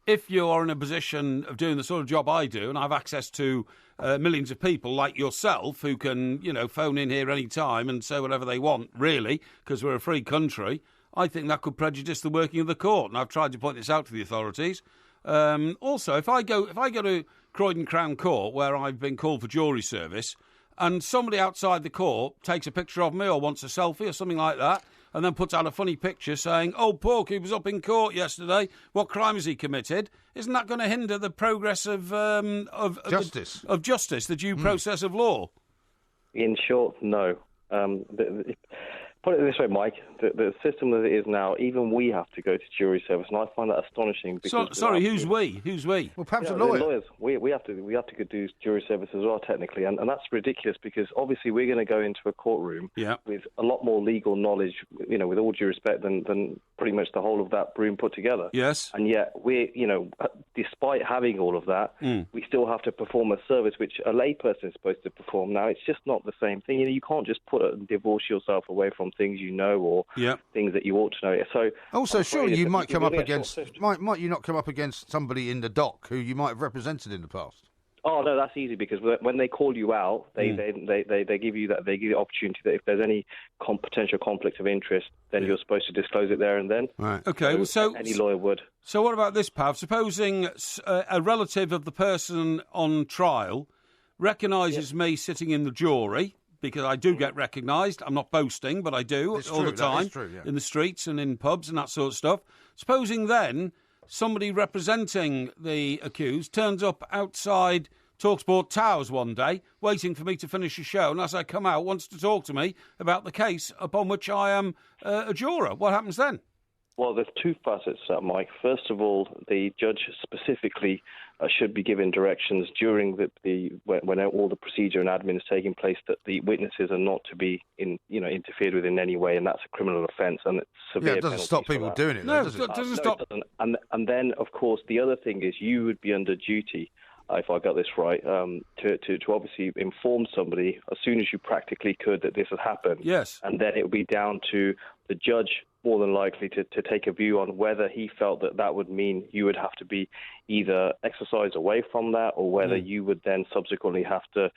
Speaker 1: if you are in a position of doing the sort of job I do, and I have access to millions of people like yourself who can, phone in here any time and say whatever they want, really, because we're a free country, I think that could prejudice the working of the court. And I've tried to point this out to the authorities. Also, if I go to Croydon Crown Court, where I've been called for jury service, and somebody outside the court takes a picture of me or wants a selfie or something like that, and then puts out a funny picture saying, "Oh, Porky was up in court yesterday. What crime has he committed?" Isn't that going to hinder the progress of
Speaker 4: Justice.
Speaker 1: of justice, the due process of law?
Speaker 9: In short, no. Put it this way, Mike. The system as it is now, even we have to go to jury service, and I find that astonishing. Because
Speaker 1: Sorry, who's we? Who's we?
Speaker 4: Well, perhaps
Speaker 9: Yeah,
Speaker 4: a
Speaker 9: the
Speaker 4: lawyer.
Speaker 9: lawyers. We have to do jury service as well, technically, and that's ridiculous because obviously we're going to go into a courtroom with a lot more legal knowledge, with all due respect, than pretty much the whole of that room put together.
Speaker 1: Yes.
Speaker 9: And yet despite having all of that, we still have to perform a service which a layperson is supposed to perform. Now, it's just not the same thing. You can't just divorce yourself away from things or things that you ought to know. So
Speaker 4: also, surely you might come up
Speaker 9: really
Speaker 4: against. Might you not come up against somebody in the dock who you might have represented in the past?
Speaker 9: Oh no, that's easy because when they call you out, they give you the opportunity that if there's any potential conflict of interest, then you're supposed to disclose it there and then.
Speaker 4: Right.
Speaker 1: Okay. So
Speaker 9: any lawyer would.
Speaker 1: So what about this, Pav? Supposing a relative of the person on trial recognises me sitting in the jury. Because I do get recognised. I'm not boasting, but I do
Speaker 4: It's
Speaker 1: all
Speaker 4: true,
Speaker 1: the
Speaker 4: that
Speaker 1: time
Speaker 4: is true, yeah.
Speaker 1: in the streets and in pubs and that sort of stuff. Supposing then somebody representing the accused turns up outside TalkSport Towers one day, waiting for me to finish a show, and as I come out, wants to talk to me about the case upon which I am a juror. What happens then?
Speaker 9: Well, there's two facets to that, Mike. First of all, the judge specifically should be given directions during when all the procedure and admin is taking place that the witnesses are not to be interfered with in any way, and that's a criminal offence and it's severe.
Speaker 4: Yeah, it doesn't stop people doing it.
Speaker 1: No,
Speaker 4: does it?
Speaker 1: it doesn't
Speaker 9: No,
Speaker 1: stop.
Speaker 9: it doesn't. And then, of course, the other thing is you would be under duty, if I got this right, to obviously inform somebody as soon as you practically could that this has happened.
Speaker 1: Yes.
Speaker 9: And then it would be down to the judge, more than likely, to take a view on whether he felt that would mean you would have to be either exercised away from that or whether you would then subsequently have to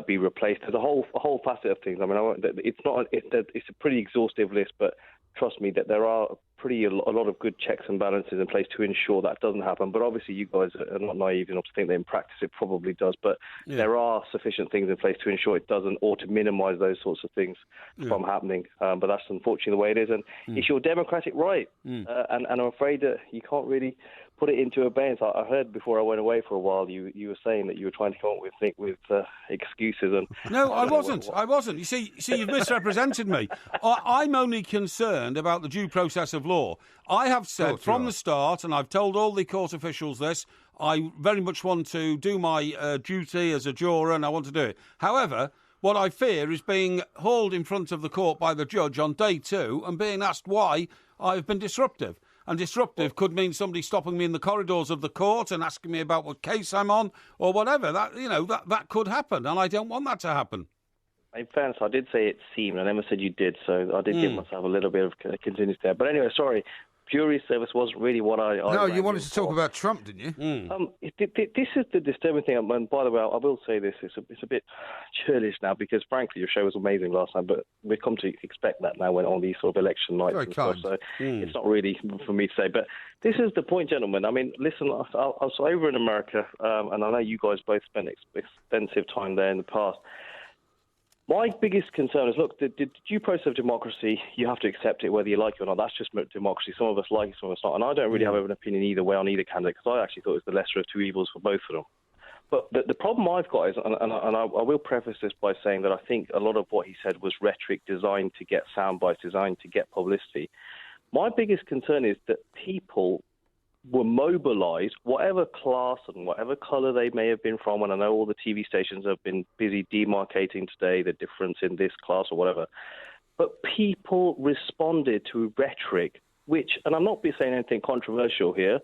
Speaker 9: be replaced. There's a whole facet of things. I mean, it's a pretty exhaustive list, but trust me that there are a lot of good checks and balances in place to ensure that doesn't happen. But obviously you guys are not naive enough to think that in practice it probably does. But there are sufficient things in place to ensure it doesn't or to minimise those sorts of things from happening. But that's unfortunately the way it is. And it's your democratic right. And I'm afraid that you can't really put it into abeyance. I heard before I went away for a while you were saying that you were trying to come up with excuses. And
Speaker 1: No, I wasn't. You see, you've misrepresented me. I'm only concerned about the due process of law. I have said from the start, and I've told all the court officials this, I very much want to do my duty as a juror, and I want to do it. However, what I fear is being hauled in front of the court by the judge on day 2 and being asked why I've been disruptive. And disruptive could mean somebody stopping me in the corridors of the court and asking me about what case I'm on or whatever. That could happen, and I don't want that to happen.
Speaker 9: In fairness, I did say it seemed. I never said you did, so I did give myself a little bit of contingency there. But anyway, sorry. Jury service wasn't really what I
Speaker 4: No, you wanted to talk about Trump, didn't you?
Speaker 9: This is the disturbing thing. And by the way, I will say this: it's a bit churlish now because, frankly, your show was amazing last time. But we've come to expect that now when on these sort of election nights
Speaker 4: Very
Speaker 9: and
Speaker 4: kind.
Speaker 9: stuff. So it's not really for me to say. But this is the point, gentlemen. I mean, listen, I was over in America, and I know you guys both spent extensive time there in the past. My biggest concern is, look, the due process of democracy, you have to accept it whether you like it or not. That's just democracy. Some of us like it, some of us not. And I don't really have an opinion either way on either candidate because I actually thought it was the lesser of two evils for both of them. But the problem I've got is, and I will preface this by saying that I think a lot of what he said was rhetoric designed to get sound bites, designed to get publicity. My biggest concern is that people were mobilised, whatever class and whatever colour they may have been from, and I know all the TV stations have been busy demarcating today the difference in this class or whatever, but people responded to rhetoric which, and I'm not saying anything controversial here,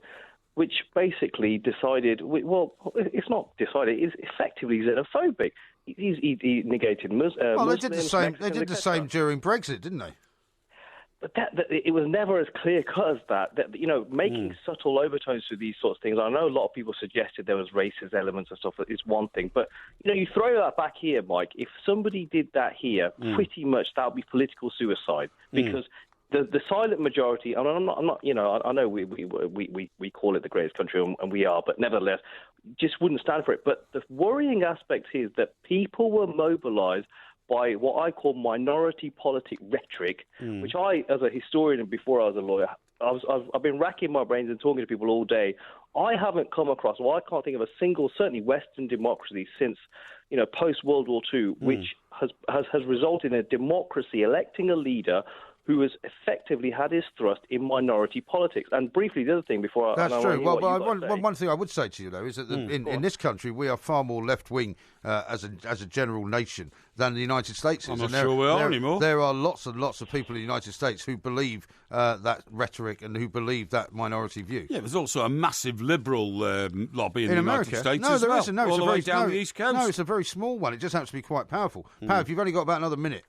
Speaker 9: which basically decided, well, it's not decided, it's effectively xenophobic. He negated Muslims.
Speaker 4: Well, they did the same. They did the same during Brexit, didn't they?
Speaker 9: But that it was never as clear-cut as that making subtle overtones to these sorts of things. I know a lot of people suggested there was racist elements and stuff. That is one thing. But, you throw that back here, Mike. If somebody did that here, pretty much that would be political suicide. Because the silent majority, and I'm not I know we call it the greatest country, and we are, but nevertheless, just wouldn't stand for it. But the worrying aspect is that people were mobilized by what I call minority politic rhetoric, which I, as a historian and before I was a lawyer, I've been racking my brains and talking to people all day. I haven't come across, I can't think of a single, certainly Western democracy since, post-World War II, which has resulted in a democracy electing a leader who has effectively had his thrust in minority politics. And briefly, the other thing before
Speaker 4: That's
Speaker 9: I
Speaker 4: true.
Speaker 9: Well,
Speaker 4: one thing I would say to you, though, is that in this country, we are far more left-wing as a general nation than the United States is.
Speaker 1: I'm not sure we are anymore.
Speaker 4: There are lots and lots of people in the United States who believe that rhetoric and who believe that minority view.
Speaker 1: Yeah, there's also a massive liberal lobby in the
Speaker 4: America.
Speaker 1: United States
Speaker 4: No,
Speaker 1: as
Speaker 4: there
Speaker 1: well,
Speaker 4: isn't. No,
Speaker 1: all
Speaker 4: it's
Speaker 1: the
Speaker 4: a
Speaker 1: way
Speaker 4: very,
Speaker 1: down the East Coast.
Speaker 4: No, it's a very small one. It just happens to be quite powerful. Pat, you've only got about another minute.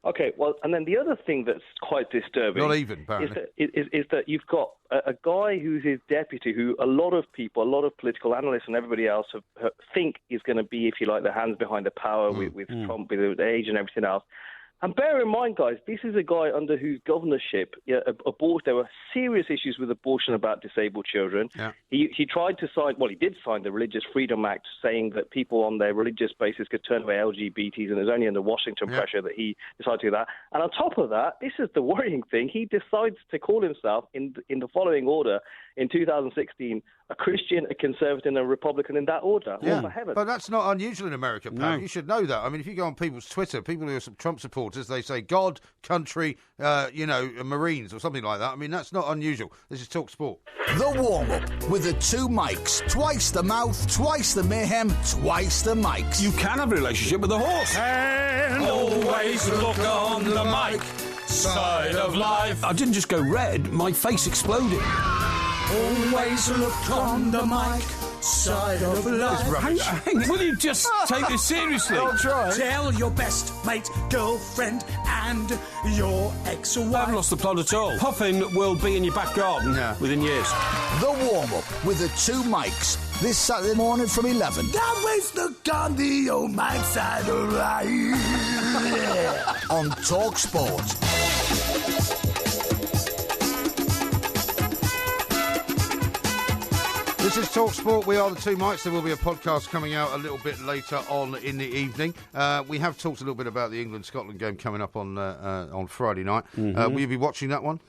Speaker 9: Okay, well, and then the other thing that's quite disturbing
Speaker 4: Not even, apparently.
Speaker 9: is that you've got a guy who's his deputy who a lot of people, a lot of political analysts and everybody else think is going to be, if you like, the hands behind the power with Trump, with the age and everything else. And bear in mind, guys, this is a guy under whose governorship there were serious issues with abortion about disabled children.
Speaker 4: Yeah.
Speaker 9: He tried to sign, well, he did sign the Religious Freedom Act saying that people on their religious basis could turn away LGBTs, and it was only under Washington pressure that he decided to do that. And on top of that, this is the worrying thing, he decides to call himself, in the following order, in 2016, a Christian, a conservative, and a Republican in that order.
Speaker 4: Yeah,
Speaker 9: for heaven.
Speaker 4: but that's not unusual in America, Pat.
Speaker 1: No.
Speaker 4: You should know that. I mean, if you go on people's Twitter, people who are some Trump supporters, they say God, country, Marines or something like that. I mean, that's not unusual. This is Talk Sport.
Speaker 10: The warm-up with the two mics. Twice the mouth, twice the mayhem, twice the mics.
Speaker 1: You can have a relationship with a horse. And always look on the mic side of life. I didn't just go red, my face exploded.
Speaker 10: Always look on the mic side of life.
Speaker 1: Hang on, will you just take this seriously?
Speaker 10: I'll try. Tell your best mate, girlfriend, and your
Speaker 1: I
Speaker 10: ex-wife.
Speaker 1: haven't lost the plot at all. Puffin will be in your back garden within years.
Speaker 10: The warm-up with the two mics. This Saturday morning from 11. Always look on the old mic side of life. On Talk Sport.
Speaker 4: This is Talk Sport. We are the two mics. There will be a podcast coming out a little bit later on in the evening. We have talked a little bit about the England-Scotland game coming up on Friday night. Will you be watching that one?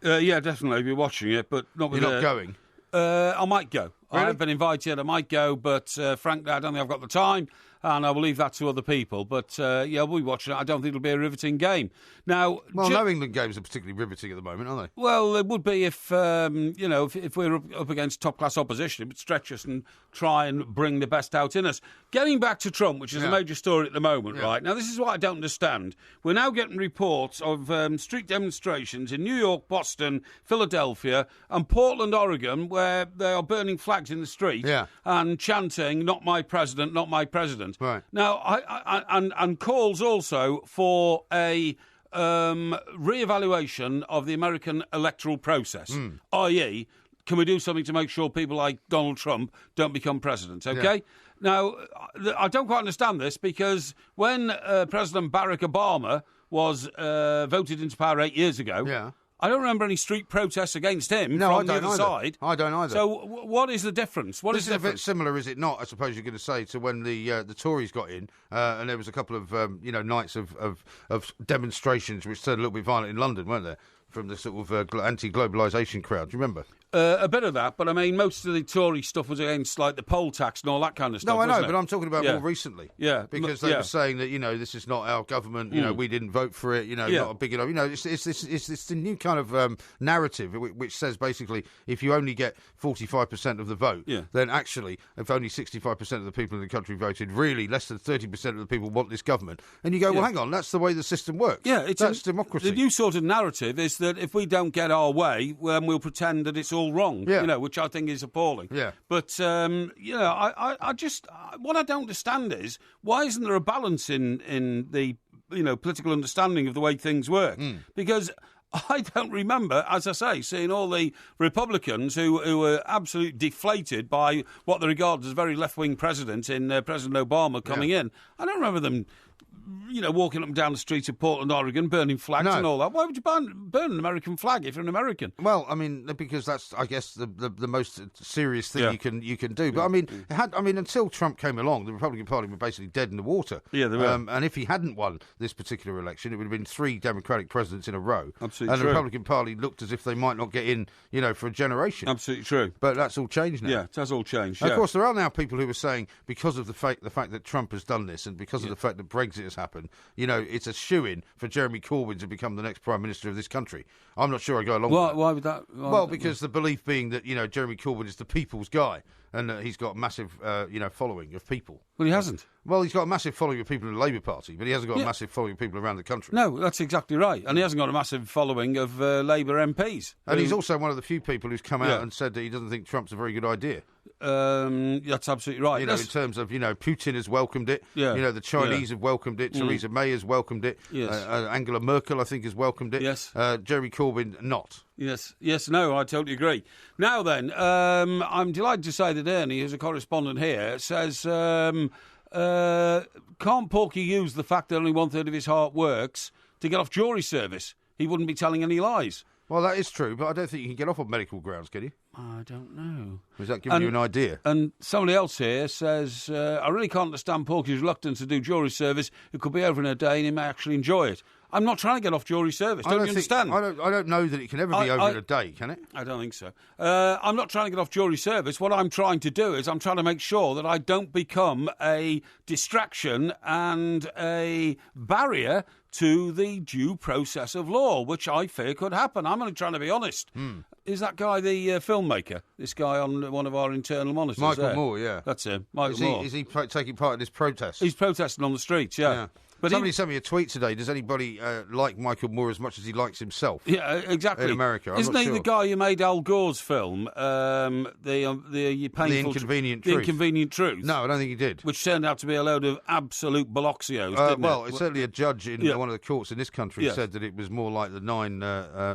Speaker 1: Yeah, definitely. I'll be watching it, but not with
Speaker 4: You're not going?
Speaker 1: I might go.
Speaker 4: Really?
Speaker 1: I have been invited. I might go, but frankly, I don't think I've got the time, and I will leave that to other people. But yeah, we'll be watching it. I don't think it'll be a riveting game. Now,
Speaker 4: Well, no England games are particularly riveting at the moment, are they?
Speaker 1: Well, it would be if if we're up against top-class opposition, it would stretch us and try and bring the best out in us. Getting back to Trump, which is a major story at the moment, right? Now, this is what I don't understand. We're now getting reports of street demonstrations in New York, Boston, Philadelphia, and Portland, Oregon, where they are burning flags in the street and chanting, "Not my president, not my president."
Speaker 4: Right.
Speaker 1: Now, and calls also for a re-evaluation of the American electoral process, i.e., can we do something to make sure people like Donald Trump don't become president, okay?
Speaker 4: Yeah.
Speaker 1: Now, I don't quite understand this because when President Barack Obama was voted into power 8 years ago, I don't remember any street protests against him from the other side.
Speaker 4: I don't either.
Speaker 1: So what is the difference? What is the
Speaker 4: a bit
Speaker 1: difference?
Speaker 4: similar, is it not? I suppose you're going to say to when the Tories got in, and there was a couple of nights of demonstrations which turned a little bit violent in London, weren't there? From the sort of anti-globalisation crowd. Do you remember?
Speaker 1: A bit of that, but I mean, most of the Tory stuff was against like the poll tax and all that kind of stuff.
Speaker 4: No, I know,
Speaker 1: wasn't it?
Speaker 4: but I'm talking about more recently.
Speaker 1: Yeah,
Speaker 4: because they were saying that this is not our government. We didn't vote for it. Not a big enough. It's the new kind of narrative which says basically if you only get 45% of the vote, then actually if only 65% of the people in the country voted, really less than 30% of the people want this government. And you go, well, hang on, that's the way the system works.
Speaker 1: Yeah,
Speaker 4: that's democracy.
Speaker 1: The new sort of narrative is that if we don't get our way, we'll pretend that it's all wrong. Which I think is appalling.
Speaker 4: Yeah.
Speaker 1: But I just what I don't understand is why isn't there a balance in the political understanding of the way things work? Because I don't remember, as I say, seeing all the Republicans who were absolutely deflated by what they regard as a very left-wing president in President Obama coming in. I don't remember them walking up and down the street of Portland, Oregon, burning flags and all that. Why would you burn an American flag if you're an American?
Speaker 4: Well, I mean, because that's, I guess, the most serious thing you can do. But I mean, until Trump came along, the Republican Party were basically dead in the water.
Speaker 1: Yeah, they were.
Speaker 4: And if he hadn't won this particular election, it would have been 3 Democratic presidents in a row.
Speaker 1: Absolutely
Speaker 4: and
Speaker 1: true.
Speaker 4: the Republican Party looked as if they might not get in, for a generation.
Speaker 1: Absolutely true.
Speaker 4: But that's all changed now.
Speaker 1: Yeah, it has all changed.
Speaker 4: And of course, there are now people who are saying because of the fact that Trump has done this and because of the fact that Brexit has happen, it's a shoo-in for Jeremy Corbyn to become the next Prime Minister of this country. I'm not sure I go along with that.
Speaker 1: Why would that?
Speaker 4: Because the belief being that, Jeremy Corbyn is the people's guy and that he's got a massive, following of people.
Speaker 1: Well, he hasn't.
Speaker 4: Well, he's got a massive following of people in the Labour Party, but he hasn't got a massive following of people around the country.
Speaker 1: No, that's exactly right. And he hasn't got a massive following of Labour MPs.
Speaker 4: And he's also one of the few people who's come out and said that he doesn't think Trump's a very good idea.
Speaker 1: That's absolutely right.
Speaker 4: In terms of, Putin has welcomed it.
Speaker 1: Yeah.
Speaker 4: The Chinese have welcomed it. Theresa May has welcomed it.
Speaker 1: Yes.
Speaker 4: Angela Merkel, I think, has welcomed it.
Speaker 1: Yes.
Speaker 4: Jeremy Corbyn, not.
Speaker 1: Yes, no, I totally agree. Now then, I'm delighted to say that Ernie, who's a correspondent here, says, can't Porky use the fact that only 1/3 of his heart works to get off jury service? He wouldn't be telling any lies.
Speaker 4: Well, that is true, but I don't think you can get off on medical grounds, can you?
Speaker 1: I don't know.
Speaker 4: Is that giving you an idea?
Speaker 1: And somebody else here says, I really can't understand Porky's reluctance to do jury service. It could be over in a day and he may actually enjoy it. I'm not trying to get off jury service. Don't you understand?
Speaker 4: I don't know that it can ever be over in a day, can it?
Speaker 1: I don't think so. I'm not trying to get off jury service. What I'm trying to do is I'm trying to make sure that I don't become a distraction and a barrier to the due process of law, which I fear could happen. I'm only trying to be honest. Is that guy the filmmaker? This guy on one of our internal monitors?
Speaker 4: Michael Moore, yeah.
Speaker 1: That's him, Michael Moore.
Speaker 4: Is he taking part in this protest?
Speaker 1: He's protesting on the streets, yeah.
Speaker 4: But somebody sent me a tweet today. Does anybody like Michael Moore as much as he likes himself?
Speaker 1: Yeah, exactly.
Speaker 4: In America,
Speaker 1: isn't he the guy who made Al Gore's film, the
Speaker 4: Inconvenient Truth?
Speaker 1: The Inconvenient Truth.
Speaker 4: No, I don't think he did.
Speaker 1: Which turned out to be a load of absolute bolloxios, didn't it?
Speaker 4: Well, certainly a judge in one of the courts in this country said that it was more like the 9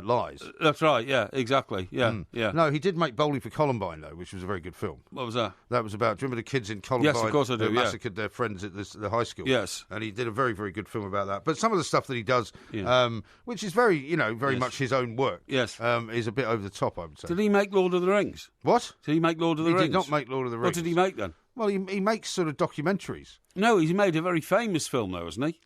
Speaker 4: Lies.
Speaker 1: That's right. Yeah, exactly. Yeah, yeah.
Speaker 4: No, he did make Bowling for Columbine though, which was a very good film.
Speaker 1: What was that?
Speaker 4: That was about. Do you remember the kids in Columbine?
Speaker 1: Yes, of course I do.
Speaker 4: Who massacred their friends at the high school.
Speaker 1: Yes,
Speaker 4: and he did a very, very good film about that. But some of the stuff that he does, which is very, very much his own work, is a bit over the top, I would say.
Speaker 1: Did he make Lord of the Rings?
Speaker 4: What?
Speaker 1: Did he make Lord of the Rings?
Speaker 4: He did not make Lord of the Rings.
Speaker 1: What did he make then?
Speaker 4: Well, he makes sort of documentaries.
Speaker 1: No, he's made a very famous film, though, hasn't he?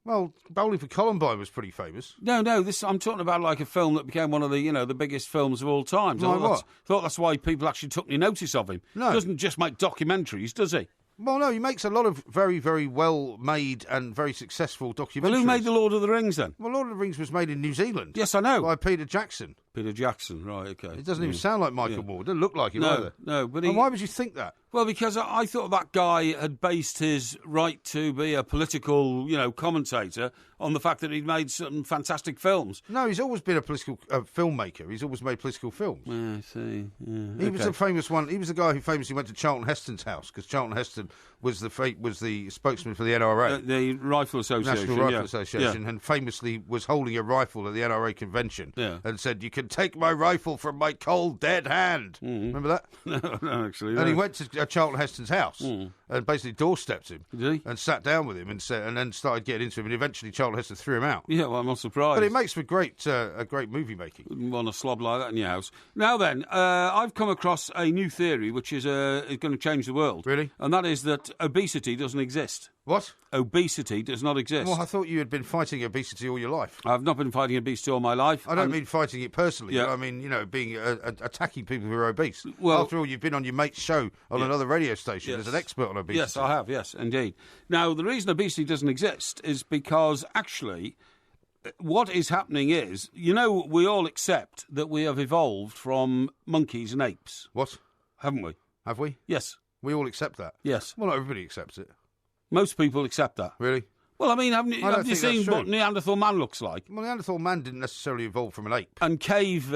Speaker 4: Well, Bowling for Columbine was pretty famous.
Speaker 1: No, I'm talking about like a film that became one of the, the biggest films of all time.
Speaker 4: Like
Speaker 1: thought that's why people actually took any notice of him.
Speaker 4: No.
Speaker 1: He doesn't just make documentaries, does he?
Speaker 4: Well, no, he makes a lot of very, very well-made and very successful documentaries.
Speaker 1: Well, who made The Lord of the Rings, then?
Speaker 4: Well, Lord of the Rings was made in New Zealand.
Speaker 1: Yes, I know.
Speaker 4: By Peter Jackson.
Speaker 1: Peter Jackson, right, OK.
Speaker 4: It doesn't even sound like Michael Moore. It doesn't look like him either.
Speaker 1: No, but
Speaker 4: and why would you think that?
Speaker 1: Well, because I thought that guy had based his right to be a political, commentator on the fact that he'd made some fantastic films.
Speaker 4: No, he's always been a political filmmaker. He's always made political films.
Speaker 1: I see. Yeah,
Speaker 4: he was a famous one. He was the guy who famously went to Charlton Heston's house because Charlton Heston was the spokesman for the NRA,
Speaker 1: the Rifle Association,
Speaker 4: National Rifle Association, and famously was holding a rifle at the NRA convention and said, "You can take my rifle from my cold dead hand." Remember that?
Speaker 1: No, actually.
Speaker 4: And he went to Charlton Heston's house and basically doorstepped him.
Speaker 1: Did he?
Speaker 4: And sat down with him and then started getting into him. And eventually Charlton Heston threw him out.
Speaker 1: Yeah, well, I'm not surprised.
Speaker 4: But it makes for great movie making.
Speaker 1: Wouldn't want a slob like that in your house. Now then, I've come across a new theory which is going to change the world.
Speaker 4: Really?
Speaker 1: And that is that obesity doesn't exist.
Speaker 4: What?
Speaker 1: Obesity does not exist.
Speaker 4: Well, I thought you had been fighting obesity all your life.
Speaker 1: I've not been fighting obesity all my life.
Speaker 4: I don't mean fighting it personally. But I mean, being attacking people who are obese.
Speaker 1: Well,
Speaker 4: after all, you've been on your mate's show on another radio station as an expert on obesity.
Speaker 1: Yes, I have. Yes, indeed. Now, the reason obesity doesn't exist is because actually, what is happening is, we all accept that we have evolved from monkeys and apes.
Speaker 4: What?
Speaker 1: Haven't we?
Speaker 4: Have we?
Speaker 1: Yes.
Speaker 4: We all accept that?
Speaker 1: Yes.
Speaker 4: Well, not everybody accepts it.
Speaker 1: Most people accept that.
Speaker 4: Really?
Speaker 1: Well, I mean, have you seen what Neanderthal man looks like?
Speaker 4: Well, Neanderthal man didn't necessarily evolve from an ape.
Speaker 1: And cave,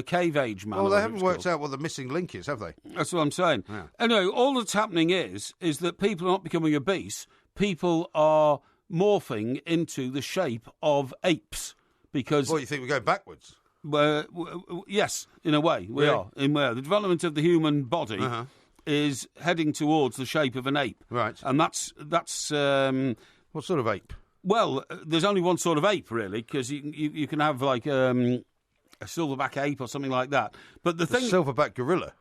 Speaker 1: cave age man.
Speaker 4: Well, they haven't worked out what the missing link is, have they?
Speaker 1: That's what I'm saying.
Speaker 4: Yeah.
Speaker 1: Anyway, all that's happening is that people are not becoming obese. People are morphing into the shape of apes because.
Speaker 4: Well, you think we go backwards?
Speaker 1: Yes, in a way we are. The development of the human body is heading towards the shape of an ape.
Speaker 4: Right.
Speaker 1: And that's
Speaker 4: what sort of ape?
Speaker 1: Well, there's only one sort of ape, really, because you can have like a silverback ape or something like that. But the thing,
Speaker 4: silverback gorilla.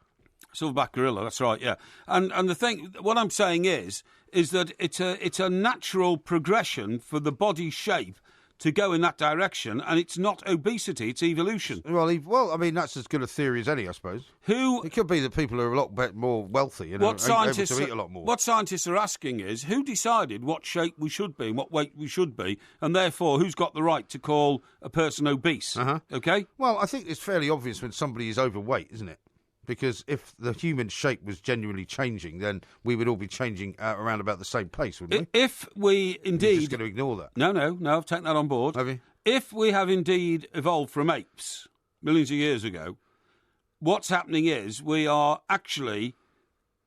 Speaker 1: Silverback gorilla, that's right, yeah. And the thing, what I'm saying is that it's a natural progression for the body shape to go in that direction, and it's not obesity, it's evolution.
Speaker 4: Well, I mean, that's as good a theory as any, I suppose. It could be that people are a lot more wealthy and able to eat a lot more.
Speaker 1: What scientists are asking is, who decided what shape we should be and what weight we should be, and therefore who's got the right to call a person obese? Okay?
Speaker 4: Well, I think it's fairly obvious when somebody is overweight, isn't it? Because if the human shape was genuinely changing, then we would all be changing around about the same pace, wouldn't we?
Speaker 1: If we indeed...
Speaker 4: You're just going to ignore that.
Speaker 1: No, I've taken that on board.
Speaker 4: Have you?
Speaker 1: If we have indeed evolved from apes millions of years ago, what's happening is we are actually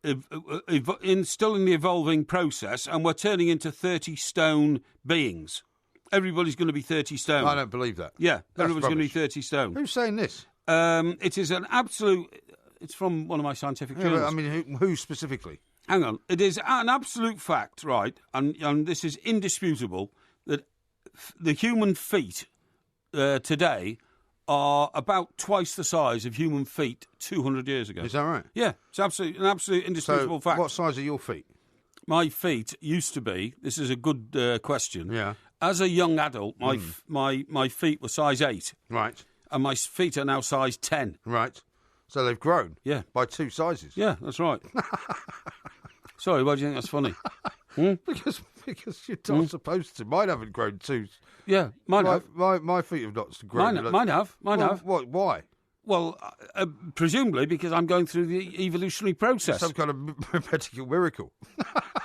Speaker 1: still in the evolving process, and we're turning into 30-stone beings. Everybody's going to be 30 stone.
Speaker 4: I don't believe that.
Speaker 1: Yeah, everybody's going to be
Speaker 4: rubbish.
Speaker 1: 30 stone.
Speaker 4: Who's saying this?
Speaker 1: It is an absolute... It's from one of my scientific journals.
Speaker 4: I mean, who specifically?
Speaker 1: Hang on. It is an absolute fact, right, and this is indisputable, that the human feet today are about twice the size of human feet 200 years ago.
Speaker 4: Is that right?
Speaker 1: Yeah, it's an absolute indisputable fact.
Speaker 4: What size are your feet?
Speaker 1: My feet used to be, this is a good question,
Speaker 4: Yeah.
Speaker 1: as a young adult, my feet were size 8.
Speaker 4: Right.
Speaker 1: And my feet are now size 10.
Speaker 4: Right. So they've grown?
Speaker 1: Yeah.
Speaker 4: By 2 sizes?
Speaker 1: Yeah, that's right. Sorry, why do you think that's funny?
Speaker 4: Because you're not supposed to. Mine haven't grown 2.
Speaker 1: Yeah, mine have.
Speaker 4: My feet have not grown.
Speaker 1: Mine have.
Speaker 4: What? Why?
Speaker 1: Well, presumably because I'm going through the evolutionary process.
Speaker 4: Some kind of medical miracle.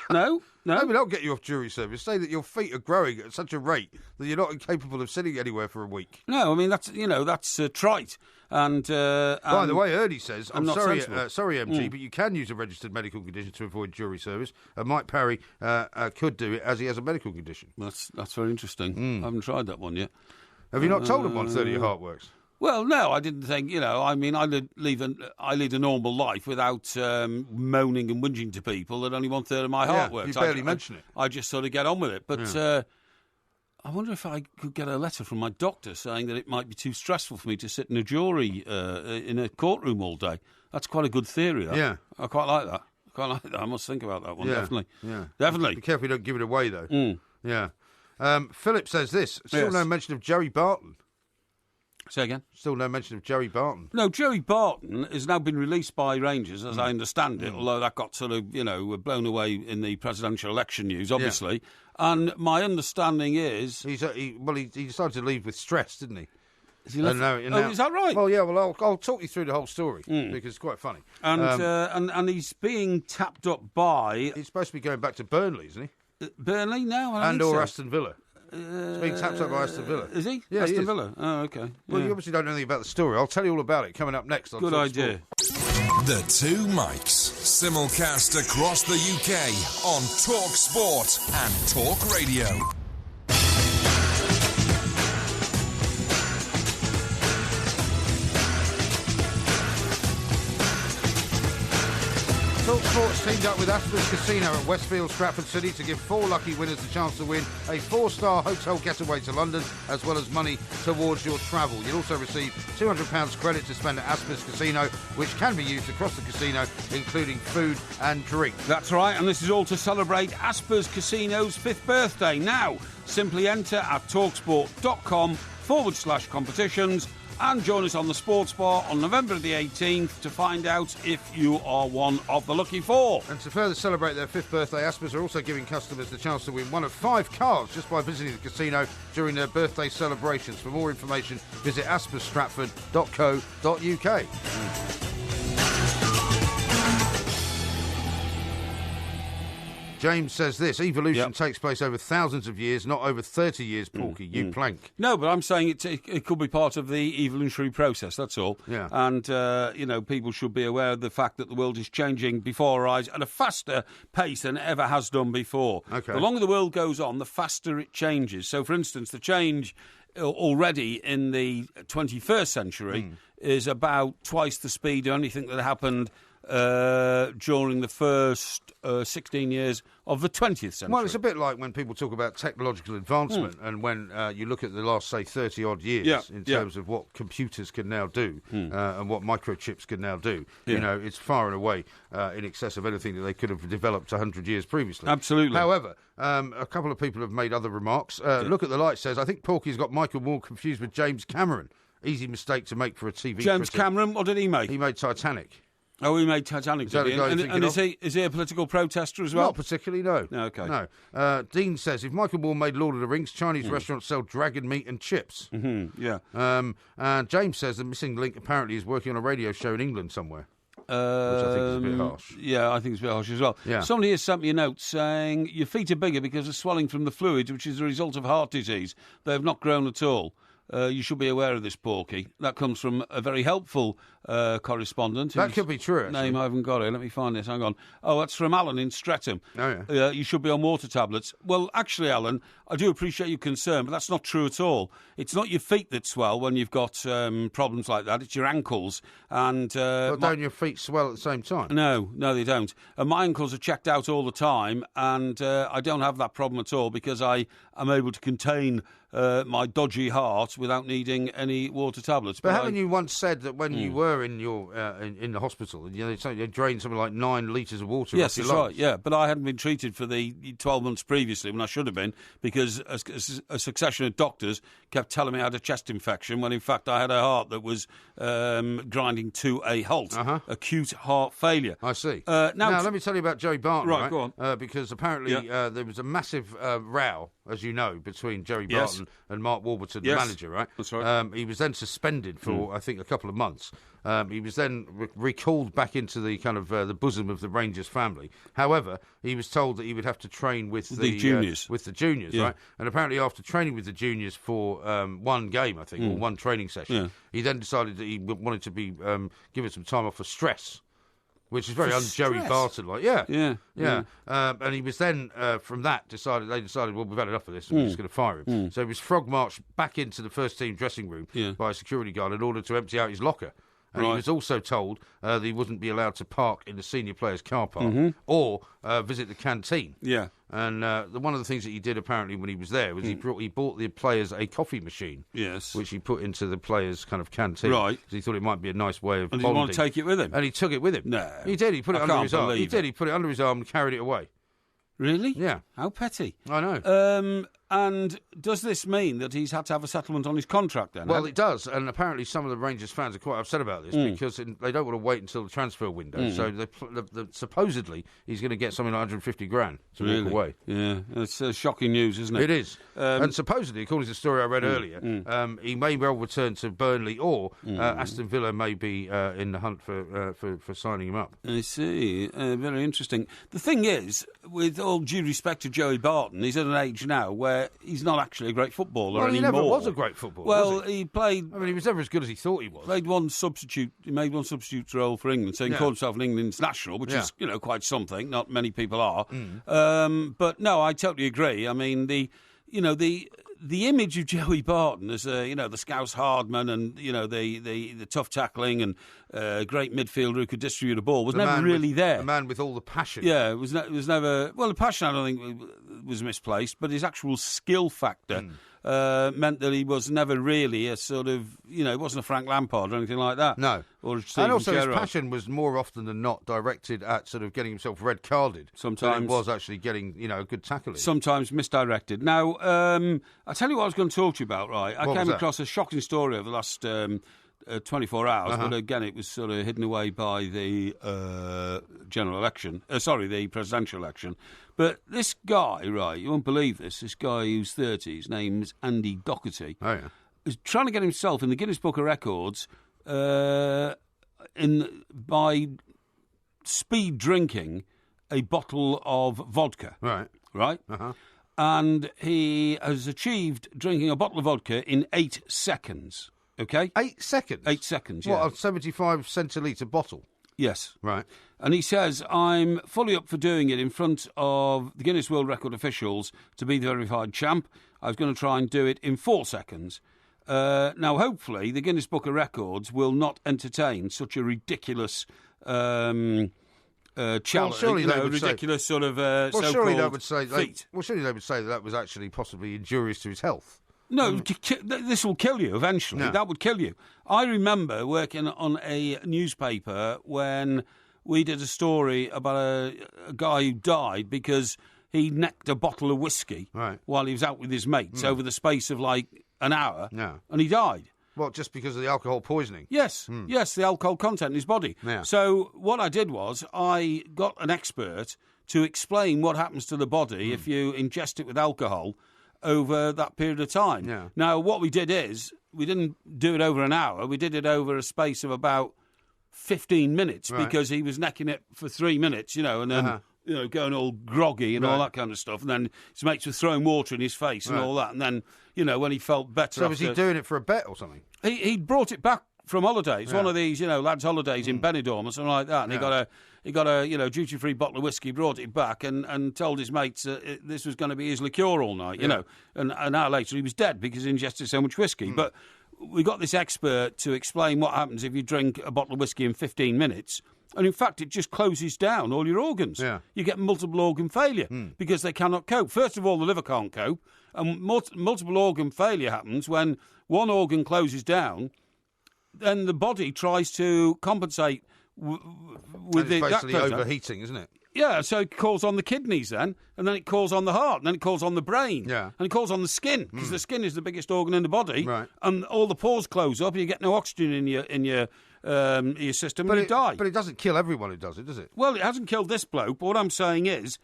Speaker 1: No.
Speaker 4: Maybe that'll get you off jury service. Say that your feet are growing at such a rate that you're not incapable of sitting anywhere for a week.
Speaker 1: No, I mean that's trite. And
Speaker 4: by the way, Ernie says, "I'm sorry,
Speaker 1: sensible.
Speaker 4: MG, but you can use a registered medical condition to avoid jury service." And Mike Parry could do it as he has a medical condition.
Speaker 1: That's very interesting. I haven't tried that one yet.
Speaker 4: Have you not told him 1/3 of your heart works?
Speaker 1: Well, no, I didn't think. I mean, I lead a normal life without moaning and whinging to people that only 1/3 of my heart works.
Speaker 4: You barely mention it.
Speaker 1: I just sort of get on with it. But I wonder if I could get a letter from my doctor saying that it might be too stressful for me to sit in a jury in a courtroom all day. That's quite a good theory. That.
Speaker 4: Yeah,
Speaker 1: I quite like that. I must think about that one. Definitely.
Speaker 4: Yeah,
Speaker 1: definitely.
Speaker 4: Be careful you don't give it away though. Yeah. Philip says this. Still no mention of Joey Barton.
Speaker 1: Say again?
Speaker 4: Still no mention of Joey Barton.
Speaker 1: No, Joey Barton has now been released by Rangers, as I understand it, although that got sort of, blown away in the presidential election news, obviously. Yeah. And my understanding is...
Speaker 4: He decided to leave with stress, didn't he?
Speaker 1: Is he left? Is that right?
Speaker 4: Well, yeah, I'll talk you through the whole story, because it's quite funny.
Speaker 1: And he's being tapped up by...
Speaker 4: He's supposed to be going back to Burnley, isn't he?
Speaker 1: Burnley? No,
Speaker 4: Aston Villa. It's being tapped up by Aston Villa.
Speaker 1: Is he?
Speaker 4: Yeah,
Speaker 1: Aston Villa. Oh, okay.
Speaker 4: Well, you obviously don't know anything about the story. I'll tell you all about it coming up next on
Speaker 1: Good
Speaker 4: Talk
Speaker 1: idea.
Speaker 4: Sport.
Speaker 5: The Two Mics, simulcast across the UK on Talk Sport and Talk Radio.
Speaker 4: Talk Sports teamed up with Asper's Casino at Westfield, Stratford City to give 4 lucky winners the chance to win a 4-star hotel getaway to London, as well as money towards your travel. You'll also receive £200 credit to spend at Asper's Casino, which can be used across the casino, including food and drink.
Speaker 1: That's right, and this is all to celebrate Asper's Casino's 5th birthday. Now, simply enter at talksport.com/competitions and join us on the Sports Bar on November the 18th to find out if you are one of the lucky 4.
Speaker 4: And to further celebrate their 5th birthday, Asper's are also giving customers the chance to win one of 5 cars just by visiting the casino during their birthday celebrations. For more information, visit aspersstratford.co.uk. James says this, evolution takes place over thousands of years, not over 30 years, Porky. You plank.
Speaker 1: No, but I'm saying it could be part of the evolutionary process, that's all.
Speaker 4: Yeah.
Speaker 1: And, people should be aware of the fact that the world is changing before our eyes at a faster pace than it ever has done before.
Speaker 4: Okay.
Speaker 1: The longer the world goes on, the faster it changes. So, for instance, the change already in the 21st century is about twice the speed of anything that happened during the first 16 years of the 20th century.
Speaker 4: Well, it's a bit like when people talk about technological advancement and when you look at the last, say, 30-odd years in terms of what computers can now do and what microchips can now do. You know, it's far and away in excess of anything that they could have developed 100 years previously.
Speaker 1: Absolutely.
Speaker 4: However, a couple of people have made other remarks. Look at the Light says, I think Porky's got Michael Moore confused with James Cameron. Easy mistake to make for a TV
Speaker 1: James
Speaker 4: critic.
Speaker 1: Cameron, what did he make?
Speaker 4: He made Titanic.
Speaker 1: Oh, he made Titanic, did he? And is he a political protester as well?
Speaker 4: Not particularly, no.
Speaker 1: Okay.
Speaker 4: No. Dean says, if Michael Moore made Lord of the Rings, Chinese restaurants sell dragon meat and chips.
Speaker 1: Yeah.
Speaker 4: And James says the missing link apparently is working on a radio show in England somewhere. Which I think is a bit harsh.
Speaker 1: Yeah, I think it's a bit harsh as well.
Speaker 4: Yeah.
Speaker 1: Somebody has sent me a note saying your feet are bigger because of swelling from the fluid, which is the result of heart disease. They have not grown at all. You should be aware of this, Porky. That comes from a very helpful correspondent.
Speaker 4: That could be true, actually.
Speaker 1: Name I haven't got it. Let me find this. Hang on. Oh, that's from Alan in Streatham.
Speaker 4: Oh, yeah.
Speaker 1: You should be on water tablets. Well, actually, Alan, I do appreciate your concern, but that's not true at all. It's not your feet that swell when you've got problems like that. It's your ankles. And
Speaker 4: But don't your feet swell at the same time?
Speaker 1: No, they don't. My ankles are checked out all the time, and I don't have that problem at all because I am able to contain my dodgy heart without needing any water tablets.
Speaker 4: But haven't you once said that when you were in your in the hospital, you know, they drained something like 9 litres of water
Speaker 1: Yes,
Speaker 4: off your
Speaker 1: that's
Speaker 4: lungs?
Speaker 1: right, yeah. But I hadn't been treated for the 12 months previously when I should have been because a succession of doctors kept telling me I had a chest infection when in fact I had a heart that was grinding to a halt, acute heart failure.
Speaker 4: I see.
Speaker 1: Now,
Speaker 4: let me tell you about Joey Barton,
Speaker 1: Right, go
Speaker 4: on. Because apparently there was a massive row, as you know, between Joey Barton and Mark Warburton, the manager, right?
Speaker 1: That's right.
Speaker 4: He was then suspended for, I think, a couple of months. He was then recalled back into the kind of the bosom of the Rangers family. However, he was told that he would have to train with
Speaker 1: the juniors.
Speaker 4: With the juniors, right? And apparently after training with the juniors for one game, I think, or one training session, he then decided that he wanted to be given some time off for stress. Which is very un-Joey Barton-like. Yeah. And he was then, from that, they decided, well, we've had enough of this, and we're just going to fire him. So he was frog-marched back into the first-team dressing room by a security guard in order to empty out his locker. And he was also told that he wouldn't be allowed to park in the senior players' car park or visit the canteen.
Speaker 1: Yeah.
Speaker 4: And one of the things that he did apparently when he was there was he bought the players a coffee machine.
Speaker 1: Yes.
Speaker 4: Which he put into the players' kind of canteen.
Speaker 1: Right.
Speaker 4: Because he thought it might be a nice way of
Speaker 1: And
Speaker 4: bonding.
Speaker 1: did you want to take it with him?
Speaker 4: And he took it with him.
Speaker 1: No.
Speaker 4: He did. He put it under his arm. He
Speaker 1: believe it.
Speaker 4: He put it under his arm and carried it away.
Speaker 1: Really?
Speaker 4: Yeah.
Speaker 1: How petty.
Speaker 4: I know.
Speaker 1: And does this mean that he's had to have a settlement on his contract then?
Speaker 4: Well, it does, and apparently some of the Rangers fans are quite upset about this because they don't want to wait until the transfer window. So supposedly he's going to get something like 150 grand to walk away.
Speaker 1: Yeah, it's shocking news, isn't it?
Speaker 4: It is. And supposedly, according to the story I read earlier, he may well return to Burnley or Aston Villa may be in the hunt for signing him up.
Speaker 1: I see. Very interesting. The thing is, with all due respect to Joey Barton, he's at an age now where he's not actually a great footballer
Speaker 4: well,
Speaker 1: anymore.
Speaker 4: He never was a great footballer.
Speaker 1: Well,
Speaker 4: was he?
Speaker 1: he played.
Speaker 4: I mean, he was never as good as he thought he was.
Speaker 1: Played one substitute. He made one substitute role for England, so he called himself an England international, which is quite something. Not many people are. But no, I totally agree. I mean, the image of Joey Barton as the Scouse hardman and the tough tackling and great midfielder who could distribute a ball was never really there.
Speaker 4: The man with all the passion.
Speaker 1: Yeah, it was never. Well, the passion I don't think was misplaced, but his actual skill factor meant that he was never really a sort of he wasn't a Frank Lampard or anything like that.
Speaker 4: No.
Speaker 1: Or Steven
Speaker 4: and also
Speaker 1: Gerrard.
Speaker 4: his passion was more often than not directed at sort of getting himself red carded.
Speaker 1: Sometimes
Speaker 4: than it was actually getting a good tackle in.
Speaker 1: Sometimes misdirected. Now, I'll tell you what I was going to talk to you about. Right, I came across a shocking story over the last 24 hours, but again, it was sort of hidden away by the general election. The presidential election. But this guy, right, you won't believe this. This guy who's 30, his name's Andy Doherty.
Speaker 4: Oh yeah,
Speaker 1: is trying to get himself in the Guinness Book of Records by speed drinking a bottle of vodka. Right. And he has achieved drinking a bottle of vodka in 8 seconds. Okay?
Speaker 4: 8 seconds?
Speaker 1: 8 seconds, yeah.
Speaker 4: What, a 75 centilitre bottle?
Speaker 1: Yes.
Speaker 4: Right.
Speaker 1: And he says, I'm fully up for doing it in front of the Guinness World Record officials to be the verified champ. I was going to try and do it in 4 seconds. Now, hopefully, the Guinness Book of Records will not entertain such a ridiculous challenge,
Speaker 4: surely they would
Speaker 1: ridiculous
Speaker 4: say,
Speaker 1: sort of
Speaker 4: well,
Speaker 1: so-called
Speaker 4: surely they would say.
Speaker 1: feat.
Speaker 4: Surely they would say that was actually possibly injurious to his health.
Speaker 1: No, this will kill you eventually.
Speaker 4: No.
Speaker 1: That would kill you. I remember working on a newspaper when we did a story about a guy who died because he necked a bottle of whiskey while he was out with his mates over the space of like an hour, and he died.
Speaker 4: Well, just because of the alcohol poisoning?
Speaker 1: Yes, yes, the alcohol content in his body.
Speaker 4: Yeah.
Speaker 1: So what I did was I got an expert to explain what happens to the body if you ingest it with alcohol over that period of time.
Speaker 4: Yeah.
Speaker 1: Now, what we did is, we didn't do it over an hour, we did it over a space of about 15 minutes because he was necking it for 3 minutes, and then... going all groggy and all that kind of stuff. And then his mates were throwing water in his face and all that. And then, when he felt better...
Speaker 4: So was he doing it for a bet or something?
Speaker 1: He brought it back from holidays, one of these, lads' holidays in Benidorm or something like that. And he got a duty-free bottle of whiskey, brought it back and told his mates this was going to be his liqueur all night, you know. And an hour later he was dead because he ingested so much whiskey. But we got this expert to explain what happens if you drink a bottle of whiskey in 15 minutes. And in fact, it just closes down all your organs.
Speaker 4: Yeah.
Speaker 1: You get multiple organ failure because they cannot cope. First of all, the liver can't cope. And multiple organ failure happens when one organ closes down, then the body tries to compensate with
Speaker 4: it's basically overheating, isn't it?
Speaker 1: Yeah, so it calls on the kidneys then, and then it calls on the heart, and then it calls on the brain, and it calls on the skin, because the skin is the biggest organ in the body, and all the pores close up, and you get no oxygen in your system, and you die.
Speaker 4: But it doesn't kill everyone who does it, does it?
Speaker 1: Well, it hasn't killed this bloke, but what I'm saying is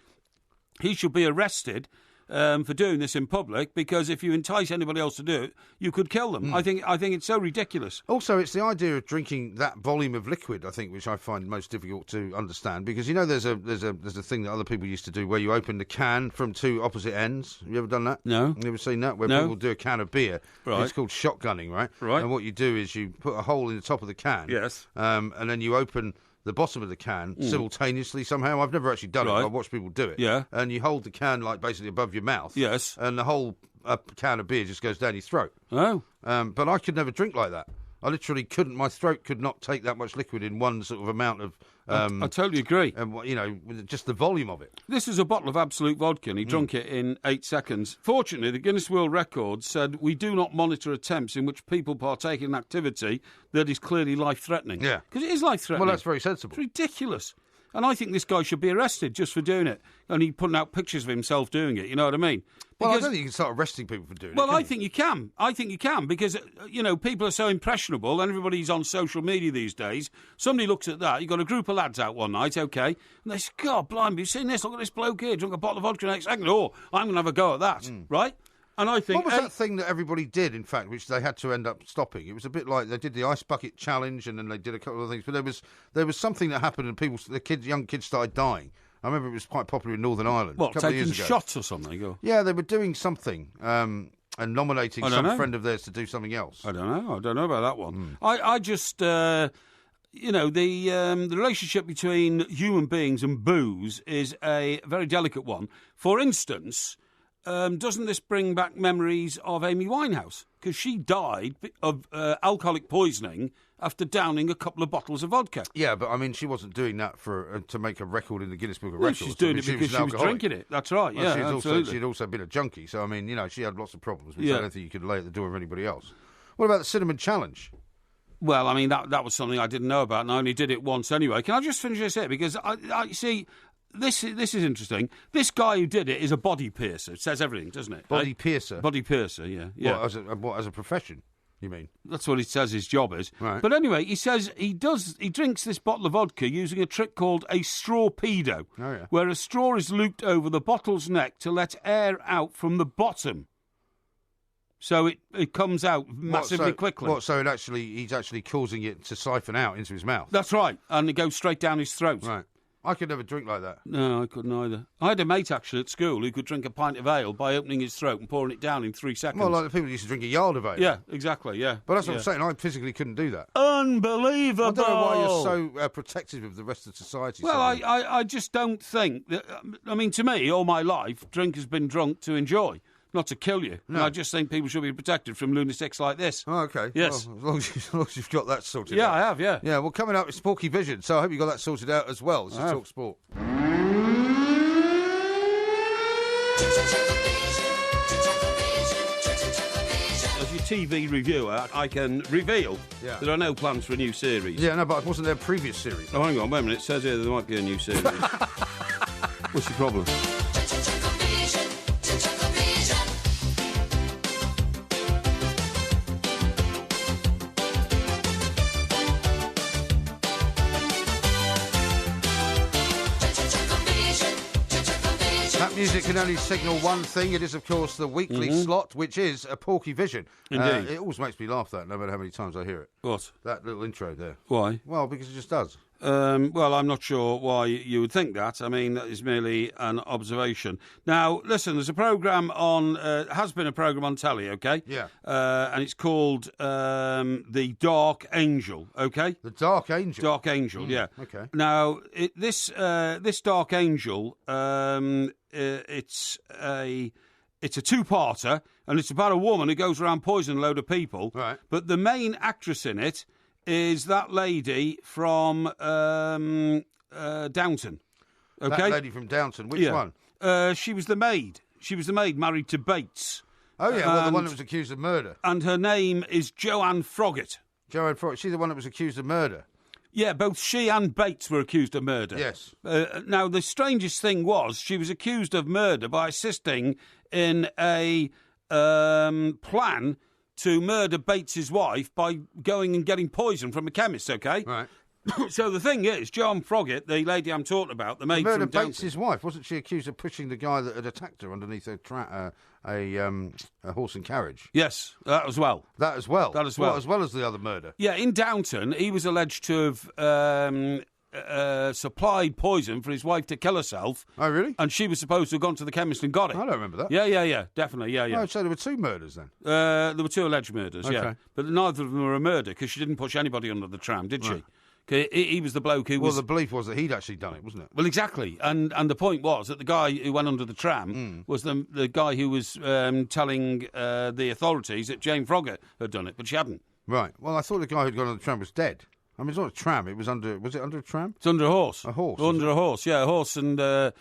Speaker 1: he should be arrested for doing this in public, because if you entice anybody else to do it, you could kill them. I think it's so ridiculous.
Speaker 4: Also, it's the idea of drinking that volume of liquid, I think, which I find most difficult to understand, because there's a thing that other people used to do where you open the can from two opposite ends. Have you ever done that?
Speaker 1: No.
Speaker 4: You ever seen that? Where
Speaker 1: No.
Speaker 4: people do a can of beer.
Speaker 1: Right.
Speaker 4: It's called shotgunning, right?
Speaker 1: Right.
Speaker 4: And what you do is you put a hole in the top of the can.
Speaker 1: Yes.
Speaker 4: And then you open the bottom of the can simultaneously somehow. I've never actually done it, but I've watched people do it.
Speaker 1: Yeah.
Speaker 4: And you hold the can like basically above your mouth.
Speaker 1: Yes.
Speaker 4: And the whole can of beer just goes down your throat.
Speaker 1: Oh.
Speaker 4: But I could never drink like that. I literally couldn't. My throat could not take that much liquid in one sort of amount of.
Speaker 1: I totally agree.
Speaker 4: With just the volume of it.
Speaker 1: This is a bottle of Absolute vodka, and he drunk it in 8 seconds. Fortunately, the Guinness World Records said we do not monitor attempts in which people partake in an activity that is clearly life-threatening.
Speaker 4: Yeah.
Speaker 1: Because it is life-threatening.
Speaker 4: Well, that's very sensible.
Speaker 1: It's ridiculous. And I think this guy should be arrested just for doing it. And he's putting out pictures of himself doing it, you know what I mean?
Speaker 4: Well, I don't think you can start arresting people for doing it.
Speaker 1: Well, I think you can. I think you can because, people are so impressionable and everybody's on social media these days. Somebody looks at that. You've got a group of lads out one night, OK, and they say, God, blimey, you've seen this? Look at this bloke here, drunk a bottle of vodka next second. Oh, I'm going to have a go at that, right? And I think...
Speaker 4: What was that thing that everybody did, in fact, which they had to end up stopping? It was a bit like they did the ice bucket challenge and then they did a couple of things. But there was something that happened and young kids started dying. I remember it was quite popular in Northern Ireland.
Speaker 1: What,
Speaker 4: a couple of
Speaker 1: taking
Speaker 4: years ago.
Speaker 1: shots or something? Or...
Speaker 4: Yeah, they were doing something and nominating some friend of theirs to do something else.
Speaker 1: I don't know about that one. I just... the relationship between human beings and booze is a very delicate one. For instance... doesn't this bring back memories of Amy Winehouse? Because she died of alcoholic poisoning after downing a couple of bottles of vodka.
Speaker 4: Yeah, but I mean, she wasn't doing that to make a record in the Guinness Book of Records.
Speaker 1: She's doing it because she was drinking it. That's right.
Speaker 4: Well,
Speaker 1: yeah, absolutely.
Speaker 4: She'd also been a junkie, so I mean, she had lots of problems, which I don't think you could lay at the door of anybody else. What about the cinnamon challenge?
Speaker 1: Well, I mean, that was something I didn't know about, and I only did it once anyway. Can I just finish this here? Because I see. This is interesting. This guy who did it is a body piercer. It says everything, doesn't it?
Speaker 4: Body piercer?
Speaker 1: Body piercer, yeah.
Speaker 4: What, as a profession, you mean?
Speaker 1: That's what he says his job is.
Speaker 4: Right.
Speaker 1: But anyway, he says he drinks this bottle of vodka using a trick called a strawpedo, where a straw is looped over the bottle's neck to let air out from the bottom. So it comes out massively quickly.
Speaker 4: So he's actually causing it to siphon out into his mouth?
Speaker 1: That's right, and it goes straight down his throat.
Speaker 4: Right. I could never drink like that.
Speaker 1: No, I couldn't either. I had a mate, actually, at school who could drink a pint of ale by opening his throat and pouring it down in 3 seconds.
Speaker 4: Well, like the people who used to drink a yard of ale.
Speaker 1: Yeah, exactly, yeah.
Speaker 4: But that's what I'm saying. I physically couldn't do that.
Speaker 1: Unbelievable!
Speaker 4: I don't know why you're so protective of the rest of society.
Speaker 1: Well, I just don't think that... I mean, to me, all my life, drink has been drunk to enjoy. not to kill you.
Speaker 4: No.
Speaker 1: And I just think people should be protected from lunatics like this.
Speaker 4: Oh, okay.
Speaker 1: Yes.
Speaker 4: Well, as long as you've got that sorted
Speaker 1: Yeah,
Speaker 4: out.
Speaker 1: I have, yeah.
Speaker 4: Yeah, well, coming up is Porkyvision, so I hope you got that sorted out as well. This is Talk Sport.
Speaker 1: As your TV reviewer, I can reveal there are no plans for a new series.
Speaker 4: Yeah, no, but wasn't there a previous series?
Speaker 1: Oh, hang on, wait a minute. It says here there might be a new series. What's your problem?
Speaker 4: That music can only signal one thing. It is, of course, the weekly slot, which is a Porkyvision.
Speaker 1: Indeed.
Speaker 4: It always makes me laugh, that, no matter how many times I hear it.
Speaker 1: What?
Speaker 4: That little intro there.
Speaker 1: Why?
Speaker 4: Well, because it just does.
Speaker 1: Well, I'm not sure why you would think that. I mean, that is merely an observation. Now, listen, there's a programme on, has been a programme on telly, okay?
Speaker 4: Yeah.
Speaker 1: And it's called The Dark Angel, okay?
Speaker 4: The Dark Angel?
Speaker 1: Dark Angel, yeah.
Speaker 4: Okay.
Speaker 1: Now, this Dark Angel, it's a two-parter, and it's about a woman who goes around poisoning a load of people.
Speaker 4: Right.
Speaker 1: But the main actress in it is that lady from Downton. Okay,
Speaker 4: That lady from Downton. Which one?
Speaker 1: She was the maid. She was the maid married to Bates.
Speaker 4: Oh, yeah, well, the one that was accused of murder.
Speaker 1: And her name is Joanne Froggatt.
Speaker 4: Joanne Froggatt. She's the one that was accused of murder.
Speaker 1: Yeah, both she and Bates were accused of murder.
Speaker 4: Yes.
Speaker 1: Now, the strangest thing was she was accused of murder by assisting in a plan to murder Bates's wife by going and getting poison from a chemist, okay?
Speaker 4: Right.
Speaker 1: So the thing is, Joan Froggatt, the lady I'm talking about, the maid
Speaker 4: Murder
Speaker 1: from Downton...
Speaker 4: Bates's wife. Wasn't she accused of pushing the guy that had attacked her underneath a horse and carriage?
Speaker 1: Yes, that as well.
Speaker 4: That as well?
Speaker 1: That as well.
Speaker 4: What, as well as the other murder?
Speaker 1: Yeah, in Downton, he was alleged to have supplied poison for his wife to kill herself.
Speaker 4: Oh, really?
Speaker 1: And she was supposed to have gone to the chemist and got it.
Speaker 4: I don't remember that.
Speaker 1: Yeah, definitely, yeah.
Speaker 4: Oh, so there were two murders then?
Speaker 1: There were two alleged murders, yeah.
Speaker 4: Okay.
Speaker 1: But neither of them were a murder because she didn't push anybody under the tram, did she? 'Cause he was the bloke who was...
Speaker 4: Well, the belief was that he'd actually done it, wasn't it?
Speaker 1: Well, exactly. And the point was that the guy who went under the tram was the guy who was telling the authorities that Jane Froggatt had done it, but she hadn't.
Speaker 4: Right. Well, I thought the guy who'd gone on the tram was dead. I mean, it's not a tram. It was under... Was it under a tram?
Speaker 1: It's under a horse.
Speaker 4: A horse?
Speaker 1: Under a horse, yeah. A horse and
Speaker 4: cart.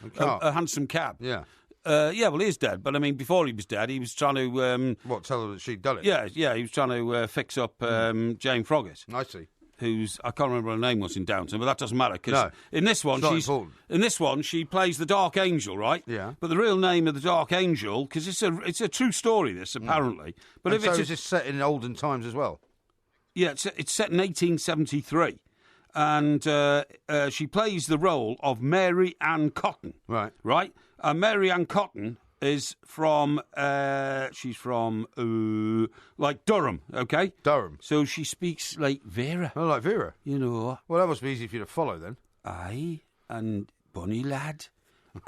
Speaker 1: a handsome cab.
Speaker 4: Yeah.
Speaker 1: Yeah, well, he is dead. But, I mean, before he was dead, he was trying to...
Speaker 4: What, tell her that she'd done it?
Speaker 1: Yeah, he was trying to fix up Jane Froggatt.
Speaker 4: I see.
Speaker 1: Who's, I can't remember what her name was in Downton, but that doesn't matter because
Speaker 4: No.
Speaker 1: in this one she plays the Dark Angel, right?
Speaker 4: Yeah.
Speaker 1: But the real name of the Dark Angel, because it's a true story, this apparently. But
Speaker 4: And
Speaker 1: if
Speaker 4: so
Speaker 1: it's
Speaker 4: is this set in olden times as well?
Speaker 1: yeah, it's set in 1873, and she plays the role of Mary Ann Cotton.
Speaker 4: Right.
Speaker 1: Right. Mary Ann Cotton is from she's from like Durham, okay?
Speaker 4: Durham.
Speaker 1: So she speaks like Vera.
Speaker 4: Oh, like Vera.
Speaker 1: You know.
Speaker 4: Well, that must be easy for you to follow then.
Speaker 1: Aye, and Bunny lad,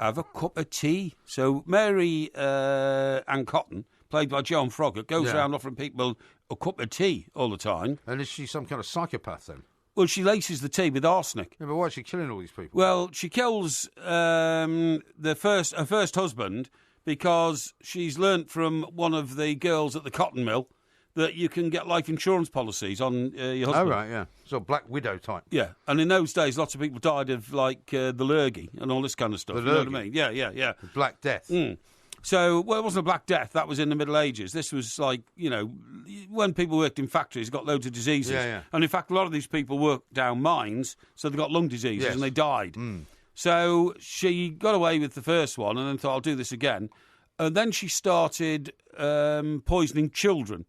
Speaker 1: have a cup of tea. So Mary Ann Cotton, played by Joan Froggatt, goes
Speaker 4: Yeah.
Speaker 1: around offering people a cup of tea all the time.
Speaker 4: And is she some kind of psychopath then?
Speaker 1: Well, she laces the tea with arsenic.
Speaker 4: Yeah, but why is she killing all these people?
Speaker 1: Well, she kills her first husband because she's learnt from one of the girls at the cotton mill that you can get life insurance policies on your husband.
Speaker 4: Oh, right, yeah. So Black Widow type.
Speaker 1: Yeah, and in those days, lots of people died of, like, the lurgy and all this kind of stuff.
Speaker 4: The
Speaker 1: You know what I
Speaker 4: lurgy?
Speaker 1: mean? Yeah.
Speaker 4: The Black Death.
Speaker 1: So, well, it wasn't a Black Death. That was in the Middle Ages. This was like, you know, when people worked in factories, got loads of diseases.
Speaker 4: Yeah.
Speaker 1: And in fact, a lot of these people worked down mines, so they got lung diseases
Speaker 4: Yes.
Speaker 1: and they died. So she got away with the first one and then thought, I'll do this again. And then she started poisoning children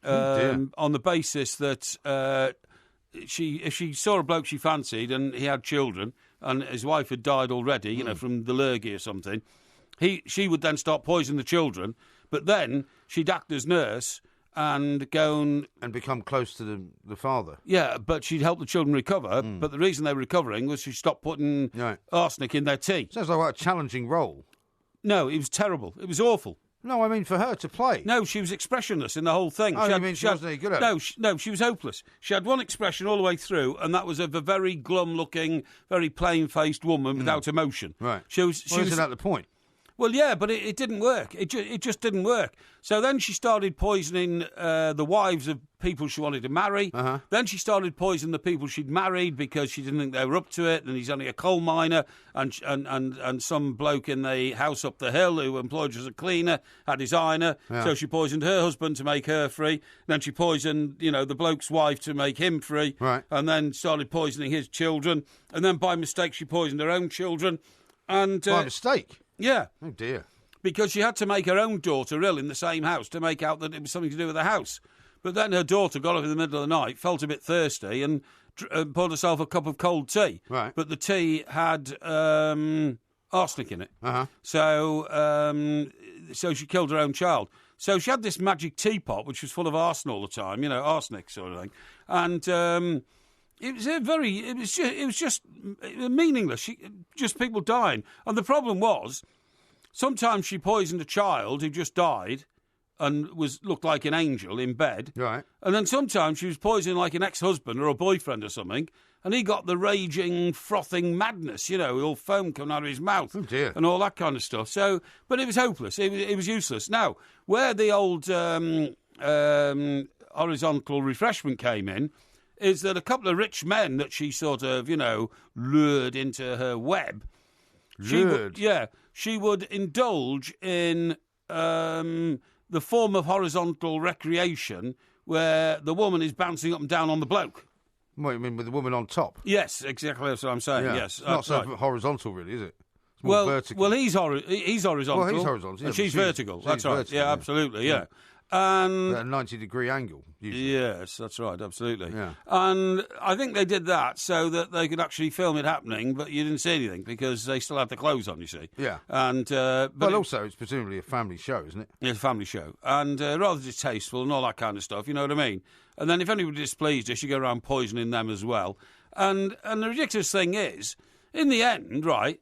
Speaker 1: on the basis that if she saw a bloke she fancied and he had children and his wife had died already, you know, from the lurgy or something, she would then start poisoning the children, but then she'd act as nurse and go
Speaker 4: and become close to the father.
Speaker 1: Yeah, but she'd help the children recover, but the reason they were recovering was she stopped putting arsenic in their tea.
Speaker 4: Sounds like quite a challenging role.
Speaker 1: No, it was terrible. It was awful.
Speaker 4: No, I mean for her to play.
Speaker 1: No, she was expressionless in the whole thing.
Speaker 4: Oh, you mean she wasn't any good at it?
Speaker 1: No, she was hopeless. She had one expression all the way through, and that was of a very glum-looking, very plain-faced woman without emotion.
Speaker 4: Right.
Speaker 1: She was.
Speaker 4: Isn't that the point?
Speaker 1: Well, yeah, but it didn't work. It just didn't work. So then she started poisoning the wives of people she wanted to marry. Then she started poisoning the people she'd married because she didn't think they were up to it, and he's only a coal miner, and some bloke in the house up the hill who employed her as a cleaner had his ironer, so she poisoned her husband to make her free. Then she poisoned, the bloke's wife to make him free, and then started poisoning his children, and then by mistake she poisoned her own children. And
Speaker 4: by mistake?
Speaker 1: Yeah.
Speaker 4: Oh, dear.
Speaker 1: Because she had to make her own daughter ill in the same house to make out that it was something to do with the house. But then her daughter got up in the middle of the night, felt a bit thirsty, and poured herself a cup of cold tea.
Speaker 4: Right.
Speaker 1: But the tea had arsenic in it. So she killed her own child. So she had this magic teapot, which was full of arson all the time, arsenic sort of thing. And it was just meaningless. Just people dying. And the problem was, sometimes she poisoned a child who just died and looked like an angel in bed.
Speaker 4: Right.
Speaker 1: And then sometimes she was poisoning like an ex-husband or a boyfriend or something, and he got the raging, frothing madness, all foam coming out of his mouth.
Speaker 4: Oh, dear.
Speaker 1: And all that kind of stuff. So, but it was hopeless. It was useless. Now, where the old horizontal refreshment came in is that a couple of rich men that she sort of, lured into her web. She would indulge in the form of horizontal recreation where the woman is bouncing up and down on the bloke.
Speaker 4: What, you mean with the woman on top?
Speaker 1: Yes, exactly that's what I'm saying, yes.
Speaker 4: It's not so horizontal, really, is it? It's
Speaker 1: more
Speaker 4: vertical.
Speaker 1: Well, he's horizontal.
Speaker 4: Well, he's horizontal,
Speaker 1: and she's vertical. That's right.
Speaker 4: Vertical,
Speaker 1: yeah, absolutely, yeah. And
Speaker 4: at a 90-degree angle, usually.
Speaker 1: Yes, that's right, absolutely.
Speaker 4: Yeah.
Speaker 1: And I think they did that so that they could actually film it happening, but you didn't see anything because they still had the clothes on, you see.
Speaker 4: Yeah.
Speaker 1: And
Speaker 4: but also, it's presumably a family show, isn't it?
Speaker 1: It's a family show. And rather distasteful and all that kind of stuff, you know what I mean? And then if anybody displeased her, she go around poisoning them as well. And the ridiculous thing is, in the end, right,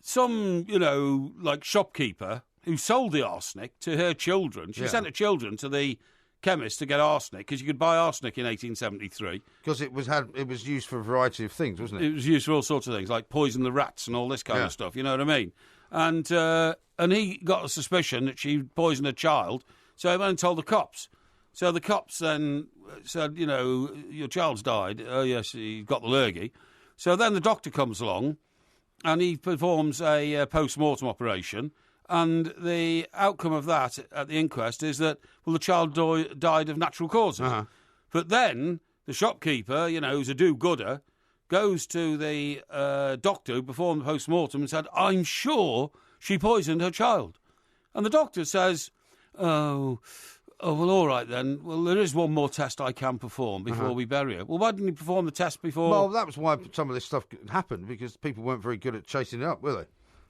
Speaker 1: some, like shopkeeper who sold the arsenic to her children. She sent her children to the chemist to get arsenic because you could buy arsenic in 1873.
Speaker 4: Because it was used for a variety of things, wasn't it?
Speaker 1: It was used for all sorts of things, like poison the rats and all this kind of stuff. You know what I mean? And he got a suspicion that she poisoned a child, so he went and told the cops. So the cops then said, your child's died. Oh yes, he got the lurgy. So then the doctor comes along, and he performs a post-mortem operation. And the outcome of that at the inquest is that, the child died of natural causes. But then the shopkeeper, who's a do-gooder, goes to the doctor who performed the post-mortem and said, I'm sure she poisoned her child. And the doctor says, well, all right then. Well, there is one more test I can perform before we bury her. Well, why didn't he perform the test before?
Speaker 4: Well, that was why some of this stuff happened, because people weren't very good at chasing it up, were they?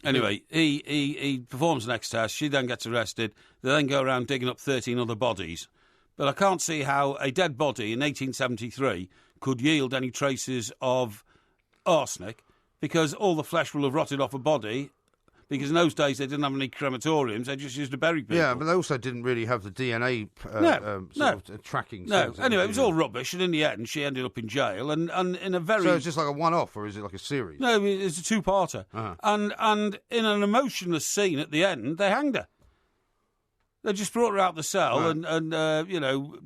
Speaker 1: Anyway, he performs the next test. She then gets arrested. They then go around digging up 13 other bodies. But I can't see how a dead body in 1873 could yield any traces of arsenic, because all the flesh will have rotted off a body. Because in those days they didn't have any crematoriums; they just used to bury people.
Speaker 4: Yeah, but they also didn't really have the DNA tracking.
Speaker 1: No, anyway, it was all rubbish, and in the end, she ended up in jail, and in a very.
Speaker 4: So it's just like a one-off, or is it like a series?
Speaker 1: No, it's a two-parter, and in an emotionless scene at the end, they hanged her. They just brought her out the cell and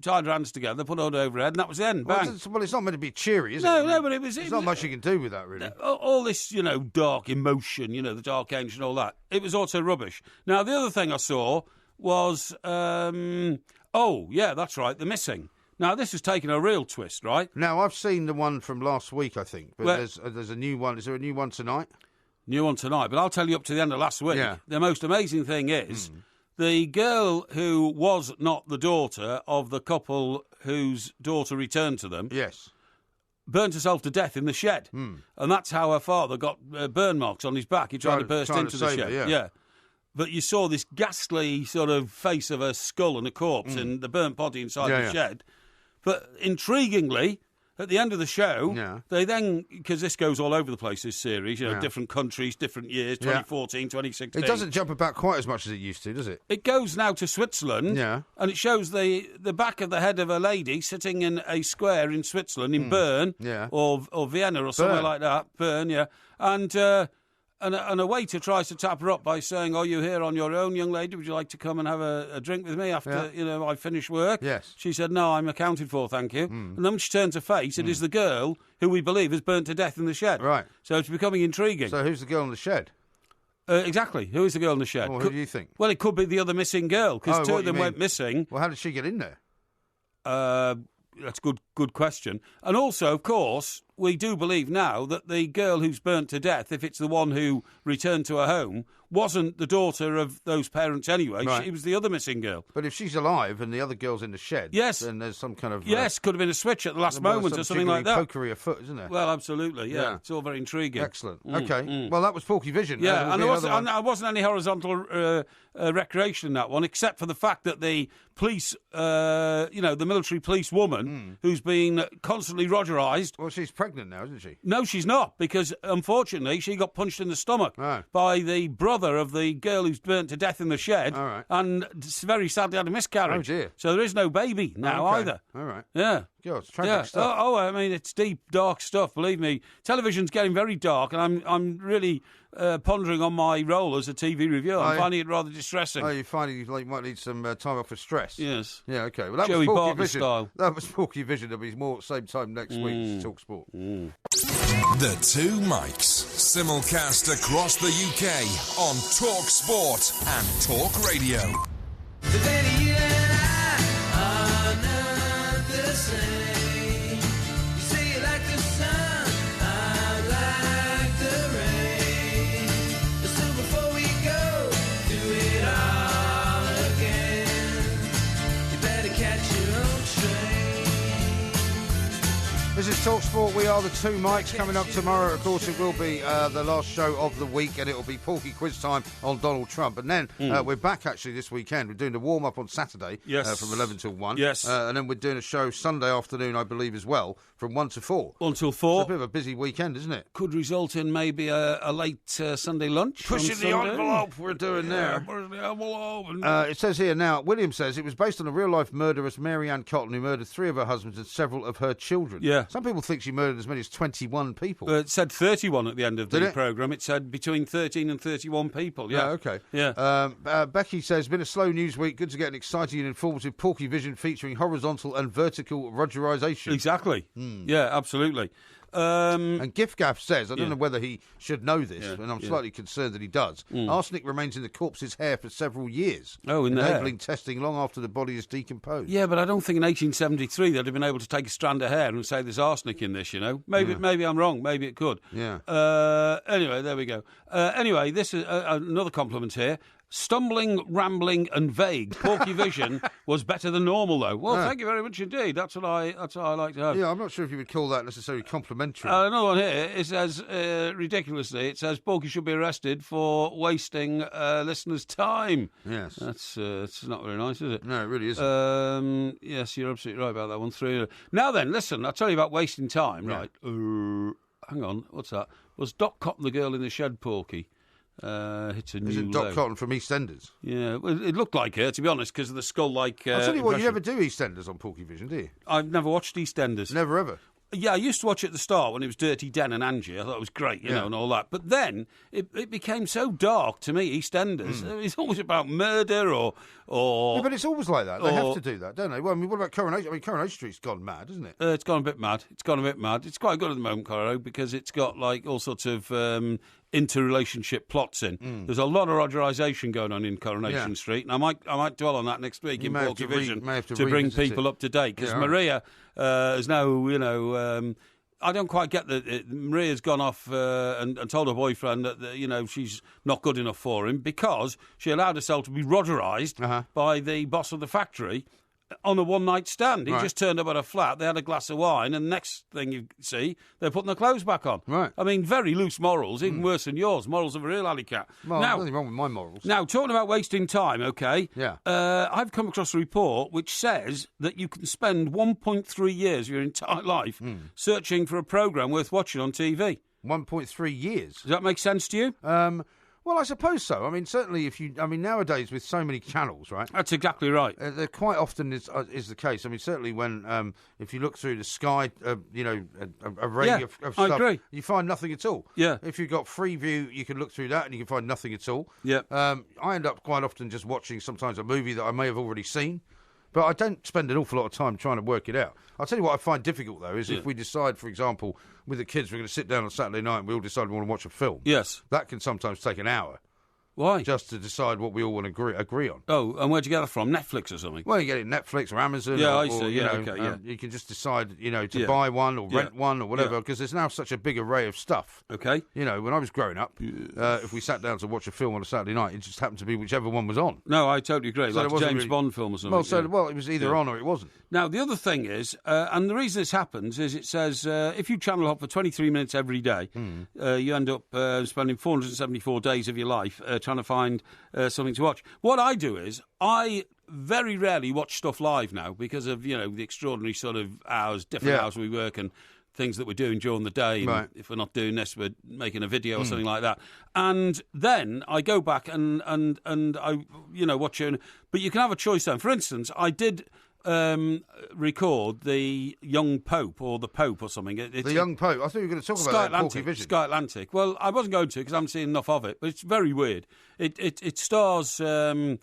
Speaker 1: tied her hands together, put her hood over her head, and that was the end. Bang.
Speaker 4: Well, it's not meant to be cheery, is it?
Speaker 1: No, but
Speaker 4: there's not much you can do with that, really.
Speaker 1: All this, dark emotion, the dark age and all that. It was also rubbish. Now, the other thing I saw was, that's right, The Missing. Now, this has taken a real twist, right?
Speaker 4: Now, I've seen the one from last week, I think, but there's a new one. Is there a new one tonight?
Speaker 1: New one tonight, but I'll tell you up to the end of last week. Yeah. The most amazing thing is... The girl who was not the daughter of the couple whose daughter returned to them burnt herself to death in the shed. And that's how her father got burn marks on his back. He tried to burst into the shed. Yeah. But you saw this ghastly sort of face of a skull and a corpse and the burnt body inside the shed. But intriguingly... At the end of the show, they then, because this goes all over the place, this series, different countries, different years, 2014, 2016.
Speaker 4: It doesn't jump about quite as much as it used to, does it?
Speaker 1: It goes now to Switzerland, and it shows the back of the head of a lady sitting in a square in Switzerland, in Bern, or Vienna or somewhere like that. Bern, And And a waiter tries to tap her up by saying, "Are you here on your own, young lady? Would you like to come and have a drink with me after I finish work?"
Speaker 4: Yes.
Speaker 1: She said, "No, I'm accounted for, thank you." And then when she turns her face, it is the girl who we believe is burnt to death in the shed.
Speaker 4: Right.
Speaker 1: So it's becoming intriguing.
Speaker 4: So who's the girl in the shed?
Speaker 1: Exactly. Who is the girl in the shed?
Speaker 4: Well, who do you think?
Speaker 1: Well, it could be the other missing girl, because two
Speaker 4: what
Speaker 1: of them
Speaker 4: you mean?
Speaker 1: went missing.
Speaker 4: Well, how did she get in there?
Speaker 1: That's a good question. And also, of course, we do believe now that the girl who's burnt to death, if it's the one who returned to her home, wasn't the daughter of those parents anyway.
Speaker 4: Right.
Speaker 1: She was the other missing girl.
Speaker 4: But if she's alive and the other girl's in the shed,
Speaker 1: Yes.
Speaker 4: then there's some kind of...
Speaker 1: Yes, could have been a switch at the last moment or something like that.
Speaker 4: Pokery afoot, isn't there?
Speaker 1: Well, absolutely, yeah.
Speaker 4: Yeah.
Speaker 1: It's all very intriguing.
Speaker 4: Excellent. Okay. Well, that was Porkyvision.
Speaker 1: Yeah, and
Speaker 4: there
Speaker 1: there wasn't any horizontal recreation in that one, except for the fact that the police, the military police woman, who's been constantly Rogerised.
Speaker 4: Well, she's pregnant now, isn't she?
Speaker 1: No, she's not, because unfortunately she got punched in the stomach by the brother of the girl who's burnt to death in the shed, and very sadly had a miscarriage.
Speaker 4: Oh, dear.
Speaker 1: So there is no baby now either.
Speaker 4: All right.
Speaker 1: Yeah.
Speaker 4: God, it's tragic stuff.
Speaker 1: I mean, it's deep, dark stuff. Believe me, television's getting very dark, and I'm really pondering on my role as a TV reviewer. I'm finding it rather distressing.
Speaker 4: Oh, you're finding you might need some time off for stress.
Speaker 1: Yes.
Speaker 4: Yeah. Okay. Well, that
Speaker 1: Joey
Speaker 4: was
Speaker 1: Barton
Speaker 4: Porkyvision.
Speaker 1: style.
Speaker 4: That was Porkyvision. There'll be more same time next week. Talk Sport.
Speaker 5: The Two Mics. Simulcast across the UK on Talk Sport and Talk Radio.
Speaker 6: But baby, you and I are not the same. You say you like the sun, I like the rain. So before we go do it all again, you better catch your own train.
Speaker 4: This is Talk Sport. We are the Two Mics. Coming up tomorrow, of course, it will be the last show of the week, and it will be Porky quiz time on Donald Trump. And then we're back actually this weekend. We're doing the warm up on Saturday from 11 till 1.
Speaker 1: Yes.
Speaker 4: And then we're doing a show Sunday afternoon, I believe, as well, from 1 to 4.
Speaker 1: 1 till
Speaker 4: It's
Speaker 1: 4.
Speaker 4: a bit of a busy weekend, isn't it?
Speaker 1: Could result in maybe a late Sunday lunch.
Speaker 4: Pushing
Speaker 1: on
Speaker 4: the
Speaker 1: Sunday.
Speaker 4: envelope we're doing there.
Speaker 1: Pushing the envelope.
Speaker 4: It says here now, William says it was based on a real-life murderess, Mary Ann Cotton, who murdered 3 of her husbands and several of her children.
Speaker 1: Yeah.
Speaker 4: Some people think she murdered as many as 21 people.
Speaker 1: It said 31 at the end of
Speaker 4: Did
Speaker 1: the
Speaker 4: it?
Speaker 1: programme. It said between 13 and 31 people. Yeah.
Speaker 4: Okay.
Speaker 1: Yeah.
Speaker 4: Becky says, been a slow news week. Good to get an exciting and informative Porkyvision featuring horizontal and vertical Rogerisation.
Speaker 1: Exactly. Yeah, absolutely.
Speaker 4: And Gift Gaff says, I don't
Speaker 1: Yeah.
Speaker 4: know whether he should know this,
Speaker 1: Yeah,
Speaker 4: and I'm
Speaker 1: yeah.
Speaker 4: slightly concerned that he does. Arsenic remains in the corpse's hair for several years.
Speaker 1: Oh, in the hair?
Speaker 4: enabling testing long after the body is decomposed.
Speaker 1: Yeah, but I don't think in 1873 they'd have been able to take a strand of hair and say there's arsenic in this, you know. Maybe I'm wrong. Maybe it could.
Speaker 4: Yeah.
Speaker 1: Anyway, there we go. Anyway, this is another compliment here. Stumbling, rambling, and vague. Porkyvision was better than normal, though. Well, thank you very much indeed. That's what I like to have.
Speaker 4: Yeah, I'm not sure if you would call that necessarily complimentary.
Speaker 1: Another one here. It says ridiculously. It says Porky should be arrested for wasting listeners' time.
Speaker 4: Yes.
Speaker 1: That's it's not very nice, is it?
Speaker 4: No, it really isn't.
Speaker 1: Yes, you're absolutely right about that one. 3. Now then, listen. I'll tell you about wasting time.
Speaker 4: Yeah.
Speaker 1: Right. Hang on. What's that? Was Doc Cotton the girl in the shed, Porky? Hits a new
Speaker 4: Isn't Doc
Speaker 1: low.
Speaker 4: Cotton from EastEnders?
Speaker 1: Yeah, well, it looked like her, to be honest, because of the skull-like
Speaker 4: I'll tell you what, you
Speaker 1: impression.
Speaker 4: never do EastEnders on Porkyvision, do you?
Speaker 1: I've never watched EastEnders.
Speaker 4: Never ever.
Speaker 1: Yeah, I used to watch it at the start when it was Dirty Den and Angie. I thought it was great, you know, and all that. But then it became so dark to me, EastEnders. It's always about murder or
Speaker 4: Yeah, but it's always like that. They have
Speaker 1: or-
Speaker 4: to do that, don't they? Well, I mean, what about Coronation? I mean, Coronation Street's gone mad, isn't it?
Speaker 1: It's gone a bit mad. It's quite good at the moment, Corro, because it's got like all sorts of interrelationship plots in. There's a lot of Rogerisation going on in Coronation
Speaker 4: Yeah.
Speaker 1: Street, and I might dwell on that next week in
Speaker 4: may have to
Speaker 1: Porkyvision
Speaker 4: may have to
Speaker 1: bring
Speaker 4: revisit
Speaker 1: people
Speaker 4: it.
Speaker 1: up to date, because
Speaker 4: Yeah, all right.
Speaker 1: Maria is now, you know. I don't quite get that. Maria's gone off and told her boyfriend that, you know, she's not good enough for him because she allowed herself to be Rogerised by the boss of the factory on a one-night stand. He
Speaker 4: Right.
Speaker 1: just turned up at a flat, they had a glass of wine, and the next thing you see, they're putting their clothes back on.
Speaker 4: Right.
Speaker 1: I mean, very loose morals, even worse than yours. Morals of a real alley cat.
Speaker 4: Well,
Speaker 1: Now,
Speaker 4: there's nothing wrong with my morals.
Speaker 1: now, talking about wasting time, okay?
Speaker 4: Yeah.
Speaker 1: I've come across a report which says that you can spend 1.3 years of your entire life searching for a programme worth watching on TV.
Speaker 4: 1.3 years.
Speaker 1: Does that make sense to you?
Speaker 4: Well, Well, I suppose so. I mean, certainly nowadays with so many channels, right?
Speaker 1: That's exactly right.
Speaker 4: There quite often is the case. I mean, certainly when if you look through the Sky, array of stuff,
Speaker 1: I agree.
Speaker 4: you find nothing at all.
Speaker 1: Yeah.
Speaker 4: If you've got Freeview, you can look through that and you can find nothing at all.
Speaker 1: Yeah.
Speaker 4: I end up quite often just watching sometimes a movie that I may have already seen. But I don't spend an awful lot of time trying to work it out. I'll tell you what I find difficult, though, is if we decide, for example, with the kids, we're going to sit down on Saturday night and we all decide we want to watch a film.
Speaker 1: Yes.
Speaker 4: That can sometimes take an hour.
Speaker 1: Why?
Speaker 4: Just to decide what we all want to agree on.
Speaker 1: Oh, and where'd you get that from? Netflix or something?
Speaker 4: Well, you get it Netflix or Amazon.
Speaker 1: Yeah,
Speaker 4: or,
Speaker 1: I see. Yeah, okay, yeah.
Speaker 4: You can just decide, to buy one or rent one or whatever, because there's now such a big array of stuff.
Speaker 1: Okay.
Speaker 4: When I was growing up, if we sat down to watch a film on a Saturday night, it just happened to be whichever one was on.
Speaker 1: No, I totally agree.
Speaker 4: So
Speaker 1: like a James Bond film or something.
Speaker 4: Well, it was either on or it wasn't.
Speaker 1: Now, the other thing is, and the reason this happens is it says if you channel hop for 23 minutes every day, you end up spending 474 days of your life trying to find something to watch. What I do is I very rarely watch stuff live now because of, the extraordinary sort of hours, different hours we work and things that we're doing during the day. And
Speaker 4: right.
Speaker 1: If we're not doing this, we're making a video or something like that. And then I go back and I, watch it. But you can have a choice then. For instance, I did record the Young Pope or the Pope or something.
Speaker 4: The Young Pope. I thought you were going to talk about that in Porkyvision.
Speaker 1: Sky Atlantic. Well, I wasn't going to because I haven't seen enough of it, but it's very weird. It stars the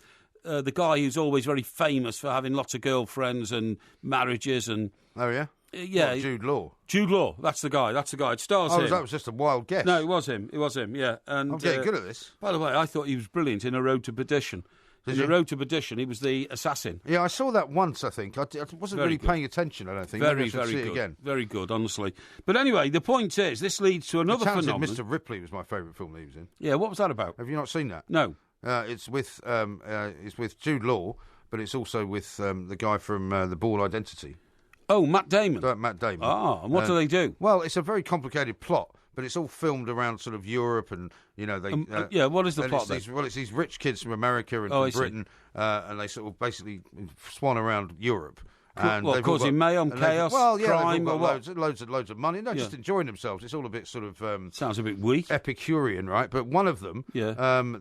Speaker 1: guy who's always very famous for having lots of girlfriends and marriages and.
Speaker 4: Oh yeah.
Speaker 1: Yeah,
Speaker 4: what, Jude Law.
Speaker 1: Jude Law, that's the guy. It stars him.
Speaker 4: Oh, that was just a wild guess.
Speaker 1: No, it was him. Yeah, and
Speaker 4: I'm getting good at this.
Speaker 1: By the way, I thought he was brilliant in A Road to Perdition. In A Road to Perdition, he was the assassin.
Speaker 4: Yeah, I saw that once, I think. I wasn't really paying attention, I don't think.
Speaker 1: Very,
Speaker 4: Maybe I should
Speaker 1: very
Speaker 4: see
Speaker 1: good.
Speaker 4: It again.
Speaker 1: Very good, honestly. But anyway, the point is, this leads to another phenomenon.
Speaker 4: Mr. Ripley was my favourite film that he was in.
Speaker 1: Yeah, what was that about?
Speaker 4: Have you not seen that?
Speaker 1: No.
Speaker 4: It's with Jude Law, but it's also with the guy from The Ball Identity.
Speaker 1: Oh, Matt Damon.
Speaker 4: Matt Damon.
Speaker 1: Ah, and what do they do?
Speaker 4: Well, it's a very complicated plot, but it's all filmed around sort of Europe and, they...
Speaker 1: what is the plot then?
Speaker 4: It's these rich kids from America and from Britain, and they sort of basically swan around Europe. And
Speaker 1: causing mayhem, chaos, crime,
Speaker 4: or what? Loads of money. No, just enjoying themselves. It's all a bit sort of...
Speaker 1: sounds a bit weak.
Speaker 4: Epicurean, right? But one of them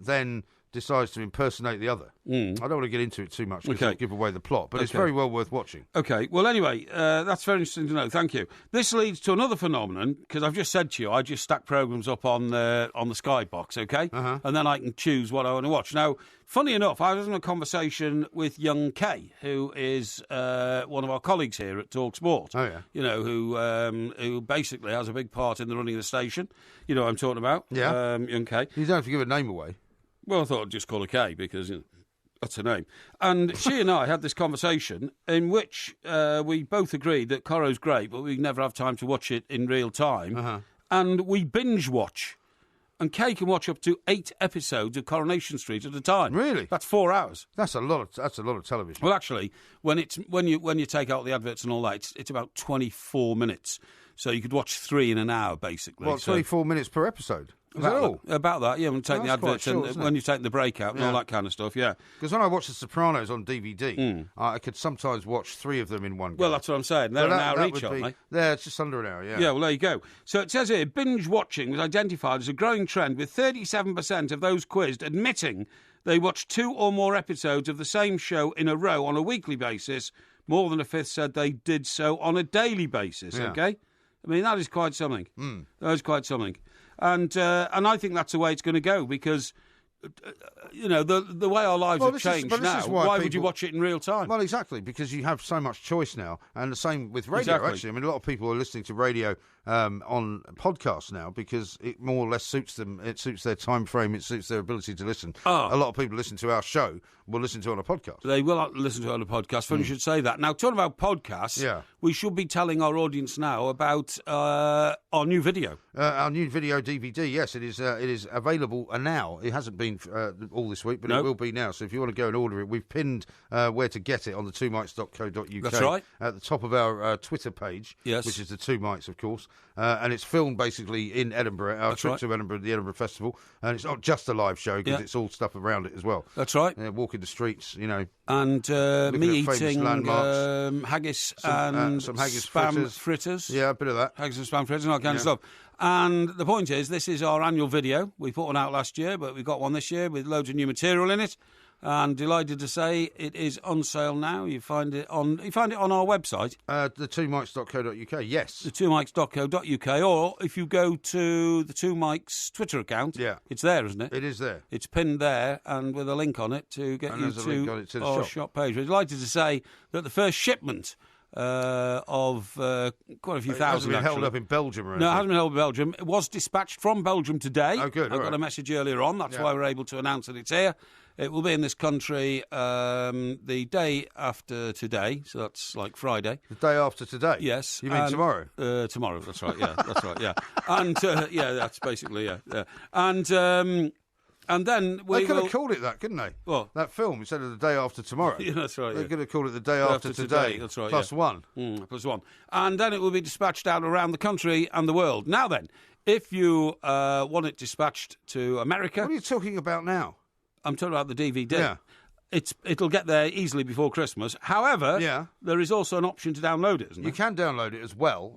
Speaker 4: then decides to impersonate the other. I don't want to get into it too much because it'll give away the plot, but it's very well worth watching.
Speaker 1: Okay, well, anyway, that's very interesting to know. Thank you. This leads to another phenomenon, because I've just said to you, I just stack programmes up on the Sky box, okay? And then I can choose what I want to watch. Now, funny enough, I was in a conversation with young Kay, who is one of our colleagues here at Talk Sport.
Speaker 4: Oh, yeah.
Speaker 1: Who basically has a big part in the running of the station. You know what I'm talking about?
Speaker 4: Yeah.
Speaker 1: Young Kay.
Speaker 4: You don't have to give a name away.
Speaker 1: Well, I thought I'd just call her Kay because that's her name. And she and I had this conversation in which we both agreed that Corrow's great, but we never have time to watch it in real time. And we binge watch. And Kay can watch up to 8 episodes of Coronation Street at a time.
Speaker 4: Really?
Speaker 1: That's 4 hours.
Speaker 4: That's a lot of television.
Speaker 1: Well, actually, when you take out the adverts and all that, it's about 24 minutes. So you could watch 3 in an hour, basically.
Speaker 4: Well, 24 minutes per episode. Is that all?
Speaker 1: About that, yeah. When you take the adverts and when you take the break out and all that kind of stuff, yeah.
Speaker 4: Because when I watch The Sopranos on DVD, I could sometimes watch 3 of them in one go.
Speaker 1: Well, that's what I'm saying. They're an hour each, aren't they?
Speaker 4: Yeah, it's just under an hour, yeah.
Speaker 1: Yeah, well, there you go. So it says here, binge watching was identified as a growing trend, with 37% of those quizzed admitting they watched 2 or more episodes of the same show in a row on a weekly basis. More than a fifth said they did so on a daily basis, okay? I mean, that is quite something. That is quite something. And I think that's the way it's going to go because, the way our lives have changed now, why would you watch it in real time?
Speaker 4: Well, exactly, because you have so much choice now. And the same with radio, actually. I mean, a lot of people are listening to radio on podcasts now because it more or less suits them. It suits their time frame. It suits their ability to listen. A lot of people listen to our show will listen to it on a podcast.
Speaker 1: They will listen to it on a podcast. Funny you should say that. Now, talking about podcasts, we should be telling our audience now about our new video.
Speaker 4: Our new video DVD, yes, it is available now. It hasn't been all this week, but it will be now. So if you want to go and order it, we've pinned where to get it on the twomites.co.uk.
Speaker 1: That's right.
Speaker 4: At the top of our Twitter page, which is the Two Mites, of course. And it's filmed basically in Edinburgh, our trip to Edinburgh, the Edinburgh Festival. And it's not just a live show because it's all stuff around it as well.
Speaker 1: That's right.
Speaker 4: Walking the streets,
Speaker 1: And me eating haggis and and
Speaker 4: some haggis
Speaker 1: spam fritters.
Speaker 4: Yeah, a bit of that.
Speaker 1: Haggis and spam fritters and all kind of stuff. And the point is, this is our annual video. We put one out last year, but we've got one this year with loads of new material in it. And delighted to say it is on sale now. You find it on our website.
Speaker 4: The2mics.co.uk, yes.
Speaker 1: The2mics.co.uk, or if you go to the 2 Mics Twitter account, it's there, isn't it?
Speaker 4: It is there.
Speaker 1: It's pinned there, and with a link on it to get you to
Speaker 4: the
Speaker 1: our
Speaker 4: shop.
Speaker 1: shop page. We're delighted to say that the first shipment of quite a few thousand.
Speaker 4: It hasn't been held
Speaker 1: actually.
Speaker 4: up in Belgium or anything.
Speaker 1: No, it hasn't been held in Belgium. It was dispatched from Belgium today.
Speaker 4: Oh, good.
Speaker 1: I got a message earlier on. That's why we're able to announce that it's here. It will be in this country the day after today, so that's like Friday.
Speaker 4: The day after today?
Speaker 1: Yes.
Speaker 4: You mean tomorrow?
Speaker 1: Tomorrow, that's right, yeah. That's right, yeah. And, that's basically, yeah. And then we
Speaker 4: They could have called it that, couldn't they?
Speaker 1: What?
Speaker 4: That film, instead of the day after tomorrow.
Speaker 1: Yeah, that's right,
Speaker 4: They could have called it the day after today.
Speaker 1: That's right,
Speaker 4: plus one.
Speaker 1: Plus one. And then it will be dispatched out around the country and the world. Now then, if you want it dispatched to America...
Speaker 4: What are you talking about now?
Speaker 1: I'm talking about the DVD.
Speaker 4: Yeah.
Speaker 1: It'll get there easily before Christmas. However, there is also an option to download it, isn't there?
Speaker 4: You can download it as well,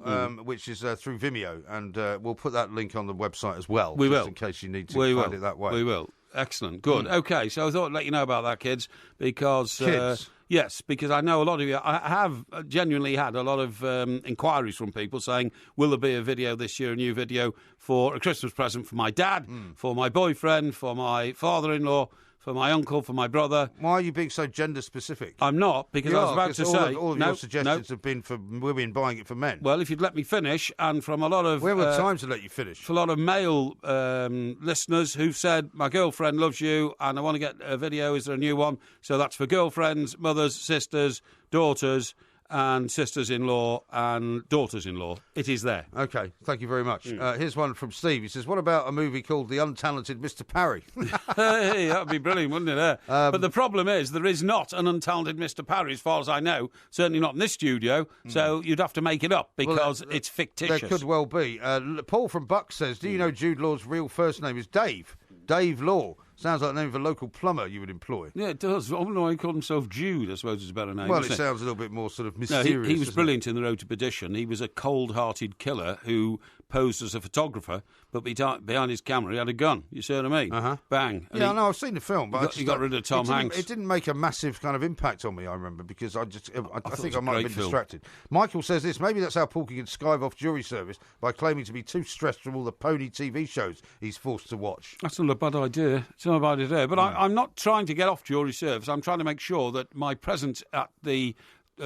Speaker 4: which is through Vimeo, and we'll put that link on the website as well.
Speaker 1: We will.
Speaker 4: In case you need to find it that way.
Speaker 1: We will. Excellent. Good. Okay, so I thought I'd let you know about that, kids, because...
Speaker 4: Kids?
Speaker 1: Yes, because I know a lot of you... I have genuinely had a lot of inquiries from people saying, will there be a video this year, a new video for a Christmas present for my dad, for my boyfriend, for my father-in-law, for my uncle, for my brother.
Speaker 4: Why are you being so gender specific?
Speaker 1: I'm not, because I was about to say...
Speaker 4: All of your suggestions have been for women buying it for men.
Speaker 1: Well, if you'd let me finish, and from a lot of...
Speaker 4: We haven't got time to let you finish.
Speaker 1: For a lot of male listeners who've said, my girlfriend loves you, and I want to get a video, is there a new one? So that's for girlfriends, mothers, sisters, daughters, and sisters-in-law and daughters-in-law. It is there.
Speaker 4: OK, thank you very much. Here's one from Steve. He says, what about a movie called The Untalented Mr. Parry?
Speaker 1: Hey, that would be brilliant, wouldn't it? But the problem is there is not an untalented Mr. Parry, as far as I know. Certainly not in this studio. So you'd have to make it up because it's fictitious.
Speaker 4: There could well be. Paul from Bucks says, do you know Jude Law's real first name is Dave? Dave Law. Sounds like the name of a local plumber you would employ.
Speaker 1: Yeah, it does. I don't know why he called himself Jude, I suppose is a better name.
Speaker 4: Well, it sounds a little bit more sort of mysterious.
Speaker 1: No, he was brilliant in The Road to Perdition. He was a cold-hearted killer who posed as a photographer, but behind his camera he had a gun. You see what I mean? Bang. And
Speaker 4: Yeah, no, I've seen the film, but
Speaker 1: he got rid of Tom Hanks.
Speaker 4: It didn't make a massive kind of impact on me, I remember, because I think I might have been
Speaker 1: film.
Speaker 4: distracted. Michael says this, maybe that's how Porky can skive off jury service by claiming to be too stressed from all the pony TV shows he's forced to watch.
Speaker 1: That's not a bad idea. It's not a bad idea. But I'm not trying to get off jury service. I'm trying to make sure that my presence at the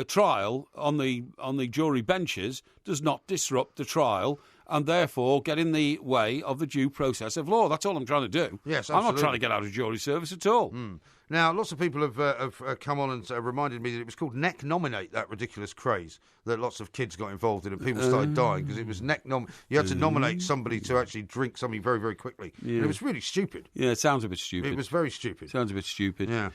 Speaker 1: trial on the jury benches does not disrupt the trial and therefore get in the way of the due process of law. That's all I'm trying to do.
Speaker 4: Yes,
Speaker 1: I'm not
Speaker 4: absolutely.
Speaker 1: trying to get out of jury service at all.
Speaker 4: Now, lots of people have come on and reminded me that it was called Neck Nominate, that ridiculous craze that lots of kids got involved in, and people started dying because it was you had to nominate somebody to actually drink something very, very quickly.
Speaker 1: Yeah.
Speaker 4: And it was really stupid.
Speaker 1: Yeah, it sounds a bit stupid.
Speaker 4: It was very stupid.
Speaker 1: Sounds a bit stupid.
Speaker 4: Yeah.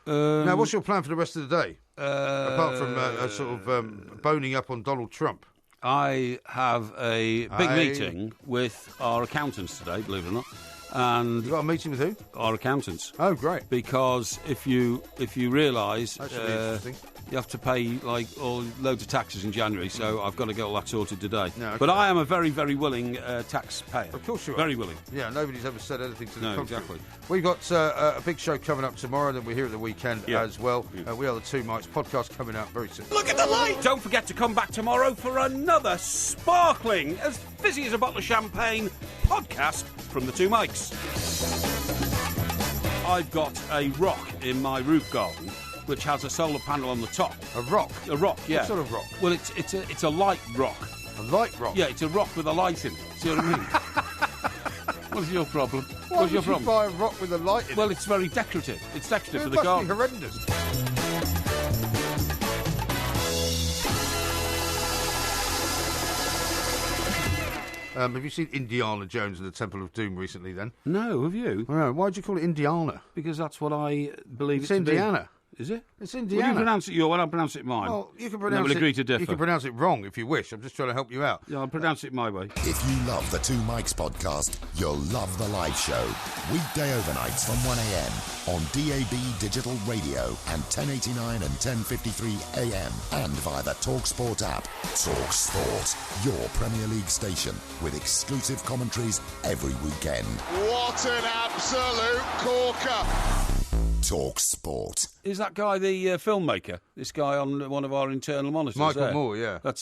Speaker 4: Now, what's your plan for the rest of the day? Apart from sort of boning up on Donald Trump.
Speaker 1: I have a big meeting with our accountants today, believe it or not. And
Speaker 4: you got a meeting with who?
Speaker 1: Our accountants.
Speaker 4: Oh, great!
Speaker 1: Because if you realise,
Speaker 4: that should be interesting.
Speaker 1: You have to pay loads of taxes in January, so I've got to get all that sorted today.
Speaker 4: No, okay.
Speaker 1: But I am a very, very willing taxpayer.
Speaker 4: Of course you are.
Speaker 1: Very willing.
Speaker 4: Yeah, nobody's ever said anything to the contrary.
Speaker 1: Exactly.
Speaker 4: We've got a big show coming up tomorrow, then we're here at the weekend as well.
Speaker 1: Yeah.
Speaker 4: We are the 2 Mics podcast coming out very soon.
Speaker 1: Look at the light! Don't forget to come back tomorrow for another sparkling, as fizzy as a bottle of champagne podcast from the 2 Mics. I've got a rock in my roof garden which has a solar panel on the top.
Speaker 4: A rock?
Speaker 1: A rock, yeah.
Speaker 4: What sort of rock?
Speaker 1: Well, it's a light rock.
Speaker 4: A light rock?
Speaker 1: Yeah, it's a rock with a light in it. See what I mean? What's your problem?
Speaker 4: Why
Speaker 1: What's your
Speaker 4: would you
Speaker 1: problem?
Speaker 4: buy a rock with a light in it?
Speaker 1: Well, it's very decorative. It's decorative for the
Speaker 4: must
Speaker 1: garden.
Speaker 4: be horrendous. Have you seen Indiana Jones and the Temple of Doom recently, then?
Speaker 1: No, have you?
Speaker 4: No. Why do you call it Indiana?
Speaker 1: Because that's what I believe
Speaker 4: It's
Speaker 1: it to
Speaker 4: Indiana.
Speaker 1: be. Is it?
Speaker 4: It's
Speaker 1: Well,
Speaker 4: Indiana.
Speaker 1: you pronounce it your way, I'll pronounce it mine.
Speaker 4: Well, you can
Speaker 1: And
Speaker 4: pronounce
Speaker 1: we'll
Speaker 4: it.
Speaker 1: agree to differ.
Speaker 4: You can pronounce it wrong if you wish. I'm just trying to help you out.
Speaker 1: Yeah, I'll pronounce it my way.
Speaker 2: If you love the Two Mics podcast, you'll love the live show. Weekday overnights from 1am on DAB Digital Radio and 1089 and 1053 AM and via the TalkSport app. TalkSport, your Premier League station with exclusive commentaries every weekend.
Speaker 11: What an absolute corker!
Speaker 2: TalkSport.
Speaker 1: Is that guy the filmmaker? This guy on one of our internal monitors?
Speaker 4: Michael
Speaker 1: there?
Speaker 4: Moore, yeah.
Speaker 1: That's